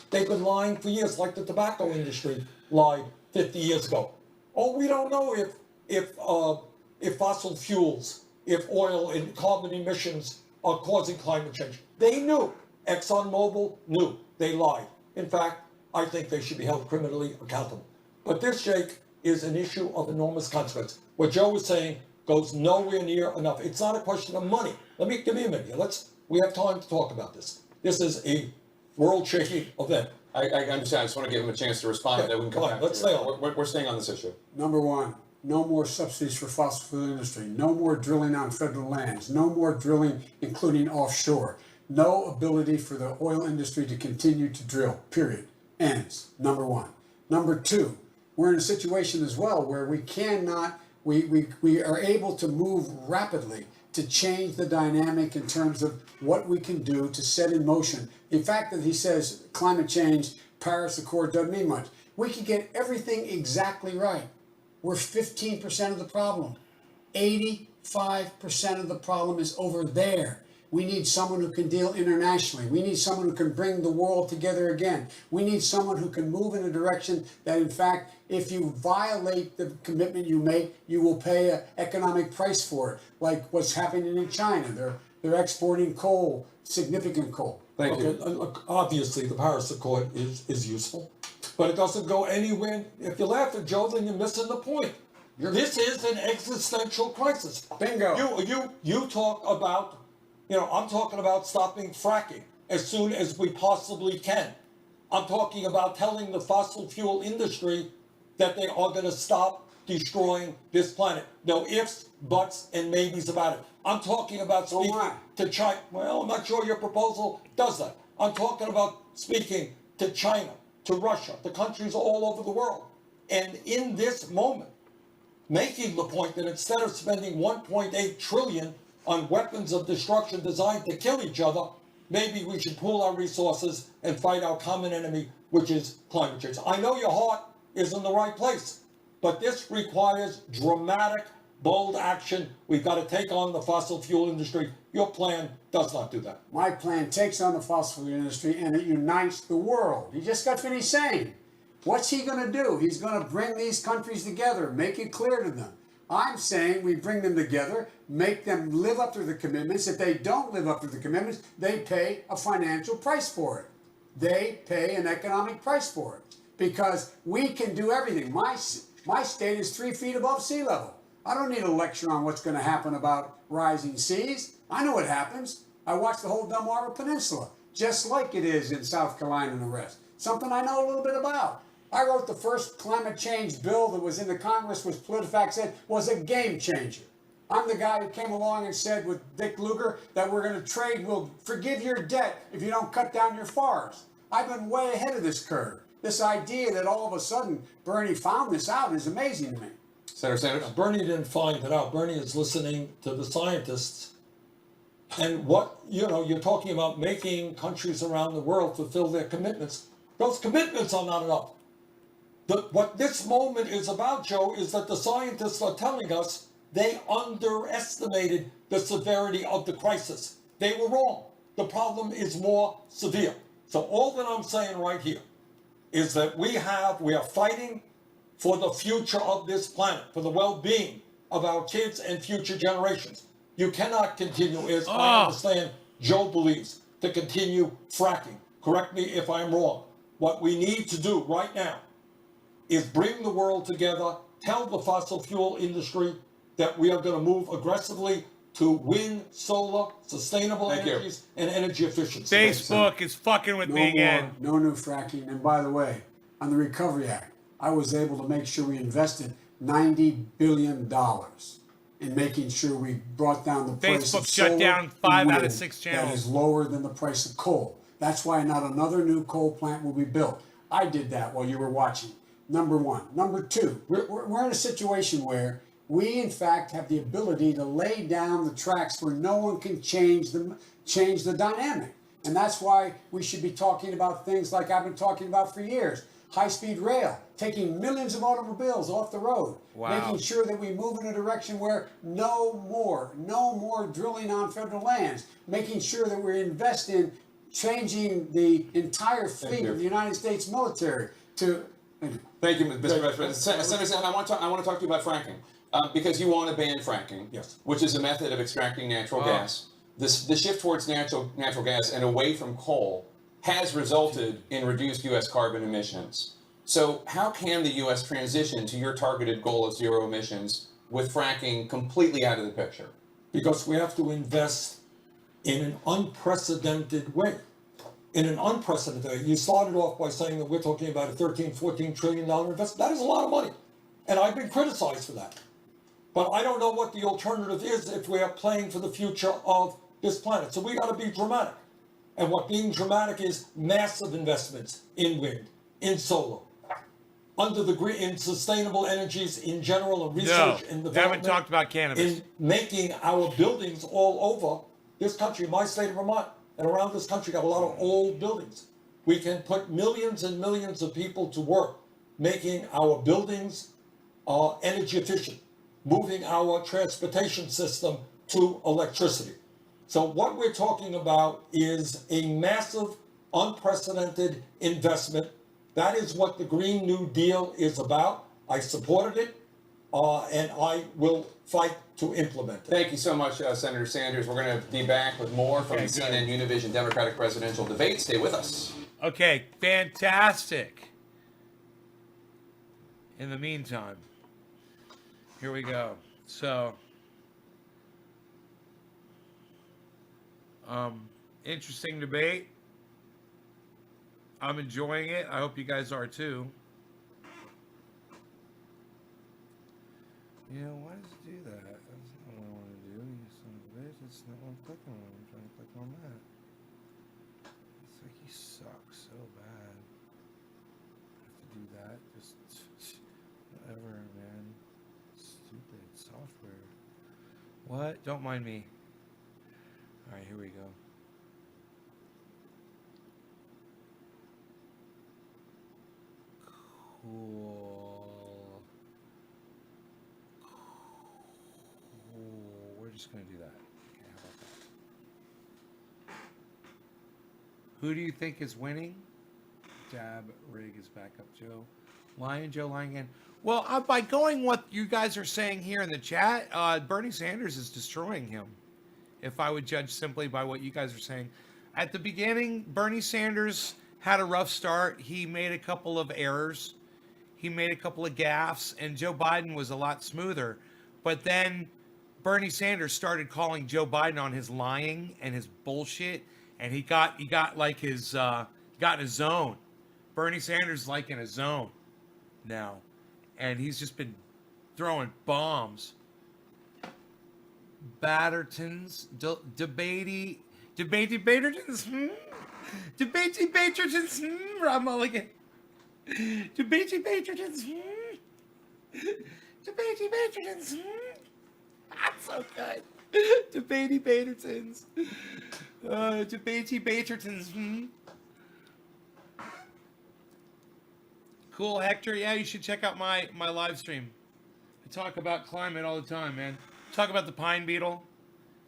They've been lying for years, like the tobacco industry lied 50 years ago. Oh, we don't know if fossil fuels, if oil and carbon emissions are causing climate change. They knew. ExxonMobil knew. They lied. In fact, I think they should be held criminally accountable. But this, Jake, is an issue of enormous consequence. What Joe was saying goes nowhere near enough. It's not a question of money. Give me a minute here. We have time to talk about this. This is a world-shaking event. I understand. I just want to give him a chance to respond. Okay, Then we can come fine, back. let's stay on. We're staying on this issue. Number one, no more subsidies for fossil fuel industry, no more drilling on federal lands, no more drilling, including offshore, no ability for the oil industry to continue to drill, period. Ends, number one. Number two, we're in a situation as well where we cannot, we are able to move rapidly to change the dynamic in terms of what we can do to set in motion. The fact that he says climate change, Paris Accord doesn't mean much. We can get everything exactly right. We're 15% of the problem. 85% of the problem is over there. We need someone who can deal internationally. We need someone who can bring the world together again. We need someone who can move in a direction that, in fact, if you violate the commitment you make, you will pay an economic price for it, like what's happening in China. They're exporting coal, significant coal. Thank you. Look, obviously, the Paris Accord is useful, but it doesn't go anywhere. If you laugh at Joe, then you're missing the point. This is an existential crisis. Bingo. You talk about, I'm talking about stopping fracking as soon as we possibly can. I'm talking about telling the fossil fuel industry that they are going to stop destroying this planet. No ifs, buts, and maybes about it. I'm talking about speaking to China. Well, I'm not sure your proposal does that. I'm talking about speaking to China, to Russia, to countries all over the world. And in this moment, making the point that instead of spending 1.8 trillion on weapons of destruction designed to kill each other, maybe we should pool our resources and fight our common enemy, which is climate change. I know your heart is in the right place, but this requires dramatic, bold action. We've got to take on the fossil fuel industry. Your plan does not do that. My plan takes on the fossil fuel industry and it unites the world. He just got finished saying. What's he going to do? He's going to bring these countries together, make it clear to them. I'm saying we bring them together, make them live up to the commitments. If they don't live up to the commitments, they pay a financial price for it. They pay an economic price for it because we can do everything. My state is 3 feet above sea level. I don't need a lecture on what's going to happen about rising seas. I know what happens. I watched the whole Delmarva Peninsula, just like it is in South Carolina and the rest. Something I know a little bit about. I wrote the first climate change bill that was in the Congress, which PolitiFact said was a game changer. I'm the guy who came along and said with Dick Lugar that we're going to trade, we'll forgive your debt if you don't cut down your forests. I've been way ahead of this curve. This idea that all of a sudden Bernie found this out is amazing to me. Senator Sanders? Bernie didn't find it out. Bernie is listening to the scientists. And what, you're talking about making countries around the world fulfill their commitments. Those commitments are not enough. What this moment is about, Joe, is that the scientists are telling us they underestimated the severity of the crisis. They were wrong. The problem is more severe. So all that I'm saying right here is that we are fighting for the future of this planet, for the well-being of our kids and future generations. You cannot continue, as I understand Joe believes, to continue fracking. Correct me if I'm wrong. What we need to do right now is bring the world together, tell the fossil fuel industry that we are going to move aggressively to wind, solar, sustainable energies, and energy efficiency. Facebook is fucking with me again. No new fracking. And by the way, on the Recovery Act, I was able to make sure we invested $90 billion in making sure we brought down the price of Facebook shut solar down and 5 out of wind 6 channels. That is lower than the price of coal. That's why not another new coal plant will be built. I did that while you were watching. Number one. Number two, we're in a situation where we, in fact, have the ability to lay down the tracks where no one can change the dynamic. And that's why we should be talking about things like I've been talking about for years. High-speed rail, taking millions of automobiles off the road, making sure that we move in a direction where no more drilling on federal lands, making sure that we invest in changing the entire fleet of the United States military to... Thank you, Mr. Vice President. Senator Sanders, I want to talk to you about fracking because you want to ban fracking, which is a method of extracting natural gas. The shift towards natural gas and away from coal has resulted in reduced U.S. carbon emissions. So how can the U.S. transition to your targeted goal of zero emissions with fracking completely out of the picture? Because we have to invest in an unprecedented way. In an unprecedented way. You started off by saying that we're talking about a $13, $14 trillion investment. That is a lot of money. And I've been criticized for that. But I don't know what the alternative is if we are playing for the future of this planet. So we got to be dramatic. And what being dramatic is massive investments in wind, in solar, under the green, in sustainable energies in general, and research and development. Haven't talked about cannabis. In making our buildings all over this country, my state of Vermont, and around this country, got a lot of old buildings. We can put millions and millions of people to work making our buildings energy efficient, moving our transportation system to electricity. So what we're talking about is a massive, unprecedented investment. That is what the Green New Deal is about. I supported it, and I will fight to implement it. Thank you so much, Senator Sanders. We're going to be back with more from the CNN Univision Democratic presidential debate. Stay with us. Okay, fantastic. In the meantime, here we go. So, interesting debate. I'm enjoying it. I hope you guys are too. Yeah, why does it do that? That's not what I want to do. You son of a bitch. That's not what I'm clicking on. I'm trying to click on that. It's like you suck so bad. I have to do that. Just whatever, man. Stupid software. What? Don't mind me. All right, here we go. Cool. Cool. We're just going to do that. Okay, how about that? Who do you think is winning? Dab Rig is back up, Joe. Joe Lion again. Well, by going what you guys are saying here in the chat, Bernie Sanders is destroying him. If I would judge simply by what you guys are saying. At the beginning, Bernie Sanders had a rough start. He made a couple of errors. He made a couple of gaffes, and Joe Biden was a lot smoother. But then Bernie Sanders started calling Joe Biden on his lying and his bullshit, and he got like his got in a zone. Bernie Sanders like in a zone now, and he's just been throwing bombs. Battertons, debatey Batertons, debatey Batertons, Rob Mulligan. Debatey Batertons, debatey Batertons. That's so good. Debatey Batertons, debatey Batertons. Cool, Hector. Yeah, you should check out my live stream. I talk about climate all the time, man. Talk about the pine beetle.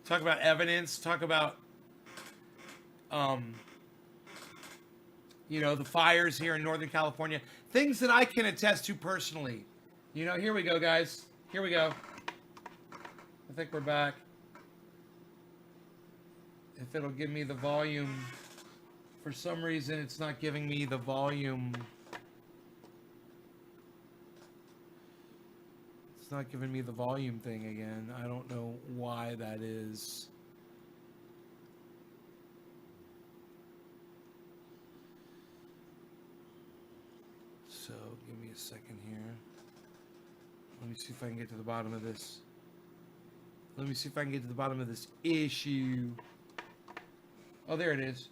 Talk about evidence. Talk about, the fires here in Northern California. Things that I can attest to personally. Here we go, guys. Here we go. I think we're back. If it'll give me the volume. For some reason, it's not giving me the volume. It's not giving me the volume thing again. I don't know why that is. So, give me a second here. Let me see if I can get to the bottom of this. Let me see if I can get to the bottom of this issue. Oh, there it is.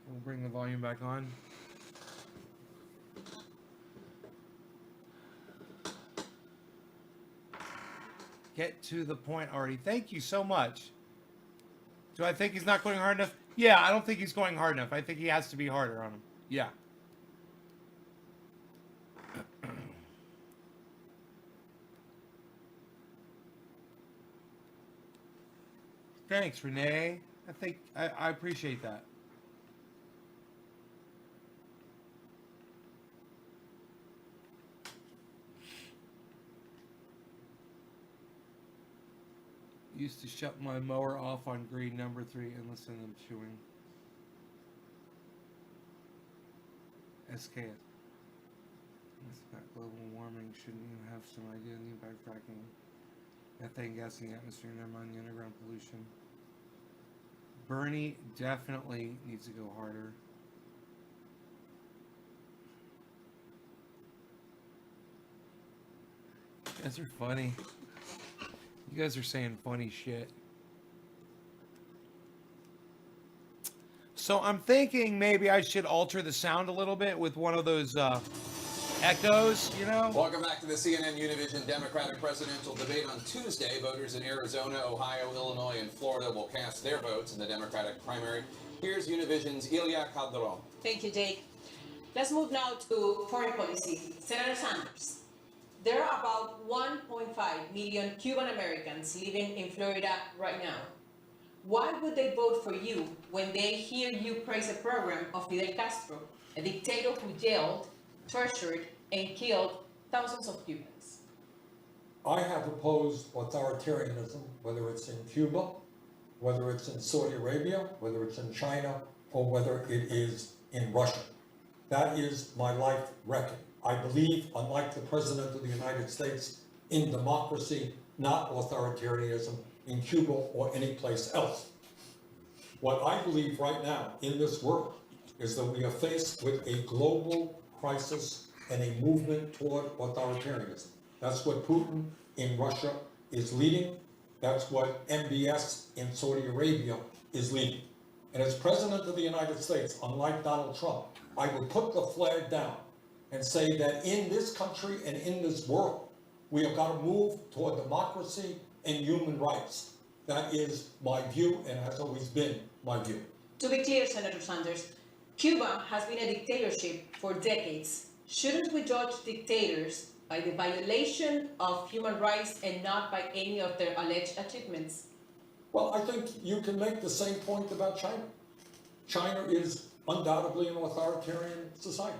We'll bring the volume back on. Get to the point already. Thank you so much. Do I think he's not going hard enough? Yeah, I don't think he's going hard enough. I think he has to be harder on him. Yeah. Thanks, Renee. I think I appreciate that. Used to shut my mower off on green number 3 and listen to them chewing. SKS. It's about global warming. Shouldn't you have some idea of the impact of fracking? Methane gas in the atmosphere, never mind the underground pollution. Bernie definitely needs to go harder. guys are funny. You guys are saying funny shit. So I'm thinking maybe I should alter the sound a little bit with one of those echoes, you know? Welcome back to the CNN Univision Democratic presidential debate on Tuesday. Voters in Arizona, Ohio, Illinois, and Florida will cast their votes in the Democratic primary. Here's Univision's Ilia Calderon. Thank you, Jake. Let's move now to foreign policy. Senator Sanders, there are about 1.5 million Cuban Americans living in Florida right now. Why would they vote for you when they hear you praise the program of Fidel Castro, a dictator who jailed, tortured, and killed thousands of Cubans? I have opposed authoritarianism, whether it's in Cuba, whether it's in Saudi Arabia, whether it's in China, or whether it is in Russia. That is my life record. I believe, unlike the President of the United States, in democracy, not authoritarianism in Cuba or any place else. What I believe right now in this world is that we are faced with a global crisis and a movement toward authoritarianism. That's what Putin in Russia is leading. That's what MBS in Saudi Arabia is leading. And as President of the United States, unlike Donald Trump, I would put the flag down and say that in this country and in this world, we have got to move toward democracy and human rights. That is my view and has always been my view. To be clear, Senator Sanders, Cuba has been a dictatorship for decades. Shouldn't we judge dictators by the violation of human rights and not by any of their alleged achievements? Well, I think you can make the same point about China. China is undoubtedly an authoritarian society,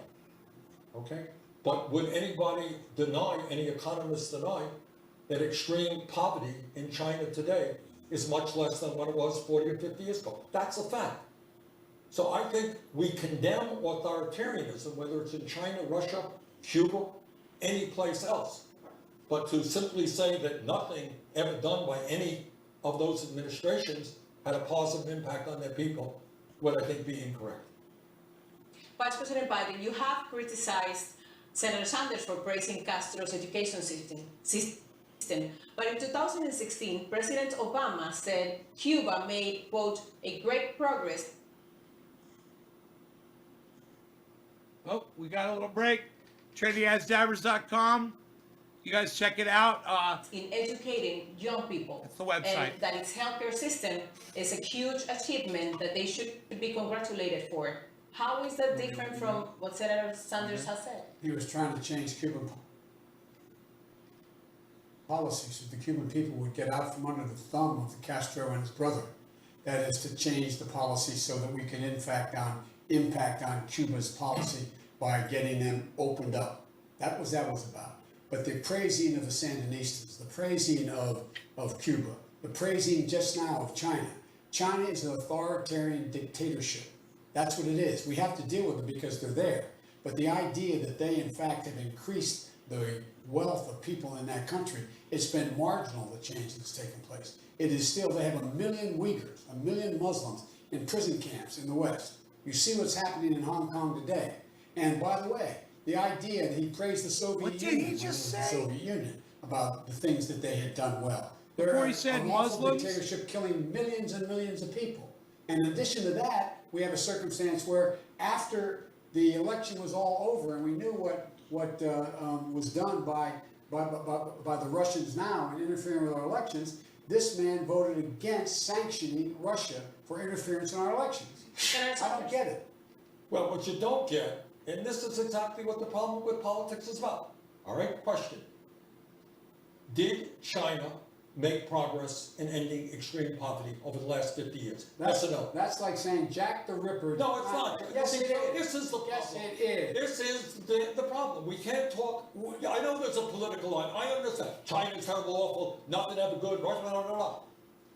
okay? But would anybody deny, any economist deny, that extreme poverty in China today is much less than what it was 40 or 50 years ago? That's a fact. So I think we condemn authoritarianism, whether it's in China, Russia, Cuba, any place else. But to simply say that nothing ever done by any of those administrations had a positive impact on their people would, I think, be incorrect. Vice President Biden, you have criticized Senator Sanders for praising Castro's education system. But in 2016, President Obama said Cuba made, quote, a great progress. Oh, we got a little break. TrinityAsDivers.com. You guys check it out. In educating young people. That's the website. And that its healthcare system is a huge achievement that they should be congratulated for. How is that different from what Senator Sanders has said? He was trying to change Cuban policy so the Cuban people would get out from under the thumb of the Castro and his brother. That is to change the policy so that we can impact on Cuba's policy by getting them opened up. That was about. But the praising of the Sandinistas, the praising of Cuba, the praising just now of China. China is an authoritarian dictatorship. That's what it is. We have to deal with it because they're there. But the idea that they, in fact, have increased the wealth of people in that country, it's been marginal, the change that's taken place. It is still, they have 1 million Uyghurs, 1 million Muslims in prison camps in the West. You see what's happening in Hong Kong today. And by the way, the idea that he praised the Soviet Union, the Soviet Union, about the things that they had done well. Before he said a lawful Muslims? dictatorship killing millions and millions of people. And in addition to that, we have a circumstance where after the election was all over and we knew what was done by the Russians now in interfering with our elections, this man voted against sanctioning Russia for interference in our elections. I don't get it. Well, what you don't get, and this is exactly what the problem with politics is about. All right, question. Did China make progress in ending extreme poverty over the last 50 years? Yes or no? That's like saying Jack the Ripper. No, it's not. Yes, it is. This is the problem. Yes, it is. This is the problem. We can't talk. I know there's a political line. I understand. China's terrible, awful, nothing ever good, Russia, blah, blah, blah.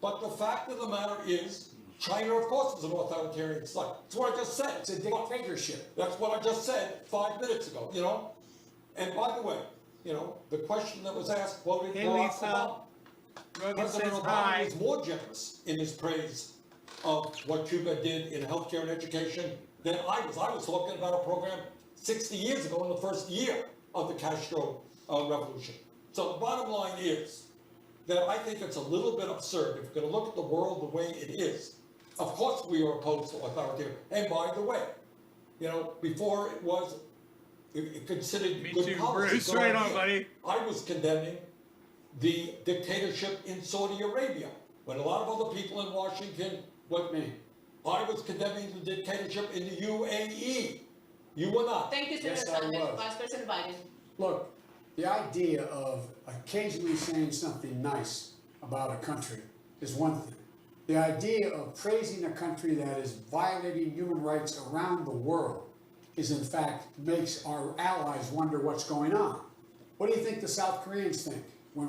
But the fact of the matter is, China, of course, is an authoritarian state. That's what I just said. It's a dictatorship. That's what I just said 5 minutes ago, you know? And by the way, you know, the question that was asked, quoting Barack Obama, President Obama was more generous in his praise of what Cuba did in healthcare and education than I was. I was talking about a program 60 years ago in the first year of the Castro revolution. So the bottom line is that I think it's a little bit absurd if we're going to look at the world the way it is. Of course, we are opposed to authoritarian. And by the way, you know, before it was considered good policy. Bruce. Right on, buddy. I was condemning the dictatorship in Saudi Arabia when a lot of other people in Washington with me. I was condemning the dictatorship in the UAE. You were not. Thank you, Senator Yes, I Sanders. was. Vice President Biden. Look, the idea of occasionally saying something nice about a country is one thing. The idea of praising a country that is violating human rights around the world is in fact makes our allies wonder what's going on. What do you think the South Koreans think when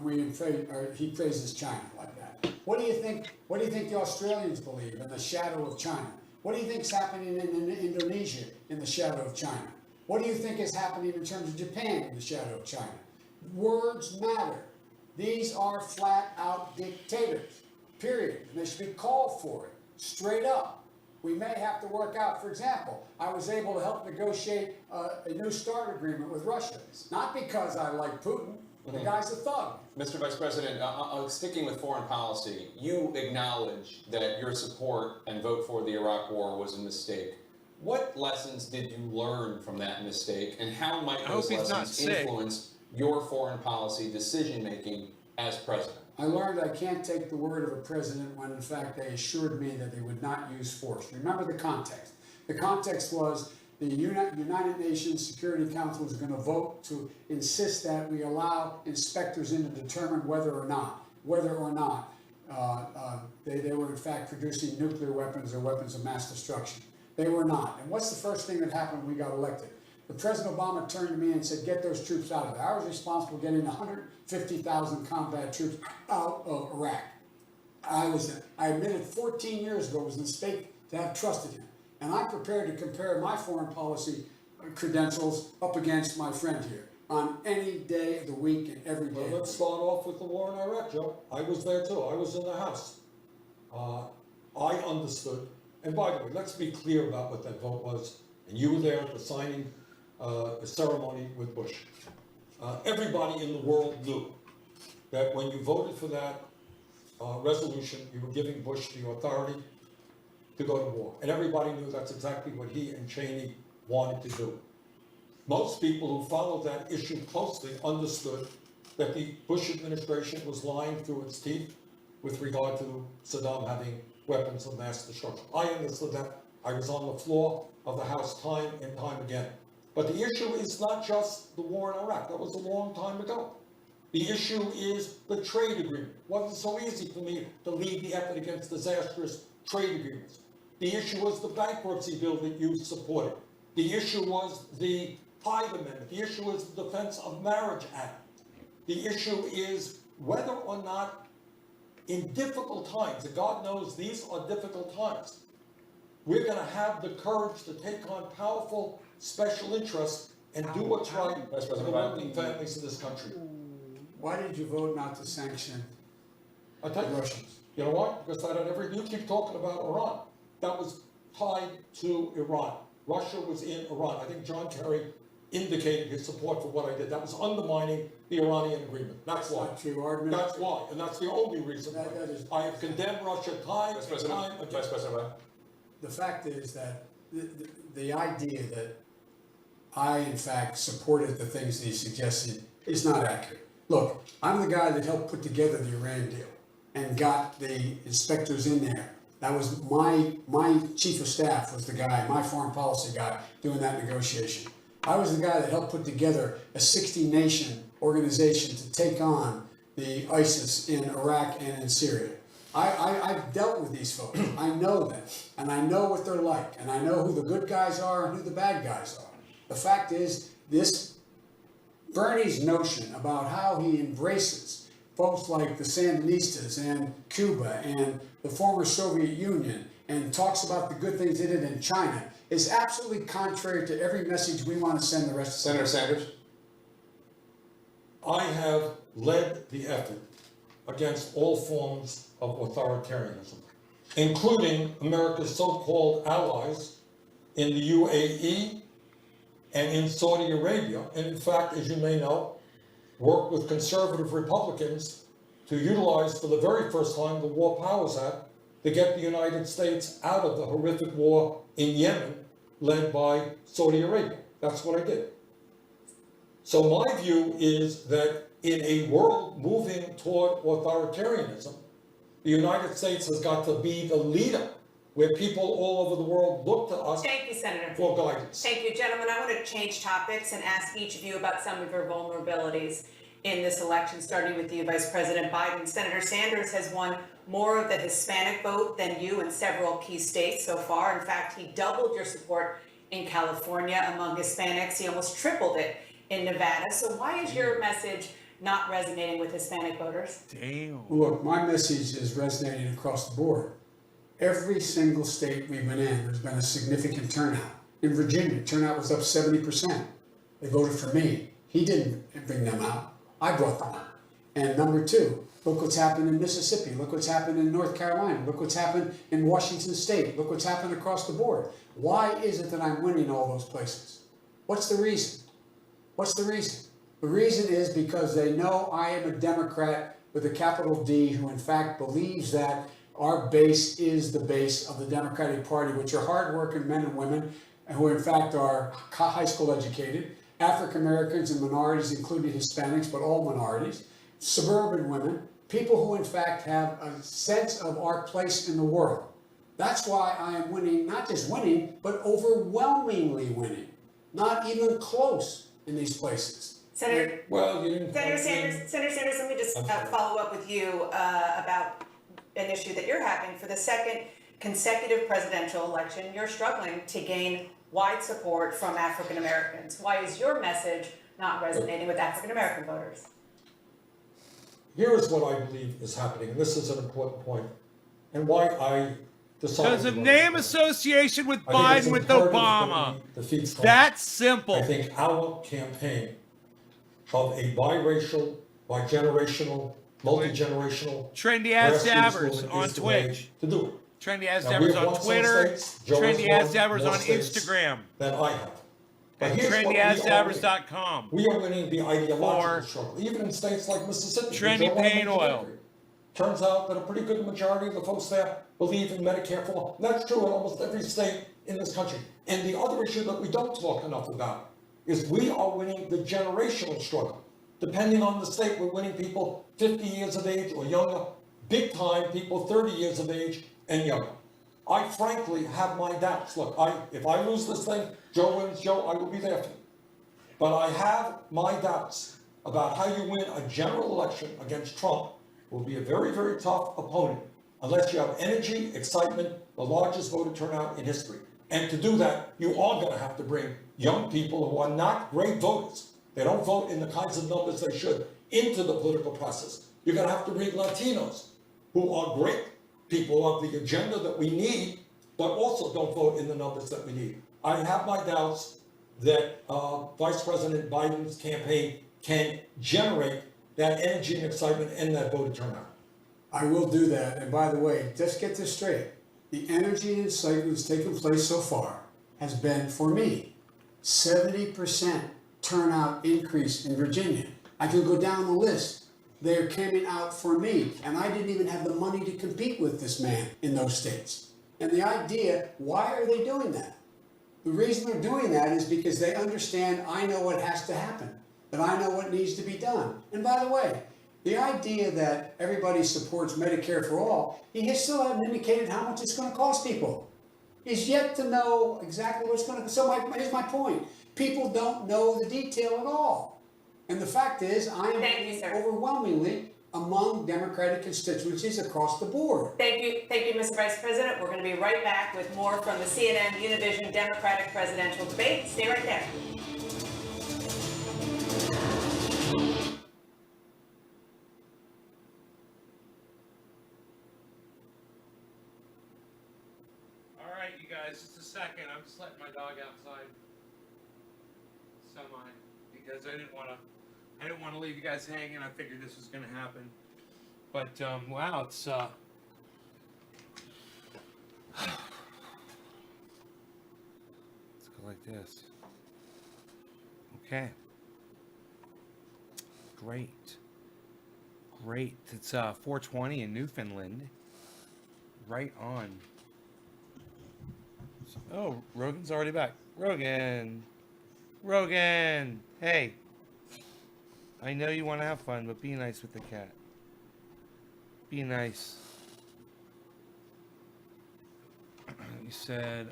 he praises China like that? What do you think the Australians believe in the shadow of China? What do you think is happening in Indonesia in the shadow of China? What do you think is happening in terms of Japan in the shadow of China? Words matter. These are flat out dictators, period. And they should be called for it, straight up. We may have to work out, for example, I was able to help negotiate a new START agreement with Russia. Not because I like Putin, the guy's a thug. Mr. Vice President, sticking with foreign policy, you acknowledge that your support and vote for the Iraq War was a mistake. What lessons did you learn from that mistake, and how might those lessons influence your foreign policy decision-making as president? I learned I can't take the word of a president when in fact they assured me that they would not use force. Remember the context. The context was the United Nations Security Council was going to vote to insist that we allow inspectors in to determine whether or not they were in fact producing nuclear weapons or weapons of mass destruction. They were not. And what's the first thing that happened when we got elected? The President Obama turned to me and said, get those troops out of there. I was responsible for getting 150,000 combat troops out of Iraq. I admitted 14 years ago it was a mistake to have trusted him. And I'm prepared to compare my foreign policy credentials up against my friend here on any day of the week and every day. Well, let's start off with the war in Iraq, Joe. I was there too. I was in the House. I understood. And by the way, let's be clear about what that vote was. And you were there at the signing ceremony with Bush. Everybody in the world knew that when you voted for that resolution, you were giving Bush the authority to go to war. And everybody knew that's exactly what he and Cheney wanted to do. Most people who followed that issue closely understood that the Bush administration was lying through its teeth with regard to Saddam having weapons of mass destruction. I understood that. I was on the floor of the House time and time again. But the issue is not just the war in Iraq. That was a long time ago. The issue is the trade agreement. It wasn't so easy for me to lead the effort against disastrous trade agreements. The issue was the bankruptcy bill that you supported. The issue was the Hyde Amendment. The issue is the Defense of Marriage Act. The issue is whether or not in difficult times, and God knows these are difficult times, we're going to have the courage to take on powerful special interests and do what's right for the working families in this country. Why did you vote not to sanction I tell you, Russians? You know what? Because that had you keep talking about Iran. That was tied to Iran. Russia was in Iran. I think John Kerry indicated his support for what I did. That was undermining the Iranian agreement. That's why. Not true, That's why, and that's the only reason why. I have condemned Russia time and time again. Vice President, The fact is that the idea that I, in fact, supported the things that he suggested is not accurate. Look, I'm the guy that helped put together the Iran deal and got the inspectors in there. That was my chief of staff was the guy, my foreign policy guy, doing that negotiation. I was the guy that helped put together a 60-nation organization to take on the ISIS in Iraq and in Syria. I've dealt with these folks. I know them, and I know what they're like, and I know who the good guys are and who the bad guys are. The fact is, Bernie's notion about how he embraces folks like the Sandinistas and Cuba and the former Soviet Union and talks about the good things they did in China is absolutely contrary to every message we want to send the rest of Senator Sanders? I have led the effort against all forms of authoritarianism, including America's so-called allies in the UAE and in Saudi Arabia. And in fact, as you may know, worked with conservative Republicans to utilize for the very first time the War Powers Act to get the United States out of the horrific war in Yemen led by Saudi Arabia. That's what I did. So my view is that in a world moving toward authoritarianism, the United States has got to be the leader where people all over the world look to us Thank you, Senator. for guidance. Thank you, gentlemen. I want to change topics and ask each of you about some of your vulnerabilities in this election, starting with you, Vice President Biden. Senator Sanders has won more of the Hispanic vote than you in several key states so far. In fact, he doubled your support in California among Hispanics. He almost tripled it in Nevada. So why is your message not resonating with Hispanic voters? Damn. Look, my message is resonating across the board. Every single state we've been in, there's been a significant turnout. In Virginia, turnout was up 70%. They voted for me. He didn't bring them out. I brought them out. And number two, look what's happened in Mississippi. Look what's happened in North Carolina. Look what's happened in Washington State. Look what's happened across the board. Why is it that I'm winning all those places? What's the reason? What's the reason? The reason is because they know I am a Democrat with a capital D who in fact believes that our base is the base of the Democratic Party, which are hardworking men and women who in fact are high school educated, African Americans and minorities, including Hispanics, but all minorities, suburban women, people who in fact have a sense of our place in the world. That's why I am winning, not just winning, but overwhelmingly winning. Not even close in these places. Senator, Well, you didn't. Senator Sanders, let me just follow up with you about an issue that you're having. For the second consecutive presidential election, you're struggling to gain wide support from African Americans. Why is your message not resonating with African American voters? Here is what I believe is happening, and this is an important point, and why I decided. Because of to name association with I think it's Biden with imperative Obama. that we defeat Trump. That's simple. I think our campaign of a biracial, bigenerational, multi-generational, Trendy Ass grassroots Dabbers movement on is the way Twitch. to do it. Trendy Ass Now, we Dabbers have on won some Twitter. states. Joe has Trendy Ass won Dabbers more on states Instagram. Than I have. But And here's what we are winning. TrendyAssDabbers.com. We are winning the ideological For struggle, even in states like Mississippi. Trendy which are Pain all Oil. Turns out that a pretty good majority of the folks there believe in Medicare for all. And that's true in almost every state in this country. And the other issue that we don't talk enough about is we are winning the generational struggle. Depending on the state, we're winning people 50 years of age or younger, big time people 30 years of age and younger. I frankly have my doubts. Look, if I lose this thing, Joe wins, Joe, I will be there for you. But I have my doubts about how you win a general election against Trump. Will be a very, very tough opponent unless you have energy, excitement, the largest voter turnout in history. And to do that, you are going to have to bring young people who are not great voters. They don't vote in the kinds of numbers they should into the political process. You're going to have to bring Latinos who are great people of the agenda that we need, but also don't vote in the numbers that we need. I have my doubts that Vice President Biden's campaign can generate that energy and excitement and that voter turnout. I will do that. And by the way, just get this straight. The energy and excitement that's taken place so far has been for me. 70% turnout increase in Virginia. I can go down the list. They're coming out for me. And I didn't even have the money to compete with this man in those states. And the idea, why are they doing that? The reason they're doing that is because they understand I know what has to happen, that I know what needs to be done. And by the way, the idea that everybody supports Medicare for all, he still hasn't indicated how much it's going to cost people. He's yet to know exactly what's going to. So here's my point. People don't know the detail at all. And the fact is, I am winning overwhelmingly among Democratic constituencies across the board. Thank you, Mr. Vice President. We're going to be right back with more from the CNN Univision Democratic presidential debate. Stay right there. All right, you guys, just a second. I'm just letting my dog outside. Semi, because I didn't want to leave you guys hanging. I figured this was going to happen. But wow, it's let's go like this. Okay. great. Great. It's 4:20 in Newfoundland. Right on. Oh, Rogan's already back. Rogan. Hey. I know you want to have fun, but be nice with the cat. Be nice. You said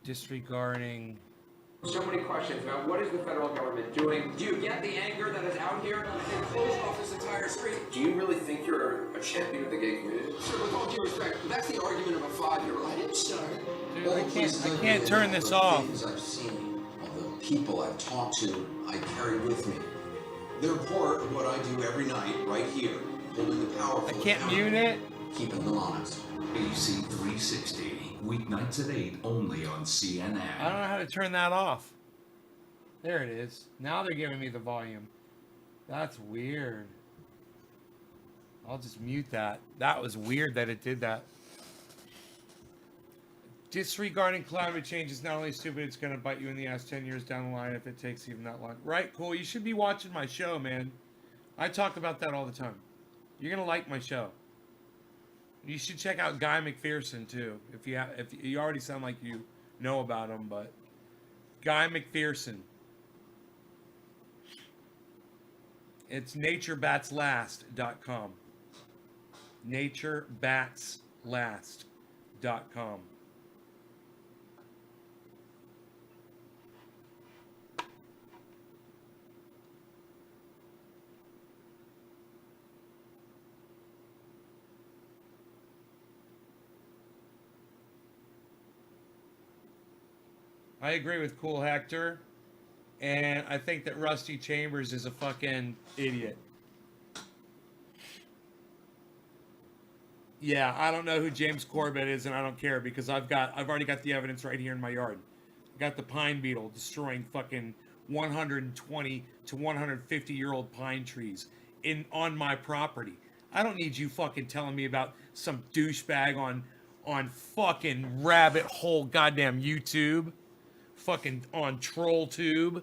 disregarding. So many questions about what is the federal government doing. Do you get the anger that is out here? They closed off this entire street. Do you really think you're a champion of the gay community? Sir, with all due respect, that's the argument of a 5-year-old. I didn't start. Dude, I can't turn this off. Things I've seen, all the people I've talked to, I carry with me. They're part of what I do every night, right here, holding the powerful. I can't mute it. Keeping them honest. AC 360, weeknights at 8, only on CNN. I don't know how to turn that off. There it is. Now they're giving me the volume. That's weird. I'll just mute that. That was weird that it did that. Disregarding climate change is not only stupid, it's going to bite you in the ass 10 years down the line if it takes even that long. Right, cool. You should be watching my show, man. I talk about that all the time. You're going to like my show. You should check out Guy McPherson too. If you already sound like you know about him, but Guy McPherson. It's naturebatslast.com. naturebatslast.com. I agree with Cool Hector, and I think that Rusty Chambers is a fucking idiot. Yeah, I don't know who James Corbett is, and I don't care because I've already got the evidence right here in my yard. I got the pine beetle destroying fucking 120 to 150-year-old pine trees on my property. I don't need you fucking telling me about some douchebag on fucking rabbit hole goddamn YouTube. Fucking on TrollTube.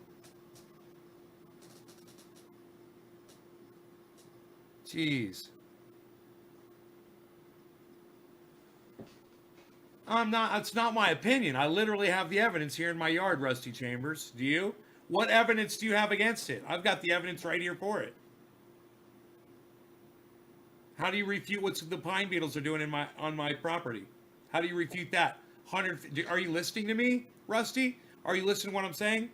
Jeez. It's not my opinion. I literally have the evidence here in my yard, Rusty Chambers. Do you? What evidence do you have against it? I've got the evidence right here for it. How do you refute what the pine beetles are doing on my property? How do you refute that? Are you listening to me, Rusty? Are you listening to what I'm saying?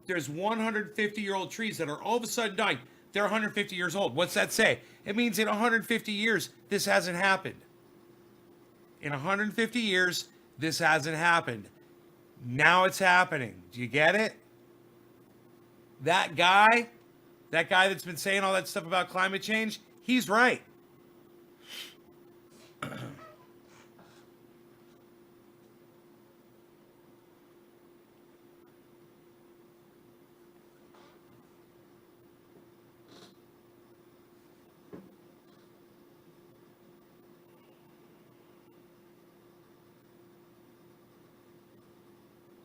There's 150-year-old trees that are all of a sudden dying. They're 150 years old. What's that say? It means in 150 years, this hasn't happened. In 150 years, this hasn't happened. Now it's happening. Do you get it? That guy that's been saying all that stuff about climate change, he's right.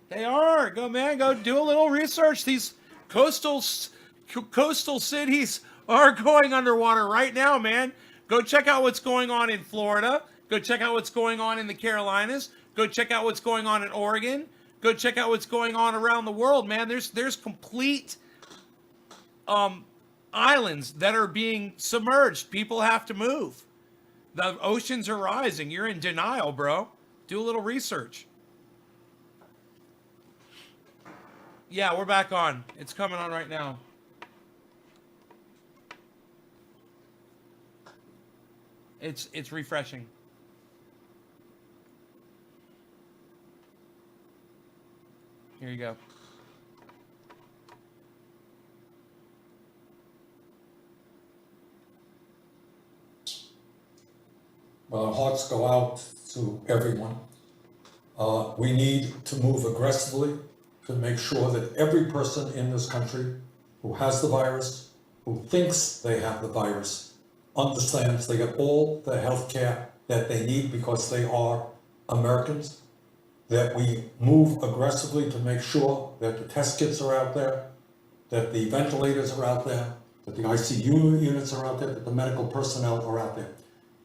They are. Go, man. Go do a little research. These coastal cities are going underwater right now, man. Go check out what's going on in Florida. Go check out what's going on in the Carolinas. Go check out what's going on in Oregon. Go check out what's going on around the world, man. There's complete islands that are being submerged. People have to move. The oceans are rising. You're in denial, bro. Do a little research. Yeah, we're back on. It's coming on right now. It's refreshing. Here you go. Well, our hearts go out to everyone. We need to move aggressively to make sure that every person in this country who has the virus, who thinks they have the virus, understands they get all the health care that they need because they are Americans, that we move aggressively to make sure that the test kits are out there, that the ventilators are out there, that the ICU units are out there, that the medical personnel are out there.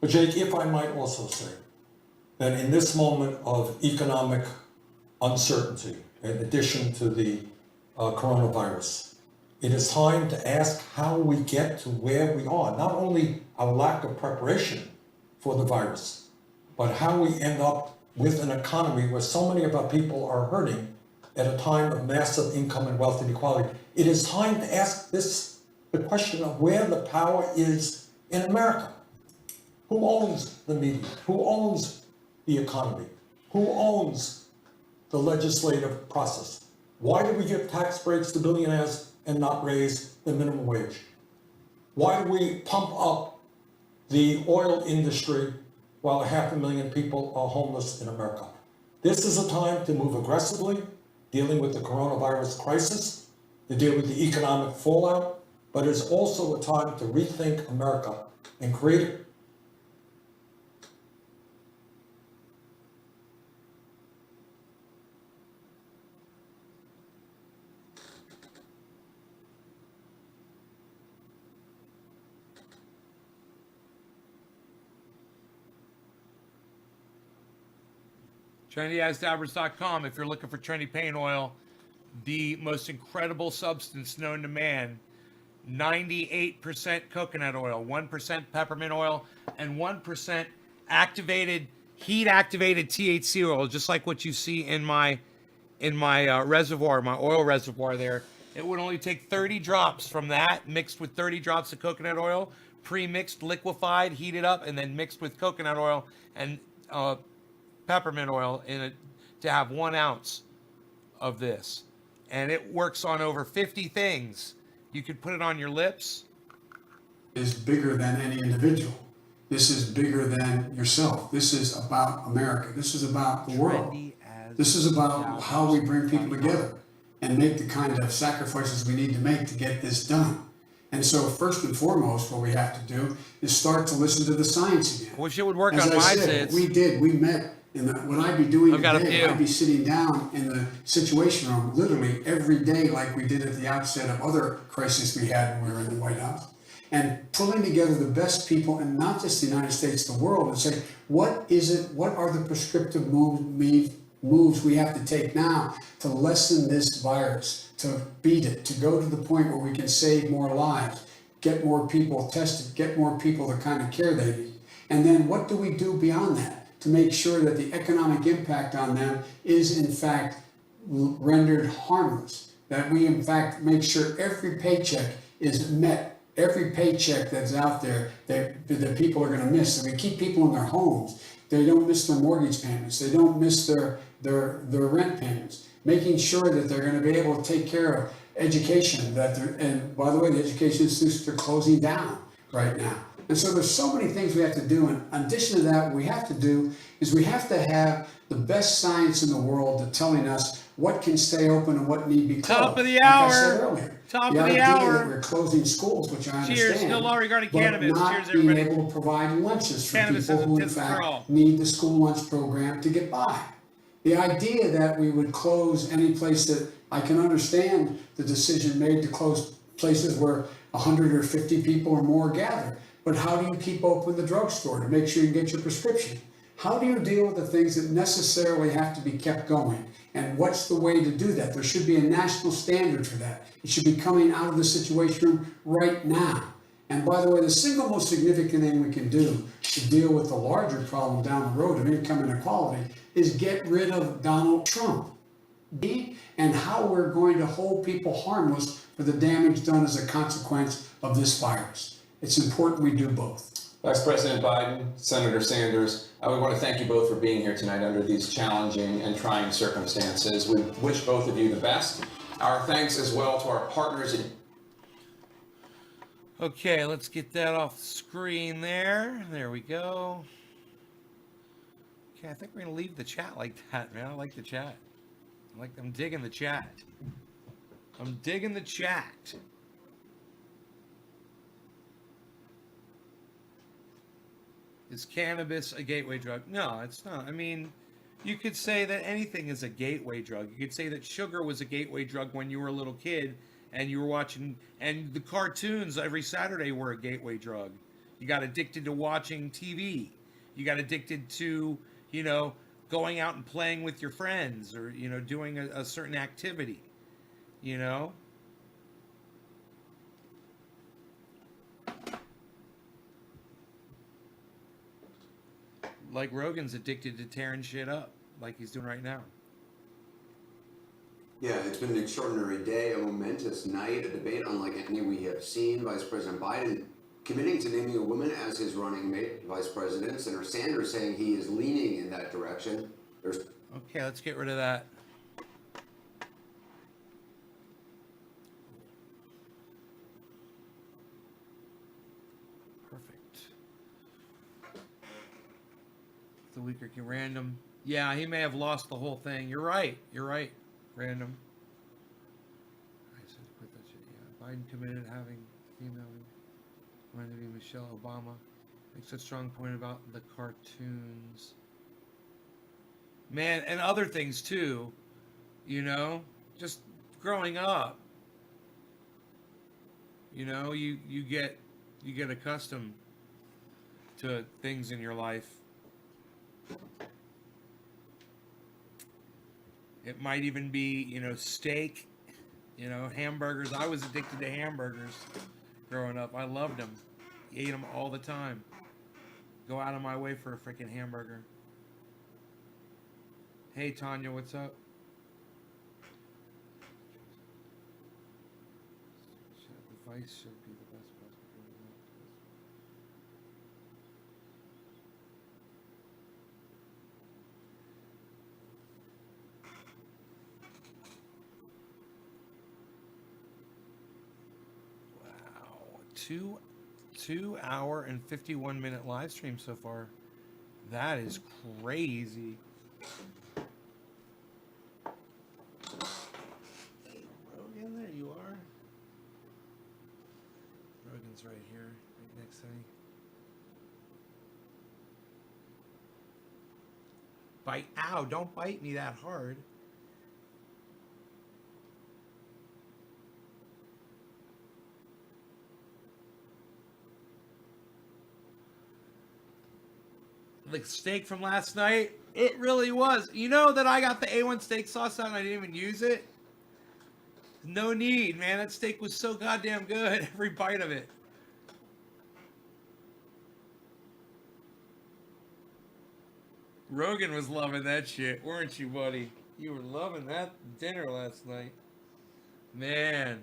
But Jake, if I might also say that in this moment of economic uncertainty, in addition to the coronavirus, it is time to ask how we get to where we are. Not only our lack of preparation for the virus, but how we end up with an economy where so many of our people are hurting at a time of massive income and wealth inequality. It is time to ask the question of where the power is in America. Who owns the media? Who owns the economy? Who owns the legislative process? Why do we give tax breaks to billionaires and not raise the minimum wage? Why do we pump up the oil industry while 500,000 people are homeless in America? This is a time to move aggressively, dealing with the coronavirus crisis, to deal with the economic fallout, but it's also a time to rethink America and create TrendyAsDabbers.com if you're looking for trendy paint oil, the most incredible substance known to man. 98% coconut oil, 1% peppermint oil, and 1% heat-activated THC oil, just like what you see in my reservoir, my oil reservoir there. It would only take 30 drops from that, mixed with 30 drops of coconut oil, pre-mixed, liquefied, heated up, and then mixed with coconut oil and peppermint oil in it to have 1 ounce of this. And it works on over 50 things. You could put it on your lips. Is bigger than any individual. This is bigger than yourself. This is about America. This is about the world. This is about how we bring people together and make the kind of sacrifices we need to make to get this done. And so first and foremost, what we have to do is start to listen to the science again. I wish it would work As on I my said, zits. we met in the, what I'd be doing I've got a today, few. I'd be sitting down in the Situation Room literally every day like we did at the outset of other crises we had when we were in the White House, and pulling together the best people in not just the United States, the world, and say, what are the prescriptive moves we have to take now to lessen this virus, to beat it, to go to the point where we can save more lives, get more people tested, get more people the kind of care they need. And then what do we do beyond that to make sure that the economic impact on them is in fact rendered harmless, that we in fact make sure every paycheck is met, every paycheck that's out there that people are going to miss, and we keep people in their homes, they don't miss their mortgage payments, they don't miss their rent payments, making sure that they're going to be able to take care of education, and by the way, the education institutions are closing down right now. And so there's so many things we have to do. And in addition to that, what we have to do is we have to have the best science in the world to telling us what can stay open and what need to be closed. Top of the Like I hour. said earlier, Top the of the idea hour. that we're closing schools, which I Cheers. understand, No law regarding but cannabis. not Cheers, being everybody. able to provide lunches for Cannabis people isn't who in just for all. fact need the school lunch program to get by. The idea that we would close any place that I can understand the decision made to close places where 100 or 50 people or more gather. But how do you keep open the drugstore to make sure you get your prescription? How do you deal with the things that necessarily have to be kept going? And what's the way to do that? There should be a national standard for that. It should be coming out of the Situation Room right now. And by the way, the single most significant thing we can do to deal with the larger problem down the road of income inequality is get rid of Donald Trump. And how we're going to hold people harmless for the damage done as a consequence of this virus. It's important we do both. Vice President Biden, Senator Sanders, we want to thank you both for being here tonight under these challenging and trying circumstances. We wish both of you the best. Our thanks as well to our partners in Okay, let's get that off the screen there. There we go. Okay, I think we're gonna leave the chat like that, man. I like the chat. I'm digging the chat. I'm digging the chat. Is cannabis a gateway drug? No, it's not. I mean, you could say that anything is a gateway drug. You could say that sugar was a gateway drug when you were a little kid, and you were watching, and the cartoons every Saturday were a gateway drug. You got addicted to watching TV. You got addicted to, you know, going out and playing with your friends, or, you know, doing a certain activity, you know. Like Rogan's addicted to tearing shit up, like he's doing right now. Yeah, it's been an extraordinary day, a momentous night, a debate unlike any we have seen. Vice President Biden committing to naming a woman as his running mate, Vice President. Senator Sanders saying he is leaning in that direction. Okay, let's get rid of that. Perfect. The weaker can random. Yeah, he may have lost the whole thing. You're right. You're right. Random. I said to quit that shit. Yeah. Biden committed having female wanted to be Michelle Obama. Makes a strong point about the cartoons. Man, and other things too. You know, just growing up. You know, you get accustomed to things in your life. It might even be, you know, steak, you know, hamburgers. I was addicted to hamburgers growing up. I loved them. Ate them all the time. Go out of my way for a freaking hamburger. Hey, Tanya, what's up? The Vice should be the best possible. Wow, 2 hour and 51-minute live stream so far. That is crazy. Rogan, there you are. Rogan's right here, right next to me. Bite, ow, don't bite me that hard. The steak from last night, it really was. You know that I got the A1 steak sauce out and I didn't even use it? No need, man. That steak was so goddamn good. Every bite of it. Rogan was loving that shit, weren't you, buddy? You were loving that dinner last night. Man.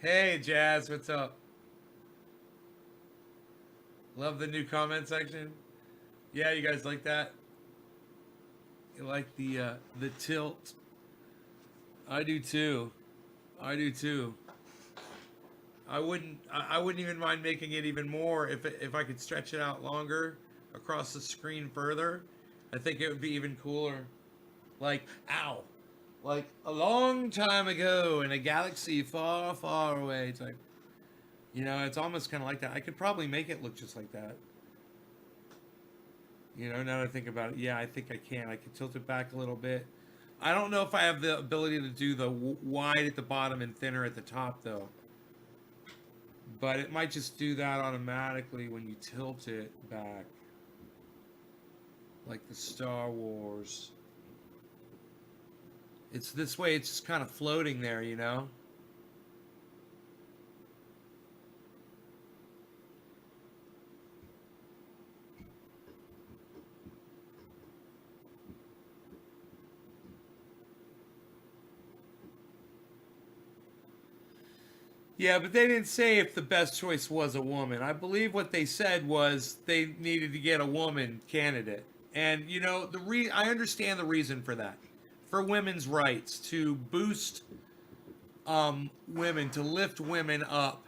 Hey, Jazz, what's up? Love the new comment section. Yeah, you guys like that? You like the tilt? I do too. I do too. I wouldn't even mind making it even more if I could stretch it out longer across the screen further. I think it would be even cooler. Like, ow. Like a long time ago in a galaxy far, far away type. You know, it's almost kind of like that. I could probably make it look just like that. You know, now that I think about it, yeah, I think I can. I could tilt it back a little bit. I don't know if I have the ability to do the wide at the bottom and thinner at the top, though. But it might just do that automatically when you tilt it back. Like the Star Wars. It's this way, it's just kind of floating there, you know? Yeah, but they didn't say if the best choice was a woman. I believe what they said was they needed to get a woman candidate. And, you know, I understand the reason for that. For women's rights, to boost women, to lift women up.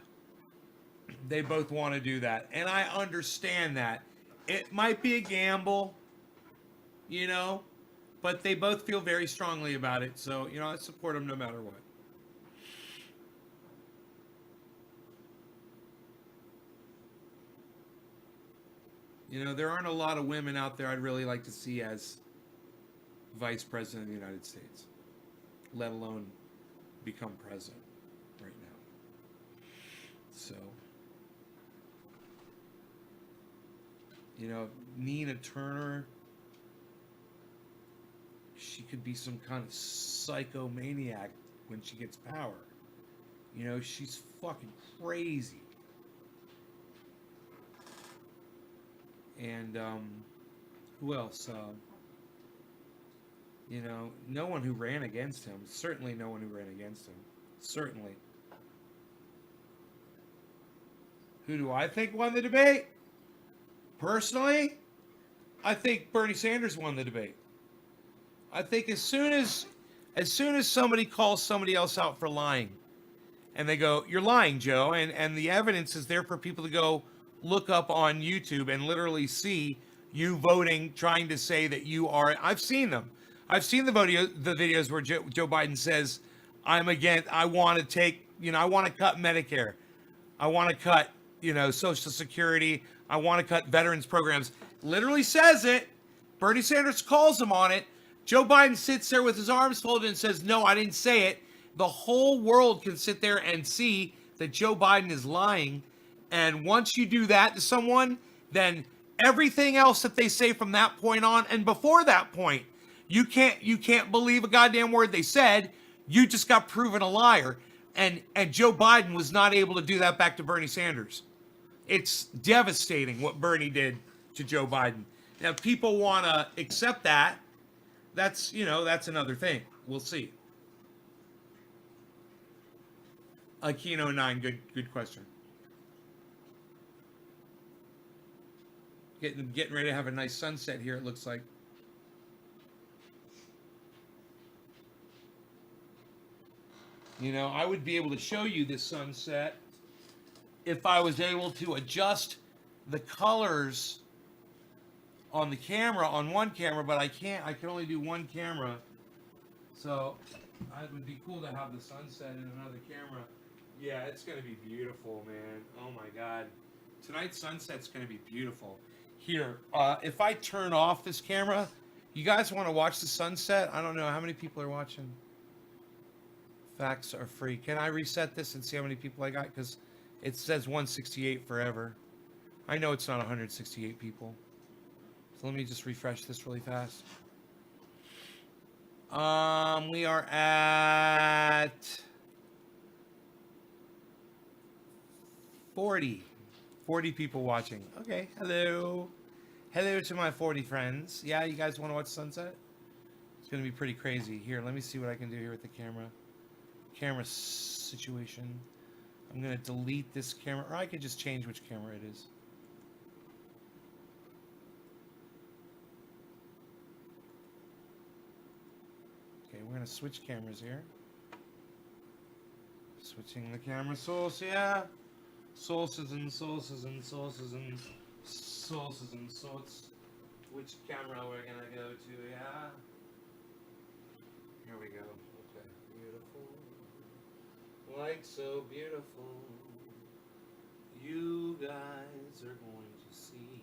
They both want to do that. And I understand that. It might be a gamble, you know, but they both feel very strongly about it. So, you know, I support them no matter what. You know, there aren't a lot of women out there I'd really like to see as Vice President of the United States, let alone become president right now. So, you know, Nina Turner, she could be some kind of psychomaniac when she gets power. You know, she's fucking crazy. And who else? You know, no one who ran against him. Certainly no one who ran against him. Certainly. Who do I think won the debate? Personally, I think Bernie Sanders won the debate. I think as soon as somebody calls somebody else out for lying, and they go, "You're lying, Joe," and the evidence is there for people to go look up on YouTube and literally see you voting, trying to say that you are. I've seen them. I've seen the videos where Joe Biden says, "I'm against. I want to take. You know, I want to cut Medicare. I want to cut. You know, Social Security. I want to cut veterans programs." Literally says it. Bernie Sanders calls him on it. Joe Biden sits there with his arms folded and says, "No, I didn't say it." The whole world can sit there and see that Joe Biden is lying. And once you do that to someone, then everything else that they say from that point on and before that point, you can't believe a goddamn word they said. You just got proven a liar. And Joe Biden was not able to do that back to Bernie Sanders. It's devastating what Bernie did to Joe Biden. Now, if people want to accept that, that's another thing. We'll see. Aquino 9, good question. Getting ready to have a nice sunset here, it looks like. You know, I would be able to show you this sunset if I was able to adjust the colors on the camera, on one camera, but I can't. I can only do one camera. So it would be cool to have the sunset in another camera. Yeah, it's going to be beautiful, man. Oh my God. Tonight's sunset's going to be beautiful. Here, if I turn off this camera, you guys want to watch the sunset? I don't know how many people are watching. Facts are free. Can I reset this and see how many people I got? Because it says 168 forever. I know it's not 168 people. So let me just refresh this really fast. We are at 40 people watching. Okay, hello. Hello to my 40 friends. Yeah, you guys want to watch sunset? It's going to be pretty crazy. Here, let me see what I can do here with the camera situation. I'm going to delete this camera, or I could just change which camera it is. Okay, we're going to switch cameras here. Switching the camera source, yeah. Sources and sources and sources and sources and sorts. Which camera we're going to go to, yeah. Here we go. Okay, beautiful. Like so beautiful. You guys are going to see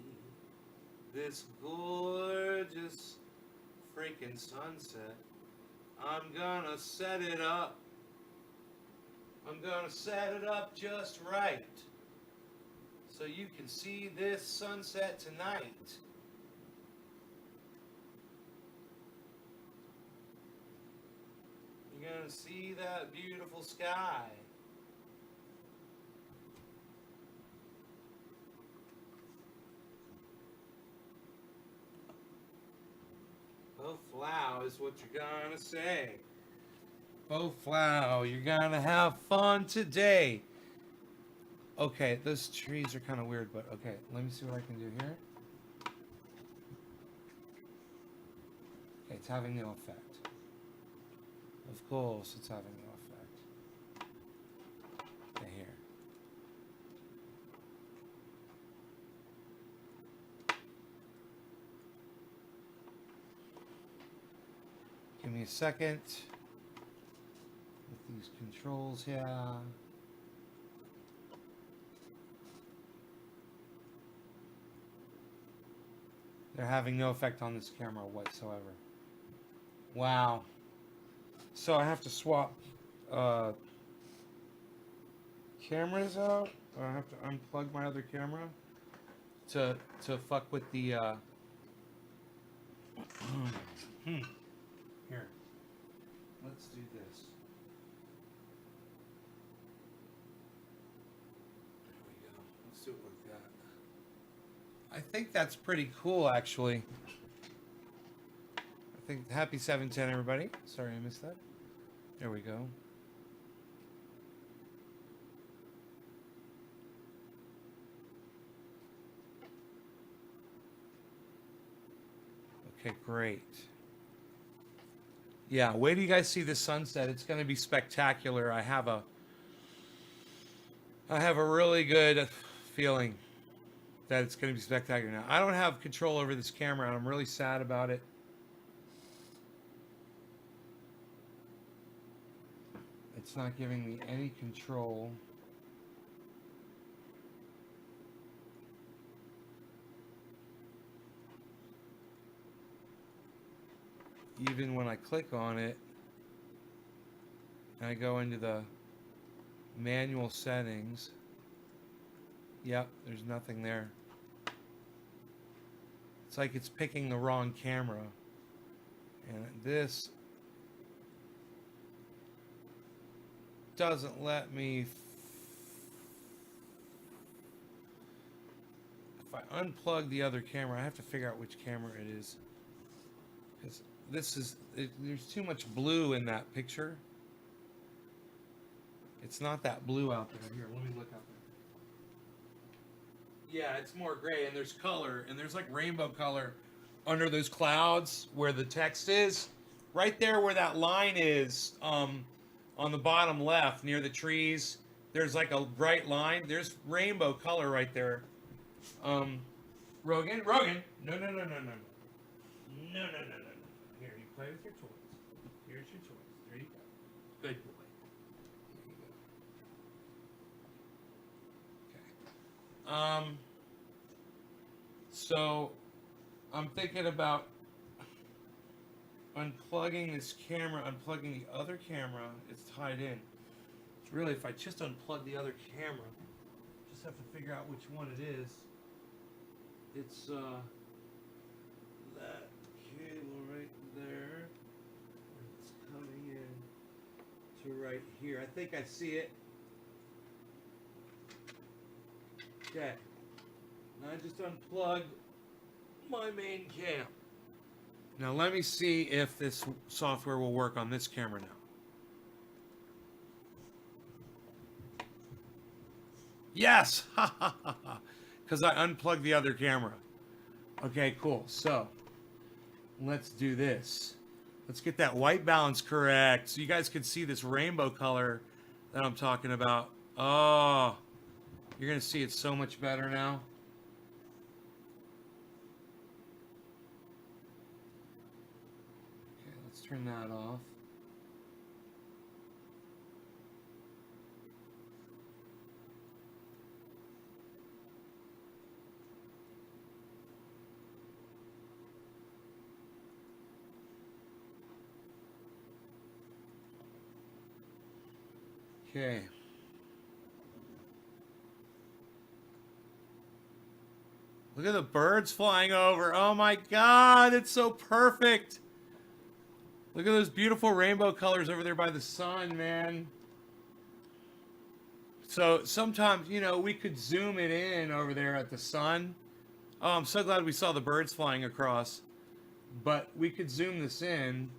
this gorgeous freaking sunset. I'm gonna set it up. I'm gonna set it up just right so you can see this sunset tonight. You're gonna see that beautiful sky. Oh, flow is what you're gonna say. Oh, flow, you're gonna have fun today. Okay, those trees are kind of weird, but okay, let me see what I can do here. Okay, it's having no effect. Of course, it's having no effect. Okay, here. Give me a second with these controls here. They're having no effect on this camera whatsoever. Wow. So I have to swap cameras out. I have to unplug my other camera to fuck with the Here. Let's do this. There we go. Let's do it like that. I think that's pretty cool, actually. I think happy 710, everybody. Sorry I missed that. There we go. Okay, great. Yeah, wait till you guys see the sunset. It's going to be spectacular. I have a really good feeling that it's going to be spectacular. Now, I don't have control over this camera, and I'm really sad about it. It's not giving me any control. Even when I click on it, and I go into the manual settings, yep, there's nothing there. It's like it's picking the wrong camera. And this doesn't let me, if I unplug the other camera, I have to figure out which camera it is. Because this is, there's too much blue in that picture. It's not that blue out there. Here, let me look up there. Yeah, it's more gray, and there's color, and there's like rainbow color under those clouds where the text is. Right there where that line is, on the bottom left near the trees, there's like a bright line. There's rainbow color right there. Rogan, no. Here, you play with your toys. Here's your toys. There you go. Good boy. There you go. Okay. So I'm thinking about unplugging this camera, unplugging the other camera. It's tied in. It's really, if I just unplug the other camera, just have to figure out which one it is. It's that cable right there. It's coming in to right here. I think I see it. Okay. Now I just unplugged my main cam. Now let me see if this software will work on this camera now. Yes! Because I unplugged the other camera. Okay, cool. So, let's do this. Let's get that white balance correct so you guys can see this rainbow color that I'm talking about. Oh, you're going to see it so much better now. Okay, let's turn that off. Okay. Look at the birds flying over. Oh my God, it's so perfect. Look at those beautiful rainbow colors over there by the sun, man. So sometimes, you know, we could zoom it in over there at the sun. Oh, I'm so glad we saw the birds flying across. But we could zoom this in.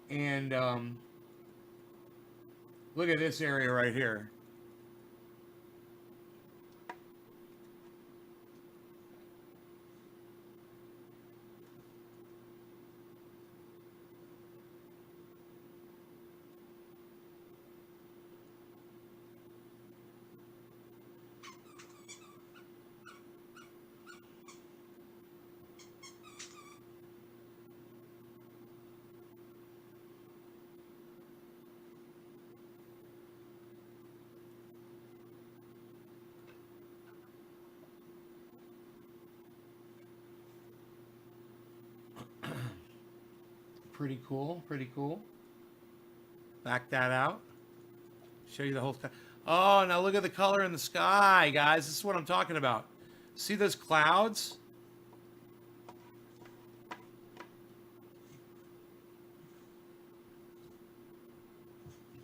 And look at this area right here. pretty cool, pretty cool. Back that out. Show you the whole sky. Oh, now look at the color in the sky, guys. This is what I'm talking about. See those clouds?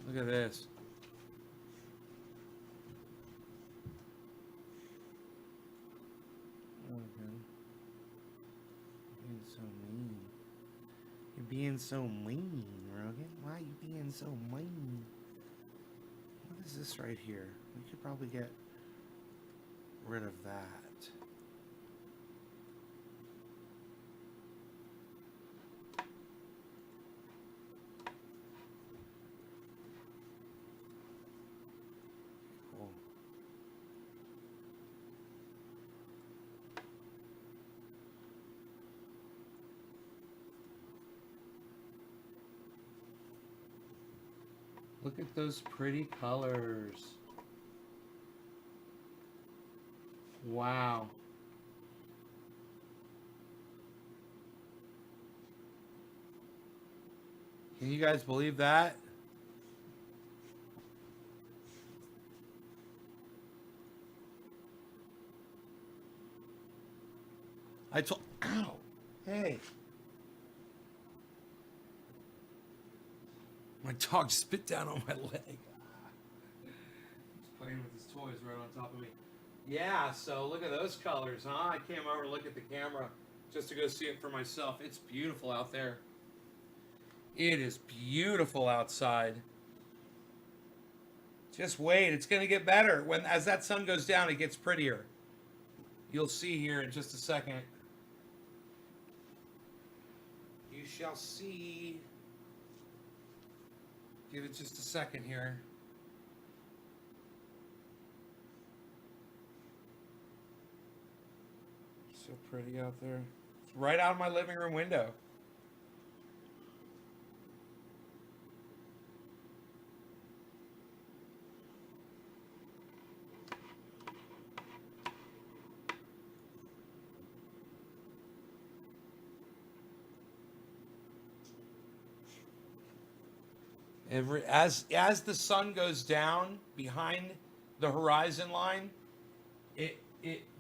Look at this. You're being so mean, Rogan. Why are you being so mean? What is this right here? We could probably get rid of that. Cool. Look at those pretty colors. Wow. Can you guys believe that? I told, ow, hey. My dog spit down on my leg. He's playing with his toys right on top of me. Yeah, so look at those colors, huh? I came over to look at the camera just to go see it for myself. It's beautiful out there. It is beautiful outside. Just wait, it's gonna get better. As that sun goes down, it gets prettier. You'll see here in just a second. You shall see. Give it just a second here. So pretty out there. It's right out of my living room window. As the sun goes down behind the horizon line, it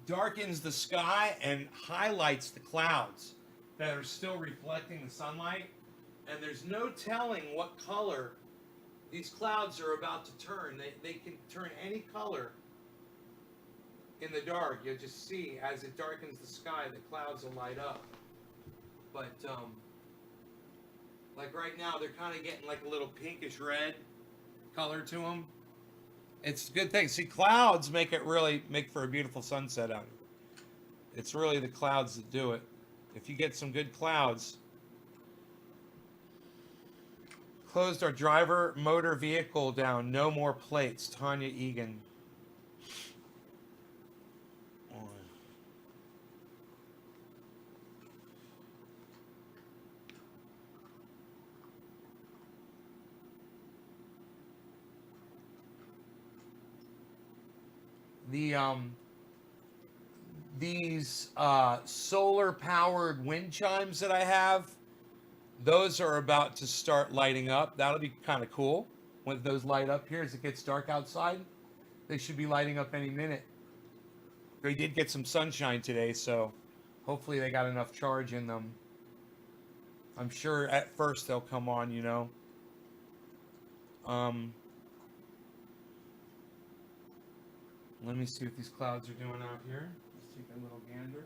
darkens the sky and highlights the clouds that are still reflecting the sunlight. And there's no telling what color these clouds are about to turn. They can turn any color in the dark. You'll just see as it darkens the sky, the clouds will light up. But like right now, they're kind of getting like a little pinkish red color to them. It's a good thing. See, clouds make for a beautiful sunset out here. It's really the clouds that do it. If you get some good clouds. Closed our driver motor vehicle down. No more plates. Tanya Egan. These solar powered wind chimes that I have, those are about to start lighting up. That'll be kind of cool when those light up here as it gets dark outside. They should be lighting up any minute. They did get some sunshine today, so hopefully they got enough charge in them. I'm sure at first they'll come on, you know. Let me see what these clouds are doing out here. Let's take a little gander.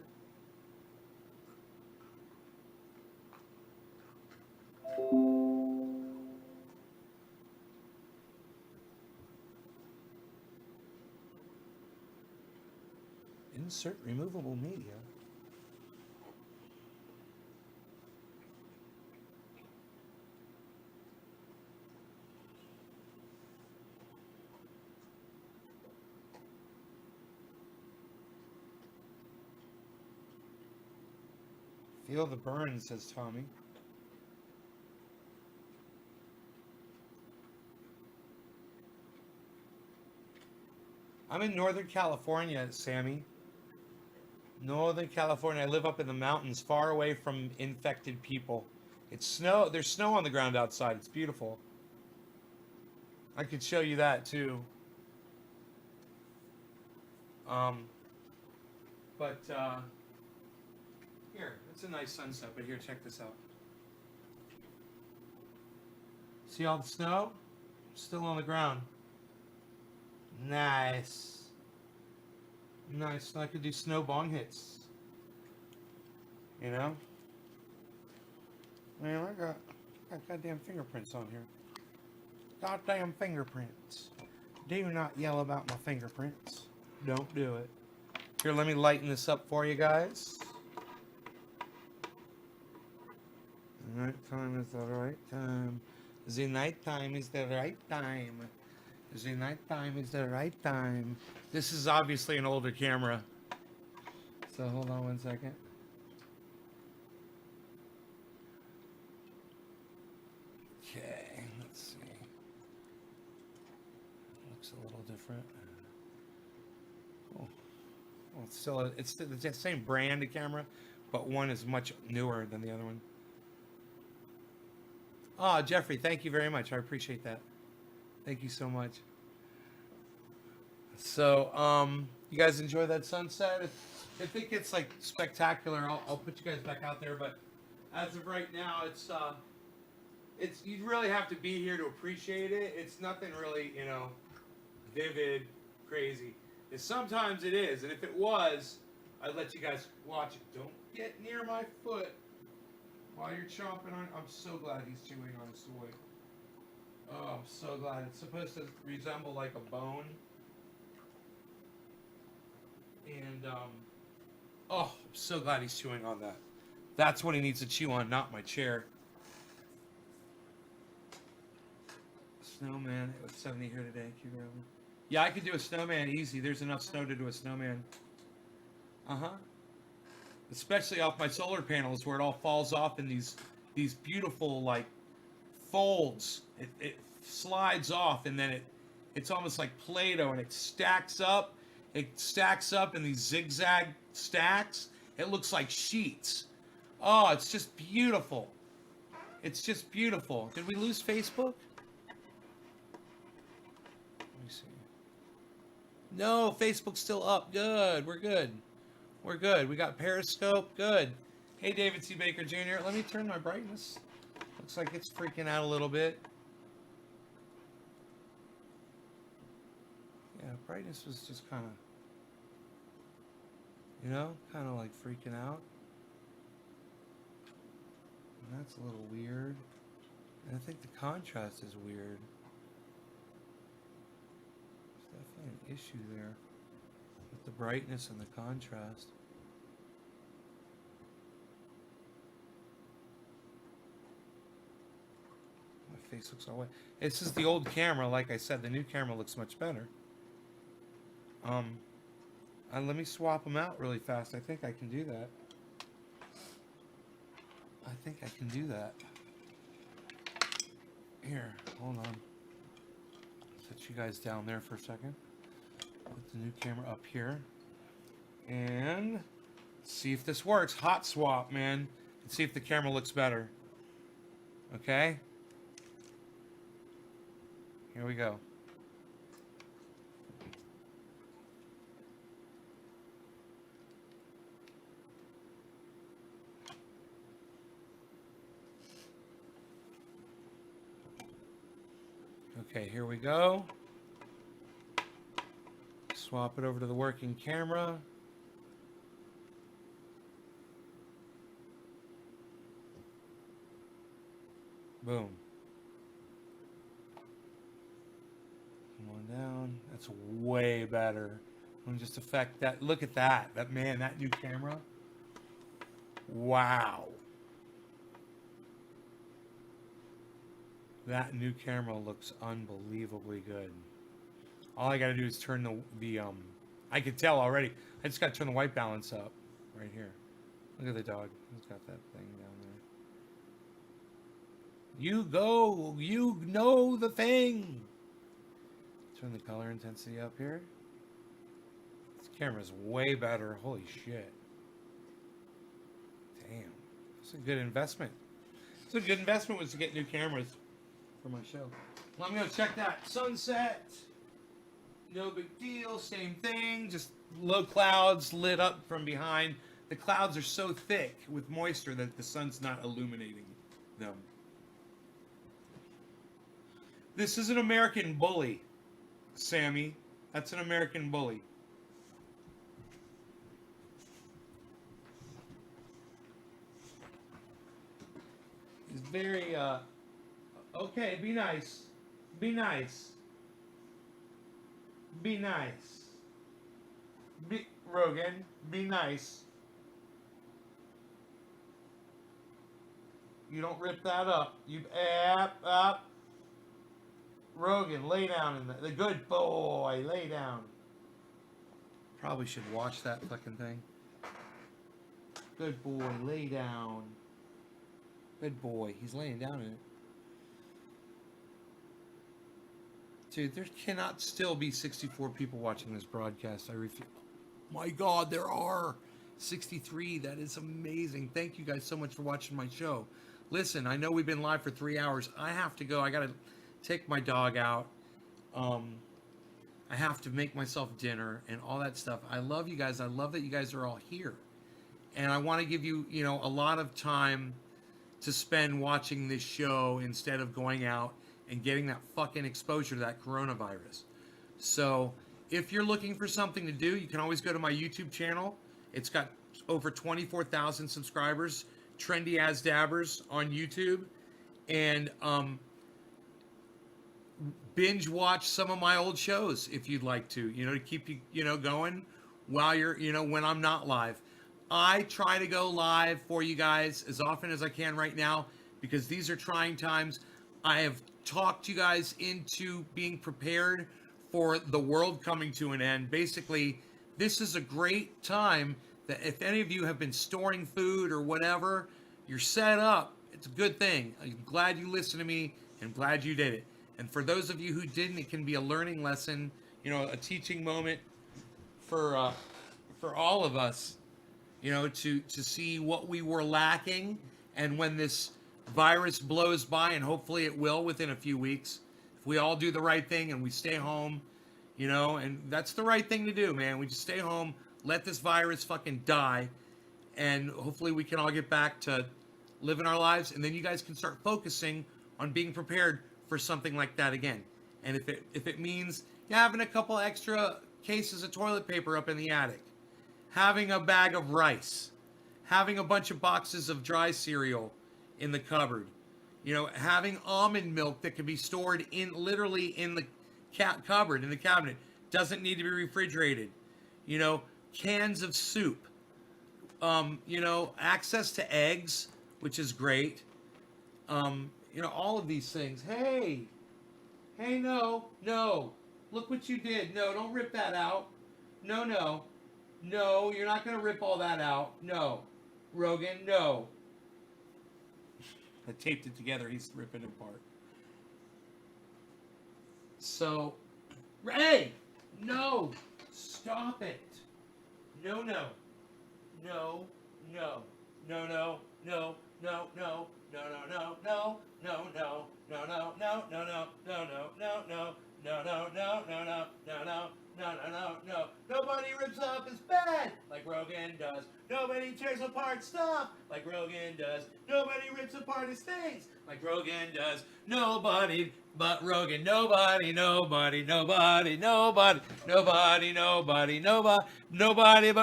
Insert removable media. Feel the burn, says Tommy. I'm in Northern California, Sammy. Northern California. I live up in the mountains, far away from infected people. It's snow. There's snow on the ground outside. It's beautiful. I could show you that too. Here, it's a nice sunset, but here, check this out. See all the snow? Still on the ground. Nice. Nice. I could do snow bong hits. You know? Man, I got goddamn fingerprints on here. Goddamn fingerprints. Do not yell about my fingerprints. Don't do it. Here, let me lighten this up for you guys. The night time is the right time. The night time is the right time. The night time is the right time. This is obviously an older camera. So hold on one second. Okay, let's see. Looks a little different. Oh, well, it's the same brand of camera, but one is much newer than the other one. Ah, Jeffrey, thank you very much. I appreciate that. Thank you so much. So, you guys enjoy that sunset? If it gets like spectacular, I'll put you guys back out there. But as of right now, it's you really have to be here to appreciate it. It's nothing really, you know, vivid, crazy. Sometimes it is, and if it was, I'd let you guys watch it. Don't get near my foot while you're chomping on. I'm so glad he's chewing on his toy. Oh, I'm so glad. It's supposed to resemble like a bone. And, oh, I'm so glad he's chewing on that. That's what he needs to chew on, not my chair. Snowman. It was 70 here today. Yeah, I could do a snowman easy. There's enough snow to do a snowman. Uh-huh. Especially off my solar panels where it all falls off in these beautiful, like, folds. It slides off, and then it's almost like Play-Doh, and it stacks up. It stacks up in these zigzag stacks. It looks like sheets. Oh, it's just beautiful. It's just beautiful. Did we lose Facebook? Let me see. No, Facebook's still up. Good. We're good. We're good. We got Periscope. Good. Hey, David C. Baker Jr. Let me turn my brightness. Looks like it's freaking out a little bit. Yeah, brightness was just kind of, you know, kind of like freaking out. And that's a little weird. And I think the contrast is weird. There's definitely an issue there with the brightness and the contrast. My face looks all white. This is the old camera. Like I said, the new camera looks much better. Let me swap them out really fast. I think I can do that. I think I can do that. Here, hold on. Set you guys down there for a second. Put the new camera up here. And see if this works. Hot swap, man. And see if the camera looks better. Okay? Here we go. Okay, here we go. Swap it over to the working camera. Boom. Come on down. That's way better. Let me just affect that. Look at that. That new camera. Wow. That new camera looks unbelievably good. All I gotta do is turn the I can tell already. I just gotta turn the white balance up right here. Look at the dog. He's got that thing down there. You go. You know the thing. Turn the color intensity up here. This camera's way better. Holy shit. Damn. It's a good investment. It's a good investment was to get new cameras for my show. Well, I'm gonna check that sunset. No big deal, same thing, just low clouds lit up from behind. The clouds are so thick with moisture that the sun's not illuminating them. This is an American bully, Sammy. That's an American bully. He's very, okay, be nice. Be nice. Be nice. Rogan, be nice. You don't rip that up. You up. Rogan, lay down in the good boy, lay down. Probably should watch that fucking thing. Good boy, lay down. Good boy, he's laying down in it. Dude, there cannot still be 64 people watching this broadcast. I refuse. My God, there are 63. That is amazing. Thank you guys so much for watching my show. Listen, I know we've been live for 3 hours. I have to go. I got to take my dog out. I have to make myself dinner and all that stuff. I love you guys. I love that you guys are all here. And I want to give you, you know, a lot of time to spend watching this show instead of going out and getting that fucking exposure to that coronavirus. So if you're looking for something to do, you can always go to my YouTube channel. It's got over 24,000 subscribers, Trendy As Dabbers on YouTube. And binge watch some of my old shows if you'd like to, you know, to keep you, you know, going while you're, you know, when I'm not live. I try to go live for you guys as often as I can right now because these are trying times. I have talked you guys into being prepared for the world coming to an end. Basically, this is a great time that if any of you have been storing food or whatever, you're set up. It's a good thing. I'm glad you listened to me and glad you did it. And for those of you who didn't, it can be a learning lesson, you know, a teaching moment for all of us, you know, to see what we were lacking. And when this virus blows by, and hopefully it will within a few weeks, if we all do the right thing and we stay home, you know, and that's the right thing to do, man. We just stay home, let this virus fucking die, and hopefully we can all get back to living our lives, and then you guys can start focusing on being prepared for something like that again. And if it means having a couple extra cases of toilet paper up in the attic, having a bag of rice, having a bunch of boxes of dry cereal in the cupboard, you know, having almond milk that can be stored in literally in the cupboard, in the cabinet, doesn't need to be refrigerated, you know, cans of soup, you know, access to eggs, which is great, you know, all of these things. Hey, no, look what you did. No, don't rip that out. No, you're not going to rip all that out. No, Rogan, no. I taped it together. He's ripping it apart. So, hey, no, stop it. No. Nobody rips off his bed like Rogan does. Nobody tears apart stuff like Rogan does. Nobody rips apart his things like Rogan does. Nobody but Rogan. Nobody but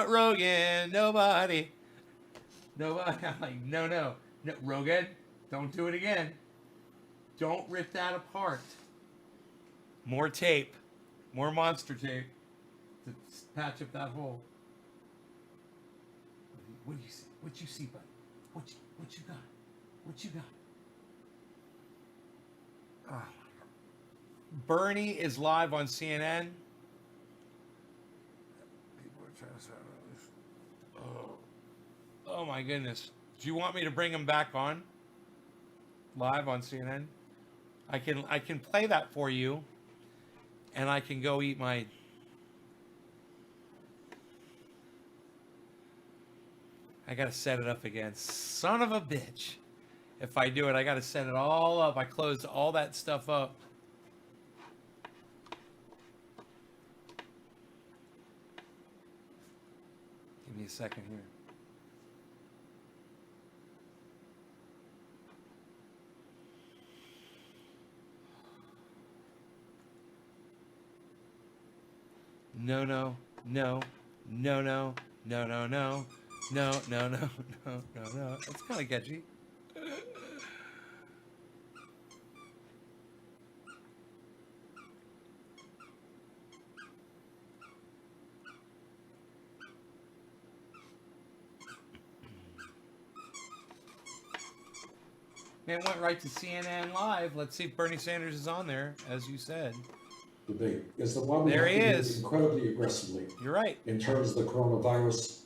Rogan. Nobody. I'm like, no, Rogan, don't do it again. Don't rip that apart. More tape. More monster tape to patch up that hole. What do you see? What you see, buddy? What you got? What you got? Oh. Bernie is live on CNN. Oh my goodness. Do you want me to bring him back on? Live on CNN? I can play that for you. And I can go eat my... I gotta set it up again. Son of a bitch. if I do it. I got to set it all up. I closed all that stuff up. Give me a second here. No, no, no, no, no, no, no, no, no, no, no, no, no, no. It's kind of catchy. Man, went right to CNN Live. Let's see if Bernie Sanders is on there, as you said. Debate is the one we There have he to is. move incredibly aggressively. You're right. In terms of the coronavirus,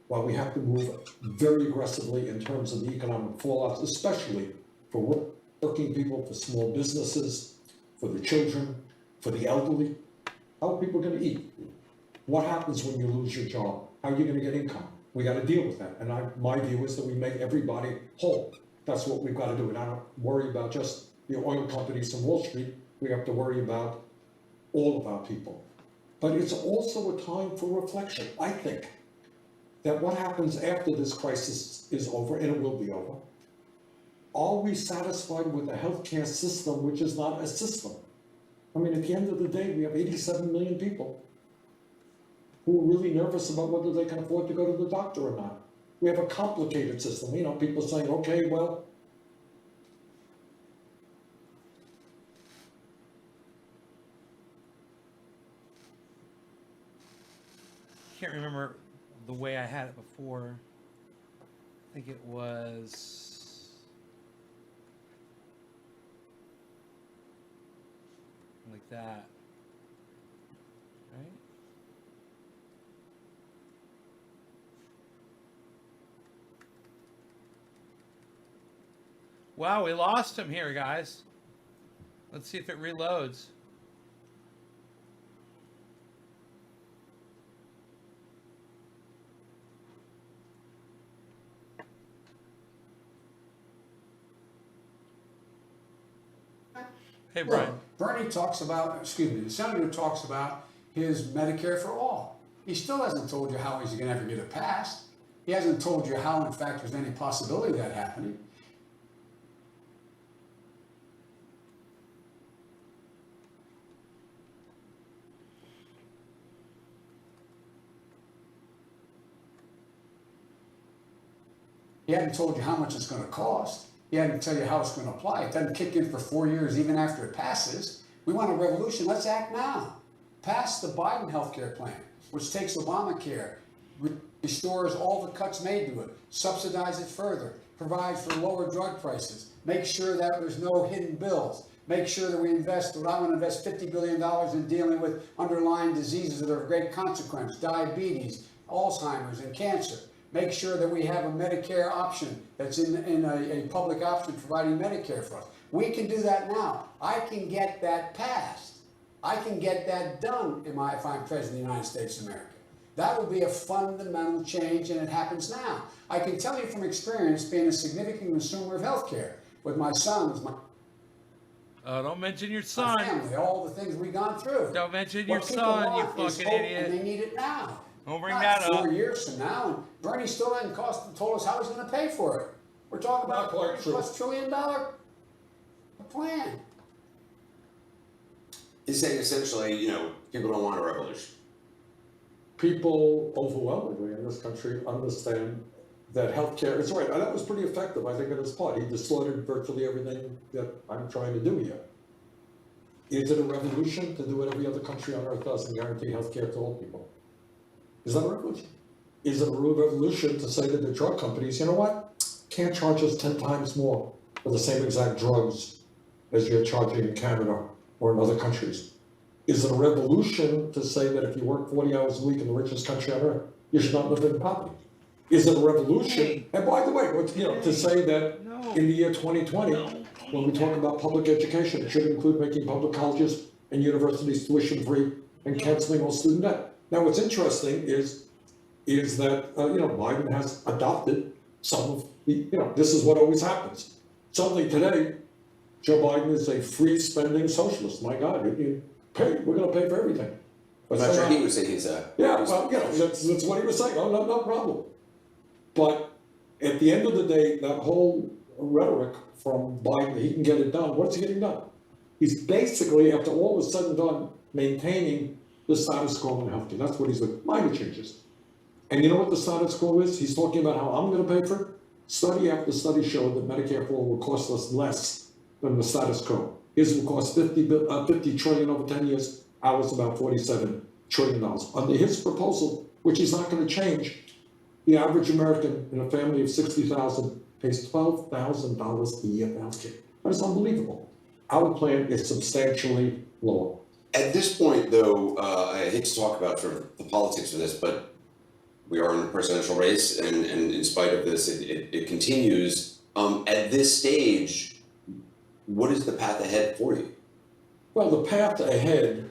while we have to move very aggressively in terms of the economic fallout, especially for working people, for small businesses, for the children, for the elderly. How are people going to eat? What happens when you lose your job? How are you going to get income? We got to deal with that. And my view is that we make everybody whole. That's what we've got to do. And I don't worry about just the oil companies from Wall Street. We have to worry about all of our people. But it's also a time for reflection. I think that what happens after this crisis is over, and it will be over, are we satisfied with a healthcare system which is not a system? I mean, at the end of the day, we have 87 million people who are really nervous about whether they can afford to go to the doctor or not. We have a complicated system. You know, people saying, okay, well, Can't remember the way I had it before. I think it was like that, right? Wow, we lost him here, guys. Let's see if it reloads. Hey, Brian. Look, Bernie talks about, the senator talks about his Medicare for all. He still hasn't told you how he's going to ever get it passed. He hasn't told you how, in fact, there's any possibility of that happening. He hadn't told you how much it's going to cost. He hadn't tell you how it's going to apply. It doesn't kick in for 4 years, even after it passes. We want a revolution. Let's act now. Pass the Biden healthcare plan, which takes Obamacare, restores all the cuts made to it, subsidize it further, provides for lower drug prices, make sure that there's no hidden bills, make sure that we invest, what I want to invest $50 billion in dealing with underlying diseases that are of great consequence, diabetes, Alzheimer's, and cancer. Make sure that we have a Medicare option that's in a public option providing Medicare for us. We can do that now. I can get that passed. I can get that done if I'm President of the United States of America. That would be a fundamental change, and it happens now. I can tell you from experience, being a significant consumer of healthcare, with my sons, Don't mention your son. family, all the things we've gone through. Don't mention What your people son, you want is fucking hope, idiot. and they need it now. Don't bring Not that up. 4 years from now, and Bernie still hasn't told us how he's going to pay for it. We're talking about a $40+ trillion plan. He's saying essentially, you know, people don't want a revolution. people overwhelmingly in this country understand that healthcare is right. And that was pretty effective, I think, in his part. He distorted virtually everything that I'm trying to do here. Is it a revolution to do what every other country on earth does and guarantee healthcare to all people? Is that a revolution? Is it a real revolution to say to the drug companies, you know what? Can't charge us 10 times more for the same exact drugs as you're charging in Canada or in other countries? Is it a revolution to say that if you work 40 hours a week in the richest country on earth, you should not live in poverty? Is it a revolution? And by the way, to say that in the year 2020, when we talk about public education, it should include making public colleges and universities tuition free and canceling all student debt. Now, what's interesting is that Biden has adopted some of the, this is what always happens. Suddenly today, Joe Biden is a free spending socialist. My God, we're gonna pay for everything. I'm not sure he would say he's a. Yeah, well, that's what he was saying. Oh, no problem. But at the end of the day, that whole rhetoric from Biden, he can get it done. What's he getting done? He's basically, after all is said and done, maintaining the status quo in healthcare. That's what he's doing. Minor changes. And you know what the status quo is? He's talking about how I'm going to pay for it. Study after study showed that Medicare for all will cost us less than the status quo. His will cost $50 trillion over 10 years. Ours about $47 trillion. Under his proposal, which is not going to change, the average American in a family of 60,000 pays $12,000 a year for healthcare. That is unbelievable. Our plan is substantially lower. At this point, though, I hate to talk about sort of the politics of this, but we are in a presidential race, and in spite of this, it continues. At this stage, what is the path ahead for you? Well, the path ahead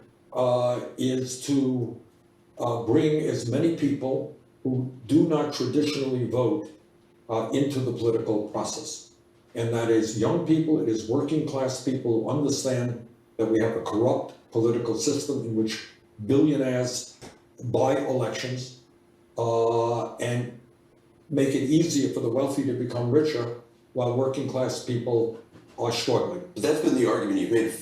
is to bring as many people who do not traditionally vote into the political process. And that is young people, it is working class people who understand that we have a corrupt political system in which billionaires buy elections and make it easier for the wealthy to become richer while working class people are struggling. But that's been the argument you've made,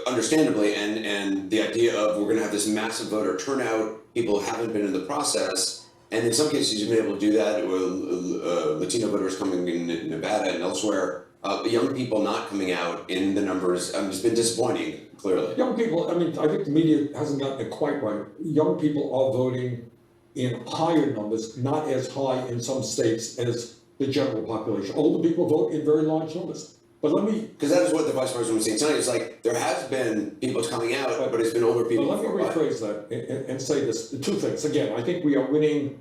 understandably, and the idea of we're going to have this massive voter turnout, people who haven't been in the process, and in some cases you've been able to do that with Latino voters coming in Nevada and elsewhere, young people not coming out in the numbers. It's been disappointing, clearly. Young people, I mean, I think the media hasn't gotten it quite right. Young people are voting in higher numbers, not as high in some states as the general population. Older people vote in very large numbers. But let me... Because that is what the vice president was saying tonight. It's like, there has been people coming out, but it's been older people. But let me rephrase that and say this. Two things. Again, I think we are winning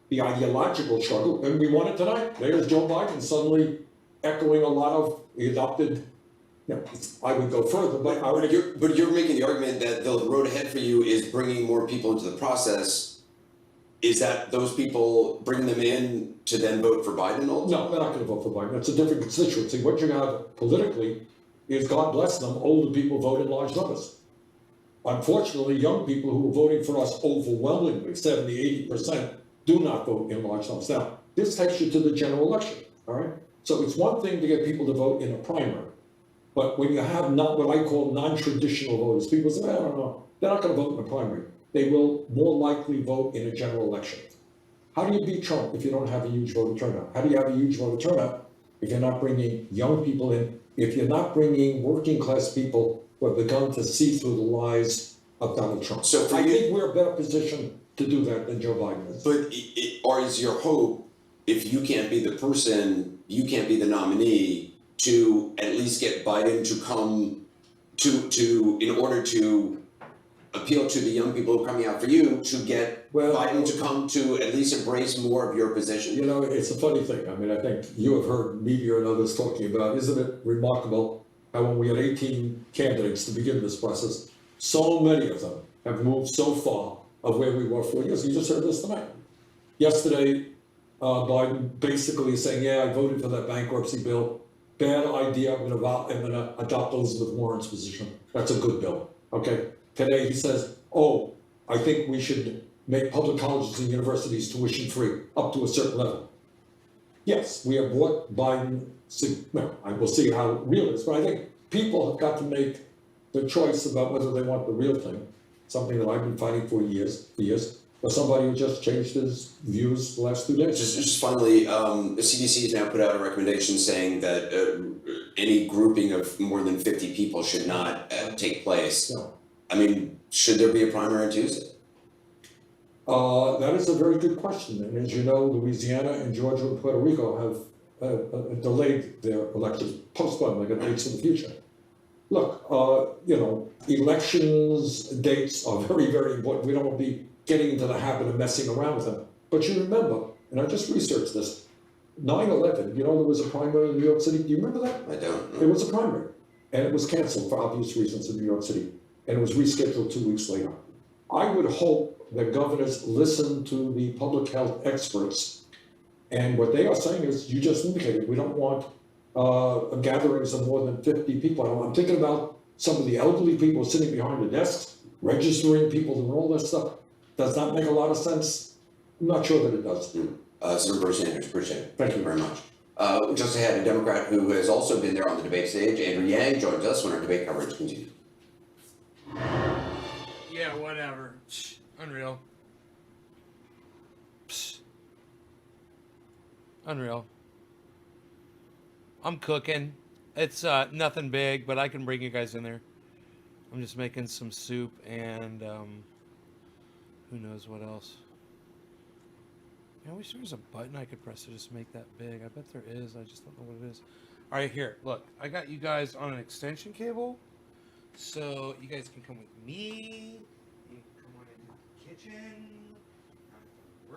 the ideological struggle, and we won it tonight. There's Joe Biden suddenly echoing a lot of the adopted... I would go further, but I would... But you're making the argument that the road ahead for you is bringing more people into the process. Is that those people, bring them in to then vote for Biden ultimately? No, they're not going to vote for Biden. That's a different constituency. What you have politically is, God bless them, older people vote in large numbers. Unfortunately, young people who are voting for us overwhelmingly, 70, 80%, do not vote in large numbers. Now, this takes you to the general election, all right? So it's one thing to get people to vote in a primary, but when you have not what I call non-traditional voters, people say, I don't know, they're not going to vote in a primary. They will more likely vote in a general election. How do you beat Trump if you don't have a huge voter turnout? How do you have a huge voter turnout if you're not bringing young people in, if you're not bringing working class people who have begun to see through the lies of Donald Trump? So I think we're better positioned to do that than Joe Biden is. But or is your hope, if you can't be the person, you can't be the nominee, to at least get Biden to come to in order to appeal to the young people who are coming out for you, to get Biden to come to at least embrace more of your position? You know, it's a funny thing. I mean, I think you have heard media and others talking about, isn't it remarkable how when we had 18 candidates to begin this process, so many of them have moved so far of where we were 4 years. You just heard this tonight. Yesterday, Biden basically saying, yeah, I voted for that bankruptcy bill. Bad idea, I'm gonna adopt Elizabeth Warren's position. That's a good bill, okay? Today he says, oh, I think we should make public colleges and universities tuition free up to a certain level. Yes, we have brought Biden, well, I will see how real it is, but I think people have got to make the choice about whether they want the real thing, something that I've been fighting for years, or somebody who just changed his views the last 2 days. Just finally, the CDC has now put out a recommendation saying that any grouping of more than 50 people should not take place. No. I mean, should there be a primary on Tuesday? That is a very good question. And as you know, Louisiana and Georgia and Puerto Rico have delayed their elections, postponed, they got dates in the future. Look, elections dates are very, very important. We don't want to be getting into the habit of messing around with them. But you remember, and I just researched this, 9/11, there was a primary in New York City. Do you remember that? I don't. It was a primary, and it was canceled for obvious reasons in New York City, and it was rescheduled 2 weeks later. I would hope that governors listen to the public health experts, and what they are saying is, you just indicated, we don't want gatherings of more than 50 people. I'm thinking about some of the elderly people sitting behind the desks, registering people and all that stuff. Does that make a lot of sense? I'm not sure that it does. Senator Bernie Sanders, appreciate it. Thank you very much. Just ahead, a Democrat who has also been there on the debate stage, Andrew Yang, joins us when our debate coverage continues. Yeah, whatever. Unreal. Unreal. I'm cooking. It's nothing big, but I can bring you guys in there. I'm just making some soup and who knows what else. I wish there was a button I could press to just make that big. I bet there is. I just don't know what it is. All right, here. Look, I got you guys on an extension cable, so you guys can come with me. You can come on into the kitchen. Not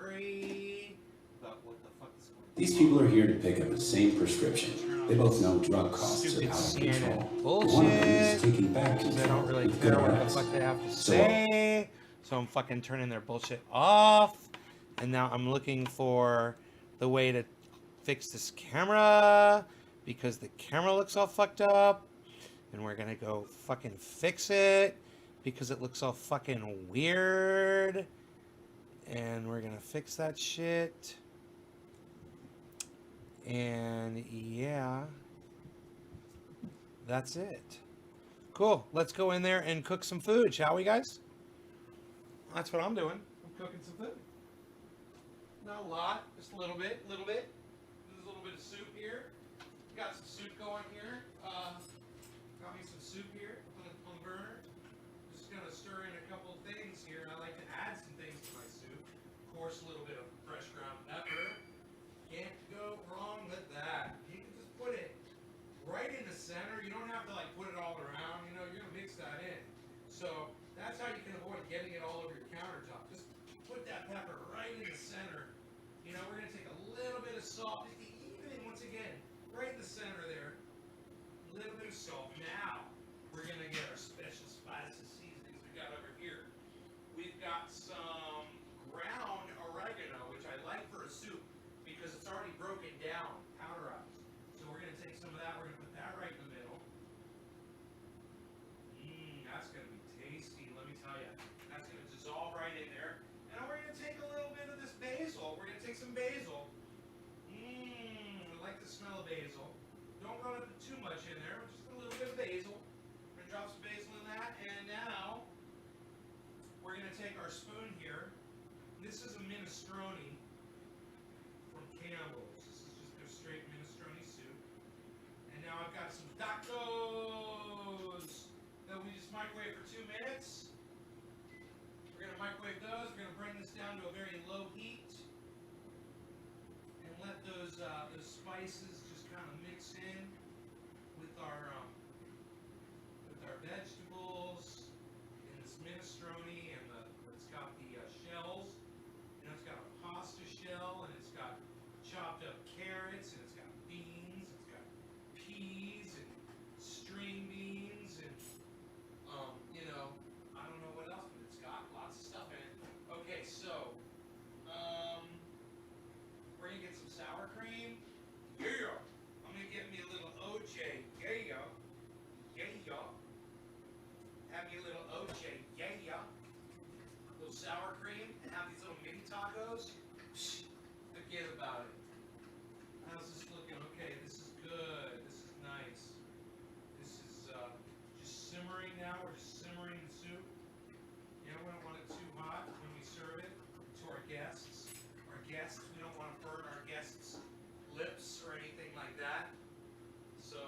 worry about what the fuck is going on. These people are here to pick up the same prescription. They both know drug costs are out of control. Bullshit. One of them is taking back They control don't really with care good what the rest. fuck they have to So, say. So I'm fucking turning their bullshit off. And now I'm looking for the way to fix this camera because the camera looks all fucked up. And we're gonna go fucking fix it because it looks all fucking weird. And we're gonna fix that shit. And yeah, that's it. Cool. Let's go in there and cook some food, shall we, guys? That's what I'm doing. I'm cooking some food. Not a lot, just a little bit, There's a little bit of soup here. Got some soup going here. Got me some soup here on the burner. Just gonna stir in a couple of things here. I like to add some things to my soup. Of course, a little bit of fresh ground pepper. Can't go wrong with that. You can just put it right in the center. You don't have to like put it all around. You know, you're gonna mix that in. So that's how you can avoid getting it all over your countertop. Just put that pepper right in the center. You know, we're gonna take a little bit of salt, even once again, right in the center there. A little bit of salt. Now we're gonna get our special spices seasonings we got over here. We've got some ground oregano, which I like for a soup because it's already broken down, powderized. So we're gonna take some of that. We're gonna put that right in the middle. That's gonna be tasty. Let me tell you, that's gonna dissolve right in there. And we're gonna take a little bit of this basil. We're gonna take some basil. I like the smell of basil. Don't run up too much in there. Just a little bit of basil. We're gonna drop some basil in that. And now we're gonna take our spoon here. This is a minestrone from Campbell's. This is just a straight minestrone soup. And now I've got some tacos that we just microwave for 2 minutes. We're gonna microwave those. We're gonna bring this down to a very low heat and let those spices just kind of mix in with our vegetables and this minestrone and it's got the shells. You know, it's got a pasta shell and it's got chopped up carrots and it's got beans. It's got peas and string beans and you know, I don't know what else, but it's got lots of stuff in it. Okay, so we're gonna get some sour cream. Yeah, I'm gonna get me a little OJ. Yeah. Have me a little OJ. Yeah. A little sour cream and have these little mini tacos. Forget about it. How's this looking? Okay, this is good. This is nice. This is just simmering now. We're just simmering the soup. You know, we don't want it too hot when we serve it to our guests. We don't want to burn our guests' lips or anything like that. So,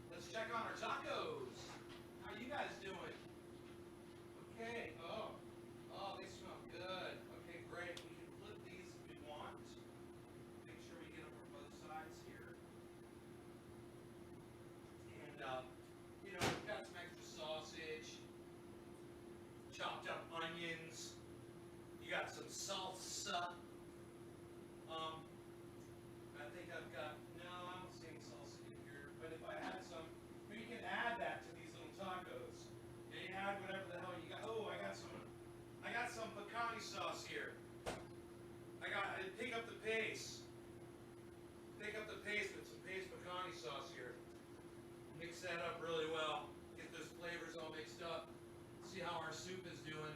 let's check on our tacos. How you guys doing? Okay. Oh, they smell good. Okay, great. We can flip these if we want. Make sure we get them from both sides here. And, you know, we've got some extra sausage, chopped up onions. You got some salsa. that up really well. Get those flavors all mixed up. See how our soup is doing.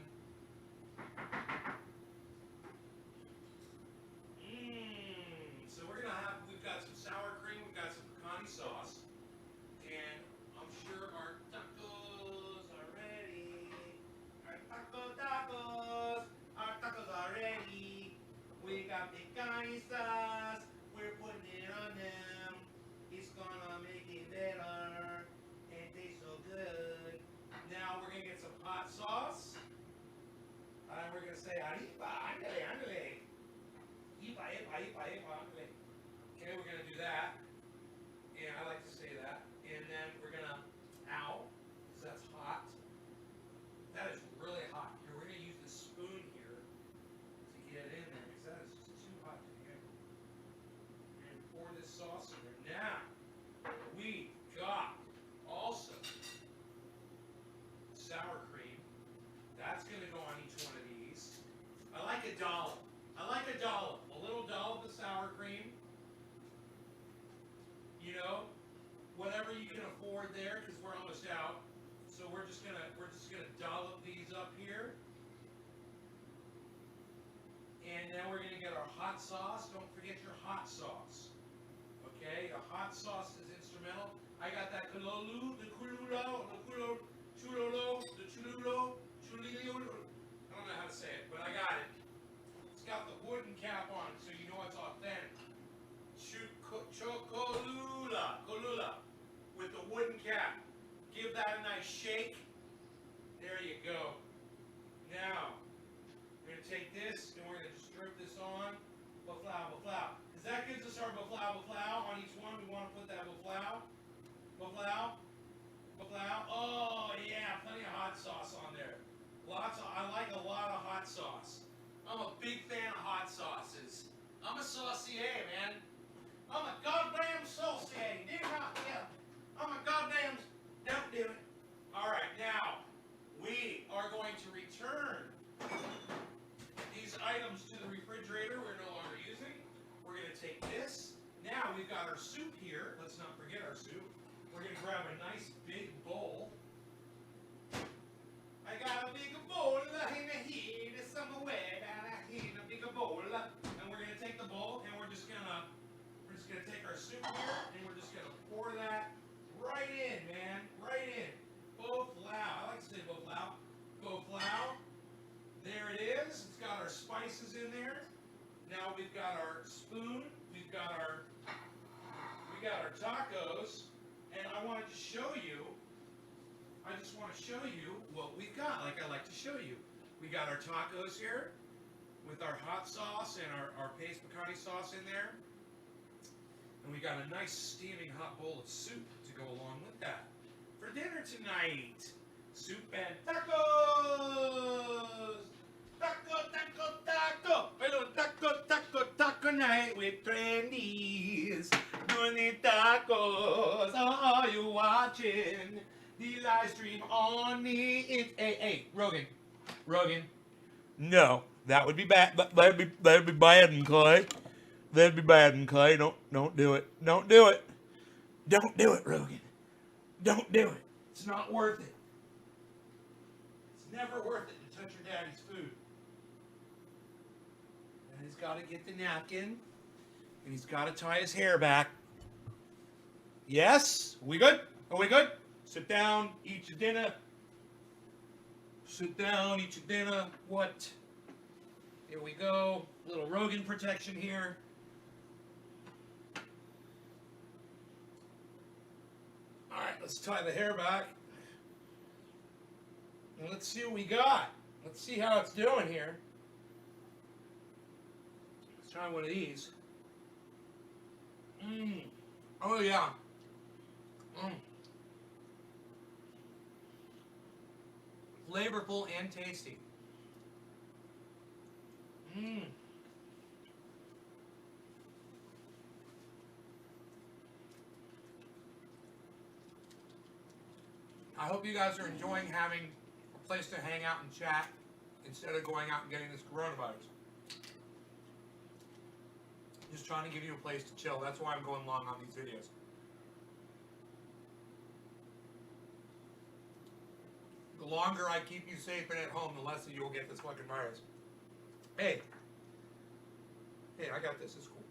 So we've got some sour cream, we've got some pecani sauce, and I'm sure our tacos are ready. Our tacos are ready. We got pecani sauce, we're putting it on them. It's gonna make it better, and taste so good. Now we're gonna get some hot sauce, and we're gonna say arriba, ándale, ándale. Okay, we're gonna do that, and I like to say that, and then we're gonna, ow, because that's hot. That is really hot. Here, we're gonna use the spoon here to get in there, because that is just too hot to handle. And pour this sauce in there. Now, we got also sour cream. That's gonna go on each one of these. I like a dollop. A little dollop of sour cream. You know, whatever you can afford there, because we're almost out. So we're just gonna dollop these up here. And then we're gonna get our hot sauce. Don't forget your hot sauce. Okay, a hot sauce is instrumental. I got that Cholulu, the Cholula, the Chulolo, the Chululo, Chulilo. I don't know how to say it, but I got it. It's got the wooden cap on it, so you know it's authentic. Cholula, with the wooden cap. Give that a nice shake. There you go. Now, we're gonna take this and we're gonna just drip this on. Baflau. Because that gives us our baflau. On each one, we want to put that baflau. Oh yeah, plenty of hot sauce on there. I like a lot of hot sauce. I'm a big fan of hot sauces. I'm a saucier, man. I'm a goddamn saucier. Do you not? Yeah. I'm a goddamn. Don't do it. All right, now we are going to return these items to the refrigerator we're no longer using. We're going to take this. Now we've got our soup here. Let's not forget our soup. We're going to grab a nice big bowl. I got a big bowl in here. There's somewhere down here, a big bowl. And we're going to take the bowl and we're just going to take our soup here and we're just going to pour that right in, man. Right in. Boflau. I like to say boflau. Boflau. There it is. It's got our spices in there. Now we've got our spoon. We got our tacos. And I wanted to show you. I just want to show you what we've got, like I like to show you. We got our tacos here with our hot sauce and our paste pecani sauce in there. And we got a nice steaming hot bowl of soup to go along with that. For dinner tonight, soup and tacos! Taco! Hello, taco night with Trendies. Doing the tacos. Oh, are you watching the live stream on the hey, Rogan. No, that would be bad. That'd be bad, and Clay. That'd be bad, and Clay. Don't do it. Don't do it. Don't do it, Rogan. Don't do it. It's not worth it. It's never worth it to touch your daddy's food. And he's got to get the napkin, and he's got to tie his hair back. Yes? Are we good? Are we good? Sit down, eat your dinner. Sit down, eat your dinner. What? Here we go. Little Rogan protection here. All right, let's tie the hair back. And let's see what we got. Let's see how it's doing here. Let's try one of these. Oh, yeah. Flavorful and tasty. I hope you guys are enjoying having a place to hang out and chat instead of going out and getting this coronavirus. Just trying to give you a place to chill. That's why I'm going long on these videos. longer I keep you safe and at home, the less that you'll get this fucking virus. Hey, I got this. It's cool.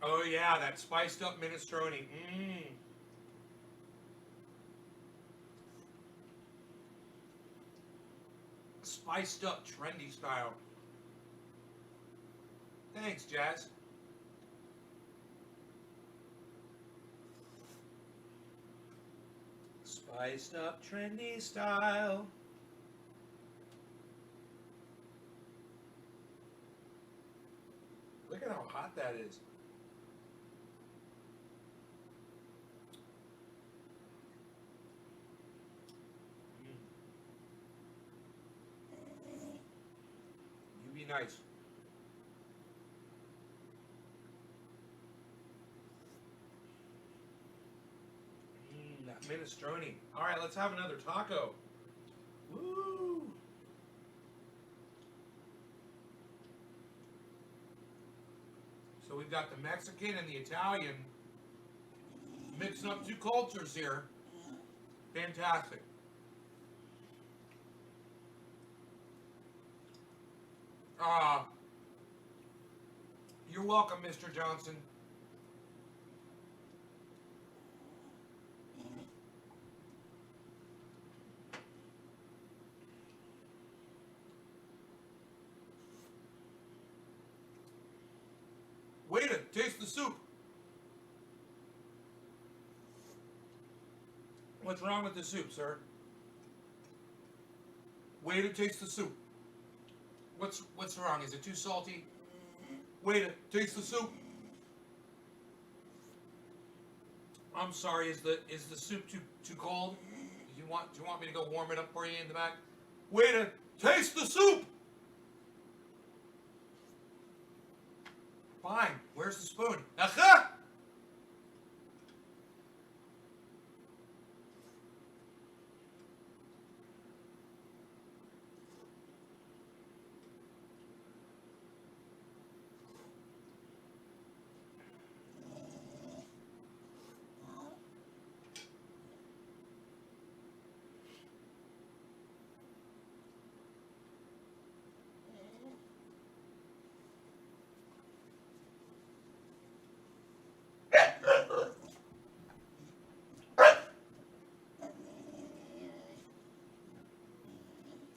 Oh yeah, that spiced up minestrone. Spiced up, trendy style. Thanks, Jazz. Spiced up, trendy style. Look at how hot that is. You be nice. That minestrone. All right, let's have another taco. Woo! So we've got the Mexican and the Italian mixing up two cultures here. Fantastic. You're welcome, Mr. Johnson. Waiter, taste the soup. What's wrong with the soup, sir? Waiter, taste the soup. What's wrong? Is it too salty? Waiter, taste the soup. I'm sorry. Is the soup too cold? Do you want me to go warm it up for you in the back? Waiter, taste the soup. Fine. Where's the spoon? Aha!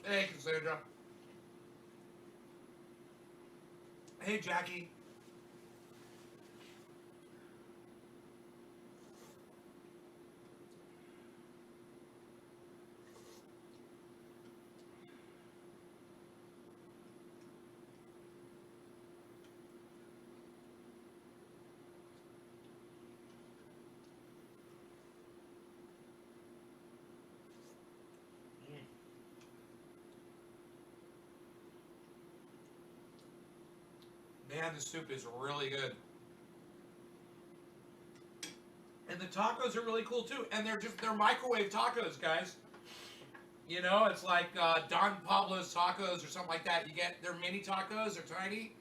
Hey, Cassandra. Hey, Jackie. Man, the soup is really good. And the tacos are really cool too. And they're microwave tacos, guys. You know, it's like Don Pablo's tacos or something like that. They're mini tacos, they're tiny.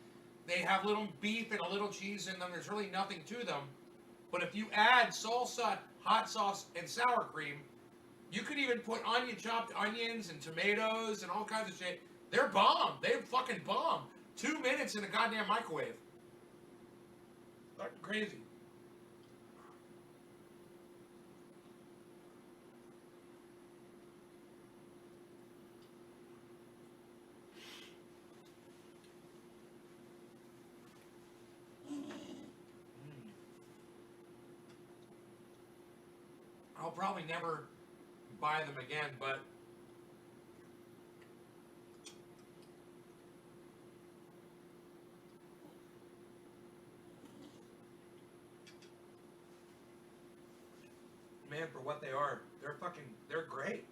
They have little beef and a little cheese in them. There's really nothing to them. But if you add salsa, hot sauce, and sour cream, you could even put chopped onions and tomatoes and all kinds of shit. They're bomb. They're fucking bomb. 2 minutes in a goddamn microwave. Fucking crazy. I'll probably never buy them again, but man, for what they are, they're great.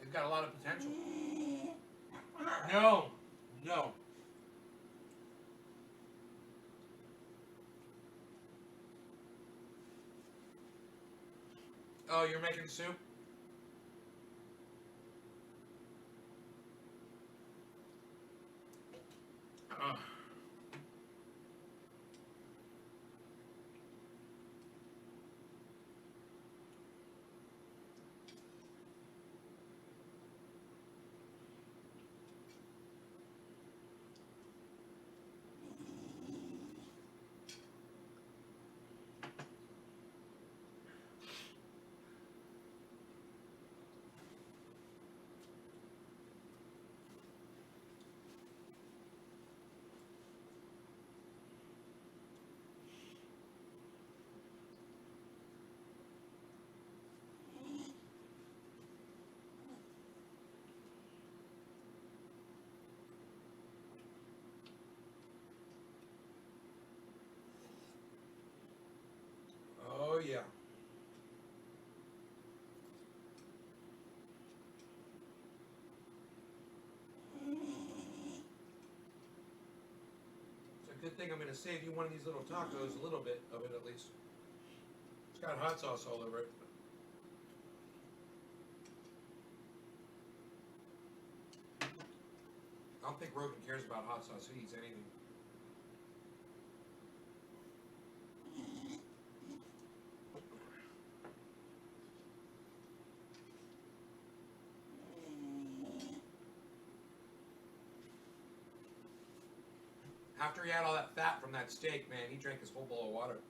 They've got a lot of potential. No. Oh, you're making soup? good thing I'm gonna save you one of these little tacos, a little bit of it at least. It's got hot sauce all over it. I don't think Rogan cares about hot sauce. He eats anything. After he had all that fat from that steak, man, he drank his whole bowl of water.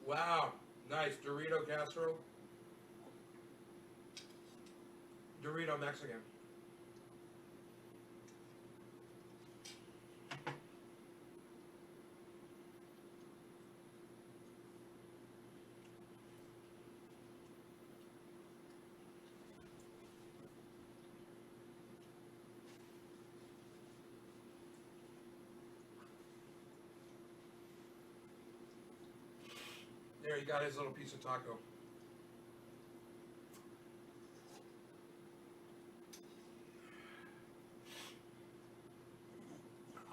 Wow, nice Dorito casserole. Dorito Mexican. There, he got his little piece of taco.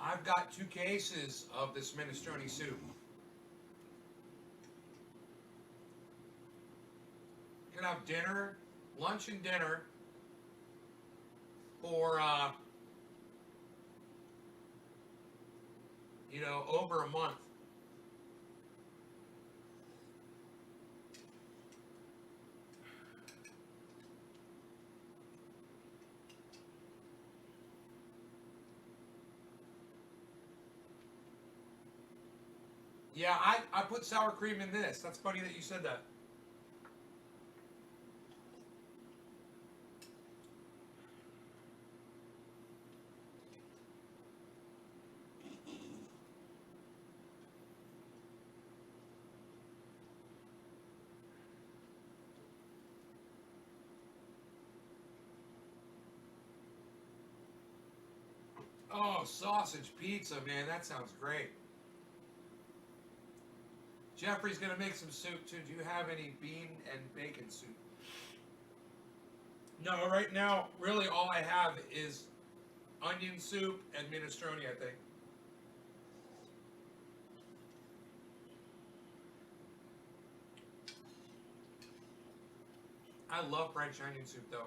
I've got 2 cases of this minestrone soup. You can have dinner, lunch and dinner for, over a month. Yeah, I put sour cream in this. That's funny that you said that. Oh, sausage pizza, man, that sounds great. Jeffrey's gonna make some soup too. Do you have any bean and bacon soup? No, right now, really all I have is onion soup and minestrone, I think. I love French onion soup though.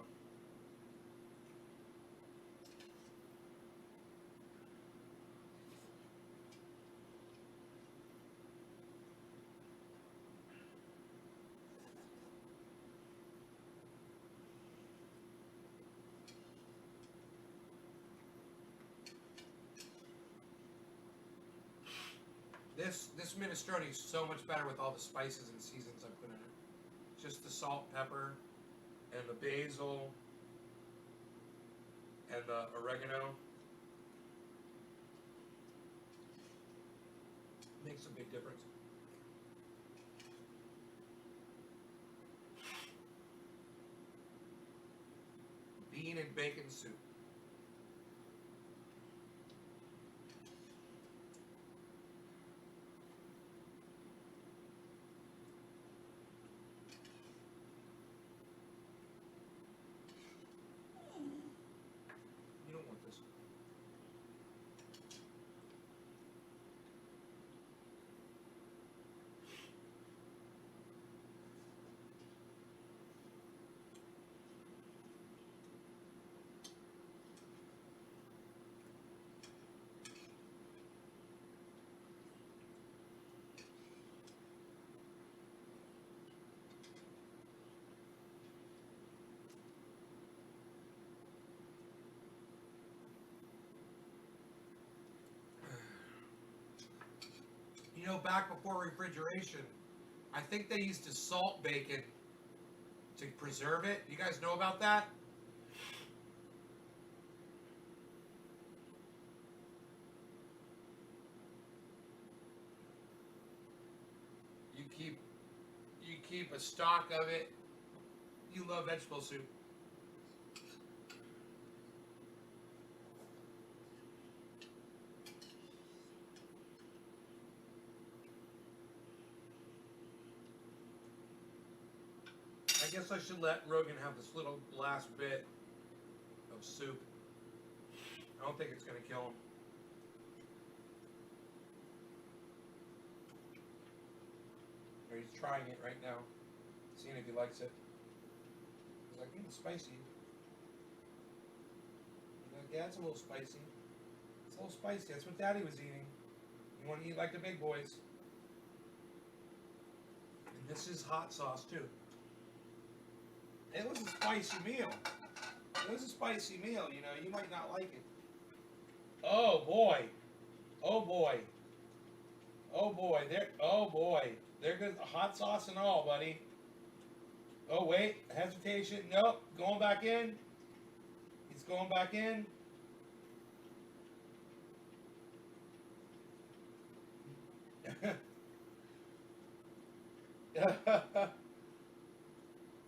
This minestrone is so much better with all the spices and seasons I put in it. Just the salt, pepper, and the basil, and the oregano. Makes a big difference. Bean and bacon soup. You don't want this. You know, back before refrigeration, I think they used to salt bacon to preserve it. You guys know about that? You keep a stock of it. You love vegetable soup. guess I should let Rogan have this little last bit of soup. I don't think it's gonna kill him. Or he's trying it right now, seeing if he likes it. He's like, it's spicy. He's like, yeah, it's a little spicy. It's a little spicy. That's what Daddy was eating. You want to eat like the big boys. And this is hot sauce too. It was a spicy meal. It was a spicy meal, you know. You might not like it. Oh boy. Oh boy. Oh boy. There. Oh boy. There goes the hot sauce and all, buddy. Oh wait. Hesitation. Nope. Going back in. He's going back in.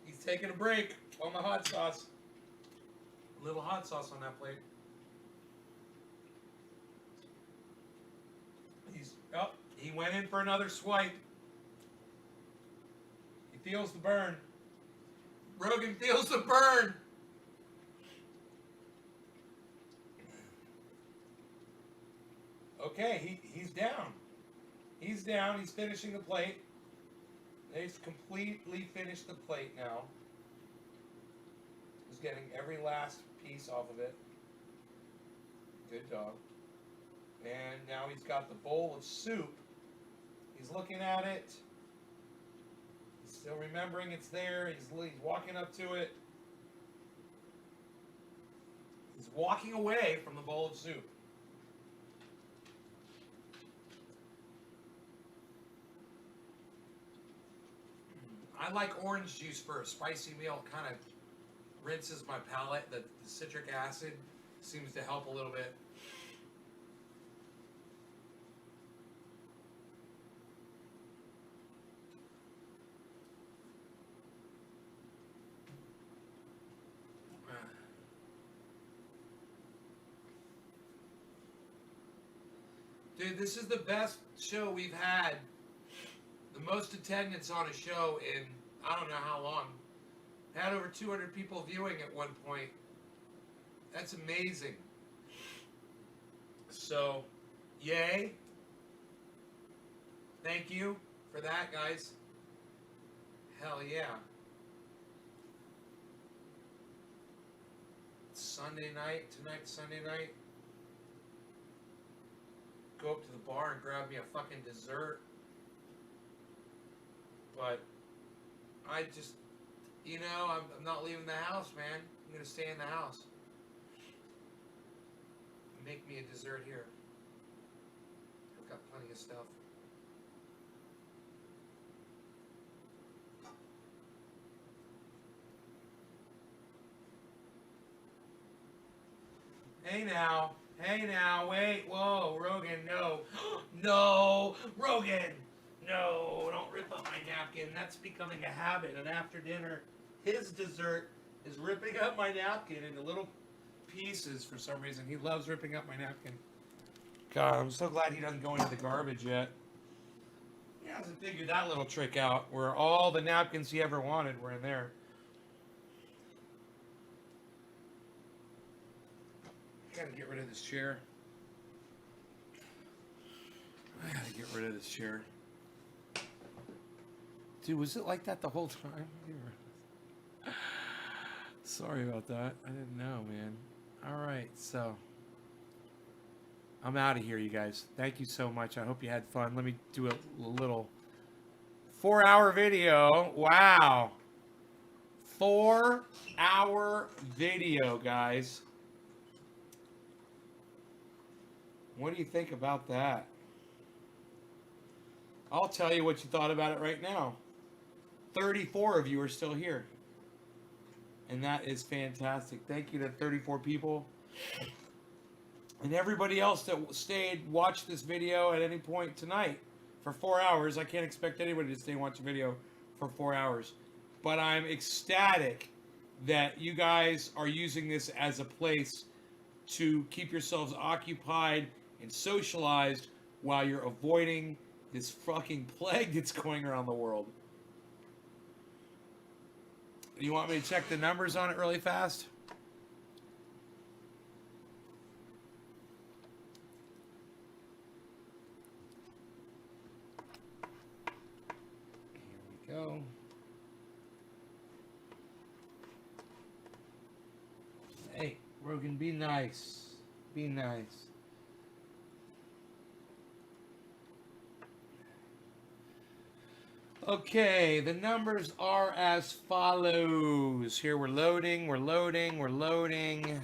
He's taking a break on the hot sauce. A little hot sauce on that plate. He went in for another swipe. He feels the burn. Rogan feels the burn. Okay, he's down. He's down. He's finishing the plate. He's completely finished the plate now. He's getting every last piece off of it. Good dog. And now he's got the bowl of soup. He's looking at it. He's still remembering it's there. He's walking up to it. He's walking away from the bowl of soup. I like orange juice for a spicy meal. Kind of rinses my palate. The citric acid seems to help a little bit. Dude, this is the best show we've had. The most attendance on a show in I don't know how long. Had over 200 people viewing at one point. That's amazing. So, yay. Thank you for that, guys. Hell yeah. Sunday night, tonight's Sunday night. Go up to the bar and grab me a fucking dessert. But I just, you know, I'm not leaving the house, man. I'm gonna stay in the house. Make me a dessert here. I've got plenty of stuff. Hey now, wait, whoa, Rogan, no. No, Rogan, no, don't rip up my napkin. That's becoming a habit. And after dinner, his dessert is ripping up my napkin into little pieces for some reason. He loves ripping up my napkin. God, I'm so glad he doesn't go into the garbage yet. He hasn't figured that little trick out where all the napkins he ever wanted were in there. Gotta get rid of this chair. I gotta get rid of this chair. Dude, was it like that the whole time? Sorry about that. I didn't know, man. Alright, so I'm out of here, you guys. Thank you so much. I hope you had fun. Let me do a little 4-hour video. Wow. 4-hour video, guys. What do you think about that? I'll tell you what you thought about it right now. 34 of you are still here. And that is fantastic. Thank you to 34 people. And everybody else that stayed, watched this video at any point tonight for 4 hours. I can't expect anybody to stay and watch a video for 4 hours. But I'm ecstatic that you guys are using this as a place to keep yourselves occupied and socialized while you're avoiding this fucking plague that's going around the world. You want me to check the numbers on it really fast? Here we go. Hey, Rogan, be nice. Be nice. Okay, the numbers are as follows. Here we're loading, we're loading, we're loading.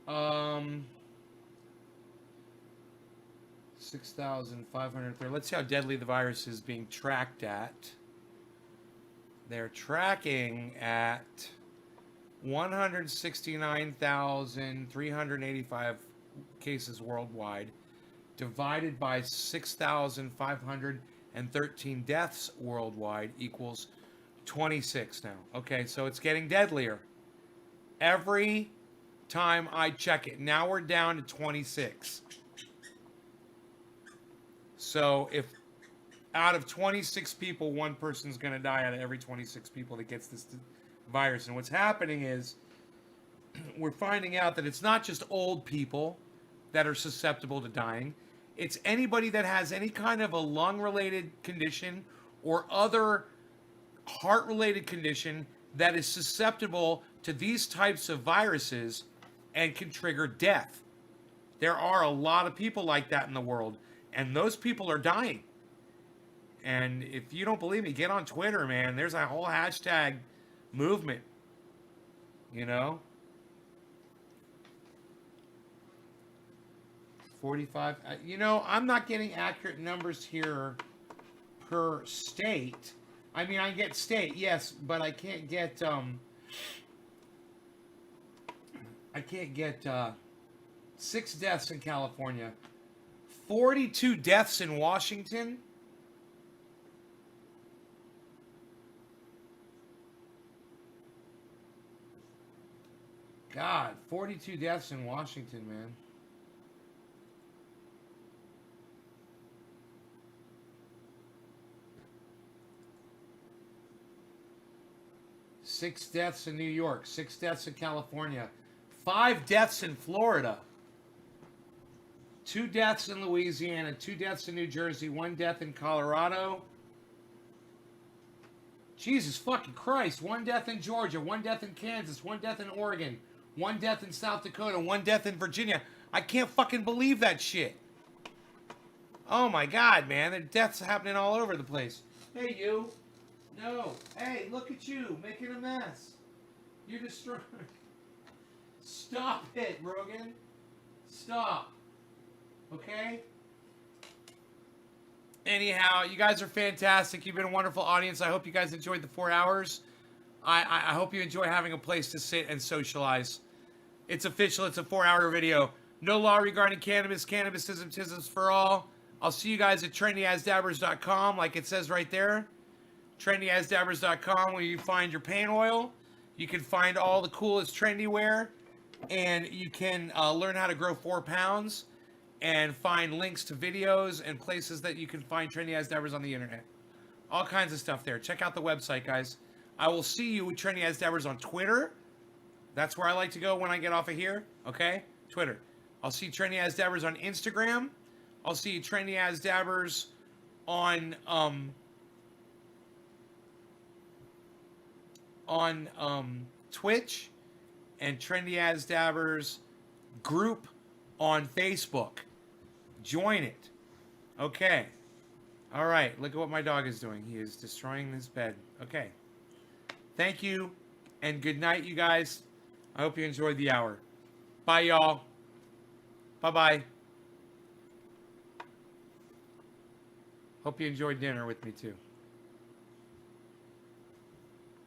Um, 6,530. Let's see how deadly the virus is being tracked at. They're tracking at 169,385 cases worldwide, divided by 6,513 deaths worldwide equals 26 now. Okay, so it's getting deadlier every time I check it. Now we're down to 26. So if out of 26 people, one person's going to die out of every 26 people that gets this virus. And what's happening is we're finding out that it's not just old people that are susceptible to dying. It's anybody that has any kind of a lung-related condition or other heart-related condition that is susceptible to these types of viruses and can trigger death. There are a lot of people like that in the world, and those people are dying. And if you don't believe me, get on Twitter, man. There's a whole hashtag movement, you know. 45. You know, I'm not getting accurate numbers here per state. I mean, I get state, yes, but I can't get 6 deaths in California, 42 deaths in Washington. God, 42 deaths in Washington, man. Six deaths in New York, 6 deaths in California, 5 deaths in Florida, 2 deaths in Louisiana, 2 deaths in New Jersey, 1 death in Colorado. Jesus fucking Christ, 1 death in Georgia, 1 death in Kansas, 1 death in Oregon, 1 death in South Dakota, 1 death in Virginia. I can't fucking believe that shit. Oh my God, man, the deaths are happening all over the place. Hey, you. No. Hey, look at you, making a mess. You're destroying. Stop it, Rogan. Stop. Okay? Anyhow, you guys are fantastic. You've been a wonderful audience. I hope you guys enjoyed the 4 hours. I hope you enjoy having a place to sit and socialize. It's official. It's a 4-hour video. No law regarding cannabis. Cannabisism, tisms for all. I'll see you guys at trendyasdabbers.com, like it says right there. trendyasdabbers.com, where you find your paint oil. You can find all the coolest trendy wear. And you can learn how to grow 4 pounds. And find links to videos and places that you can find Trendy As Dabbers on the internet. All kinds of stuff there. Check out the website, guys. I will see you with Trendy As Dabbers on Twitter. That's where I like to go when I get off of here. Okay? Twitter. I'll see Trendy As Dabbers on Instagram. I'll see Trendy As Dabbers on Twitch. And Trendy As Dabbers group on Facebook. Join it. Okay. All right. Look at what my dog is doing. He is destroying his bed. Okay. Thank you. And good night, you guys. I hope you enjoyed the hour. Bye, y'all. Bye-bye. Hope you enjoyed dinner with me, too.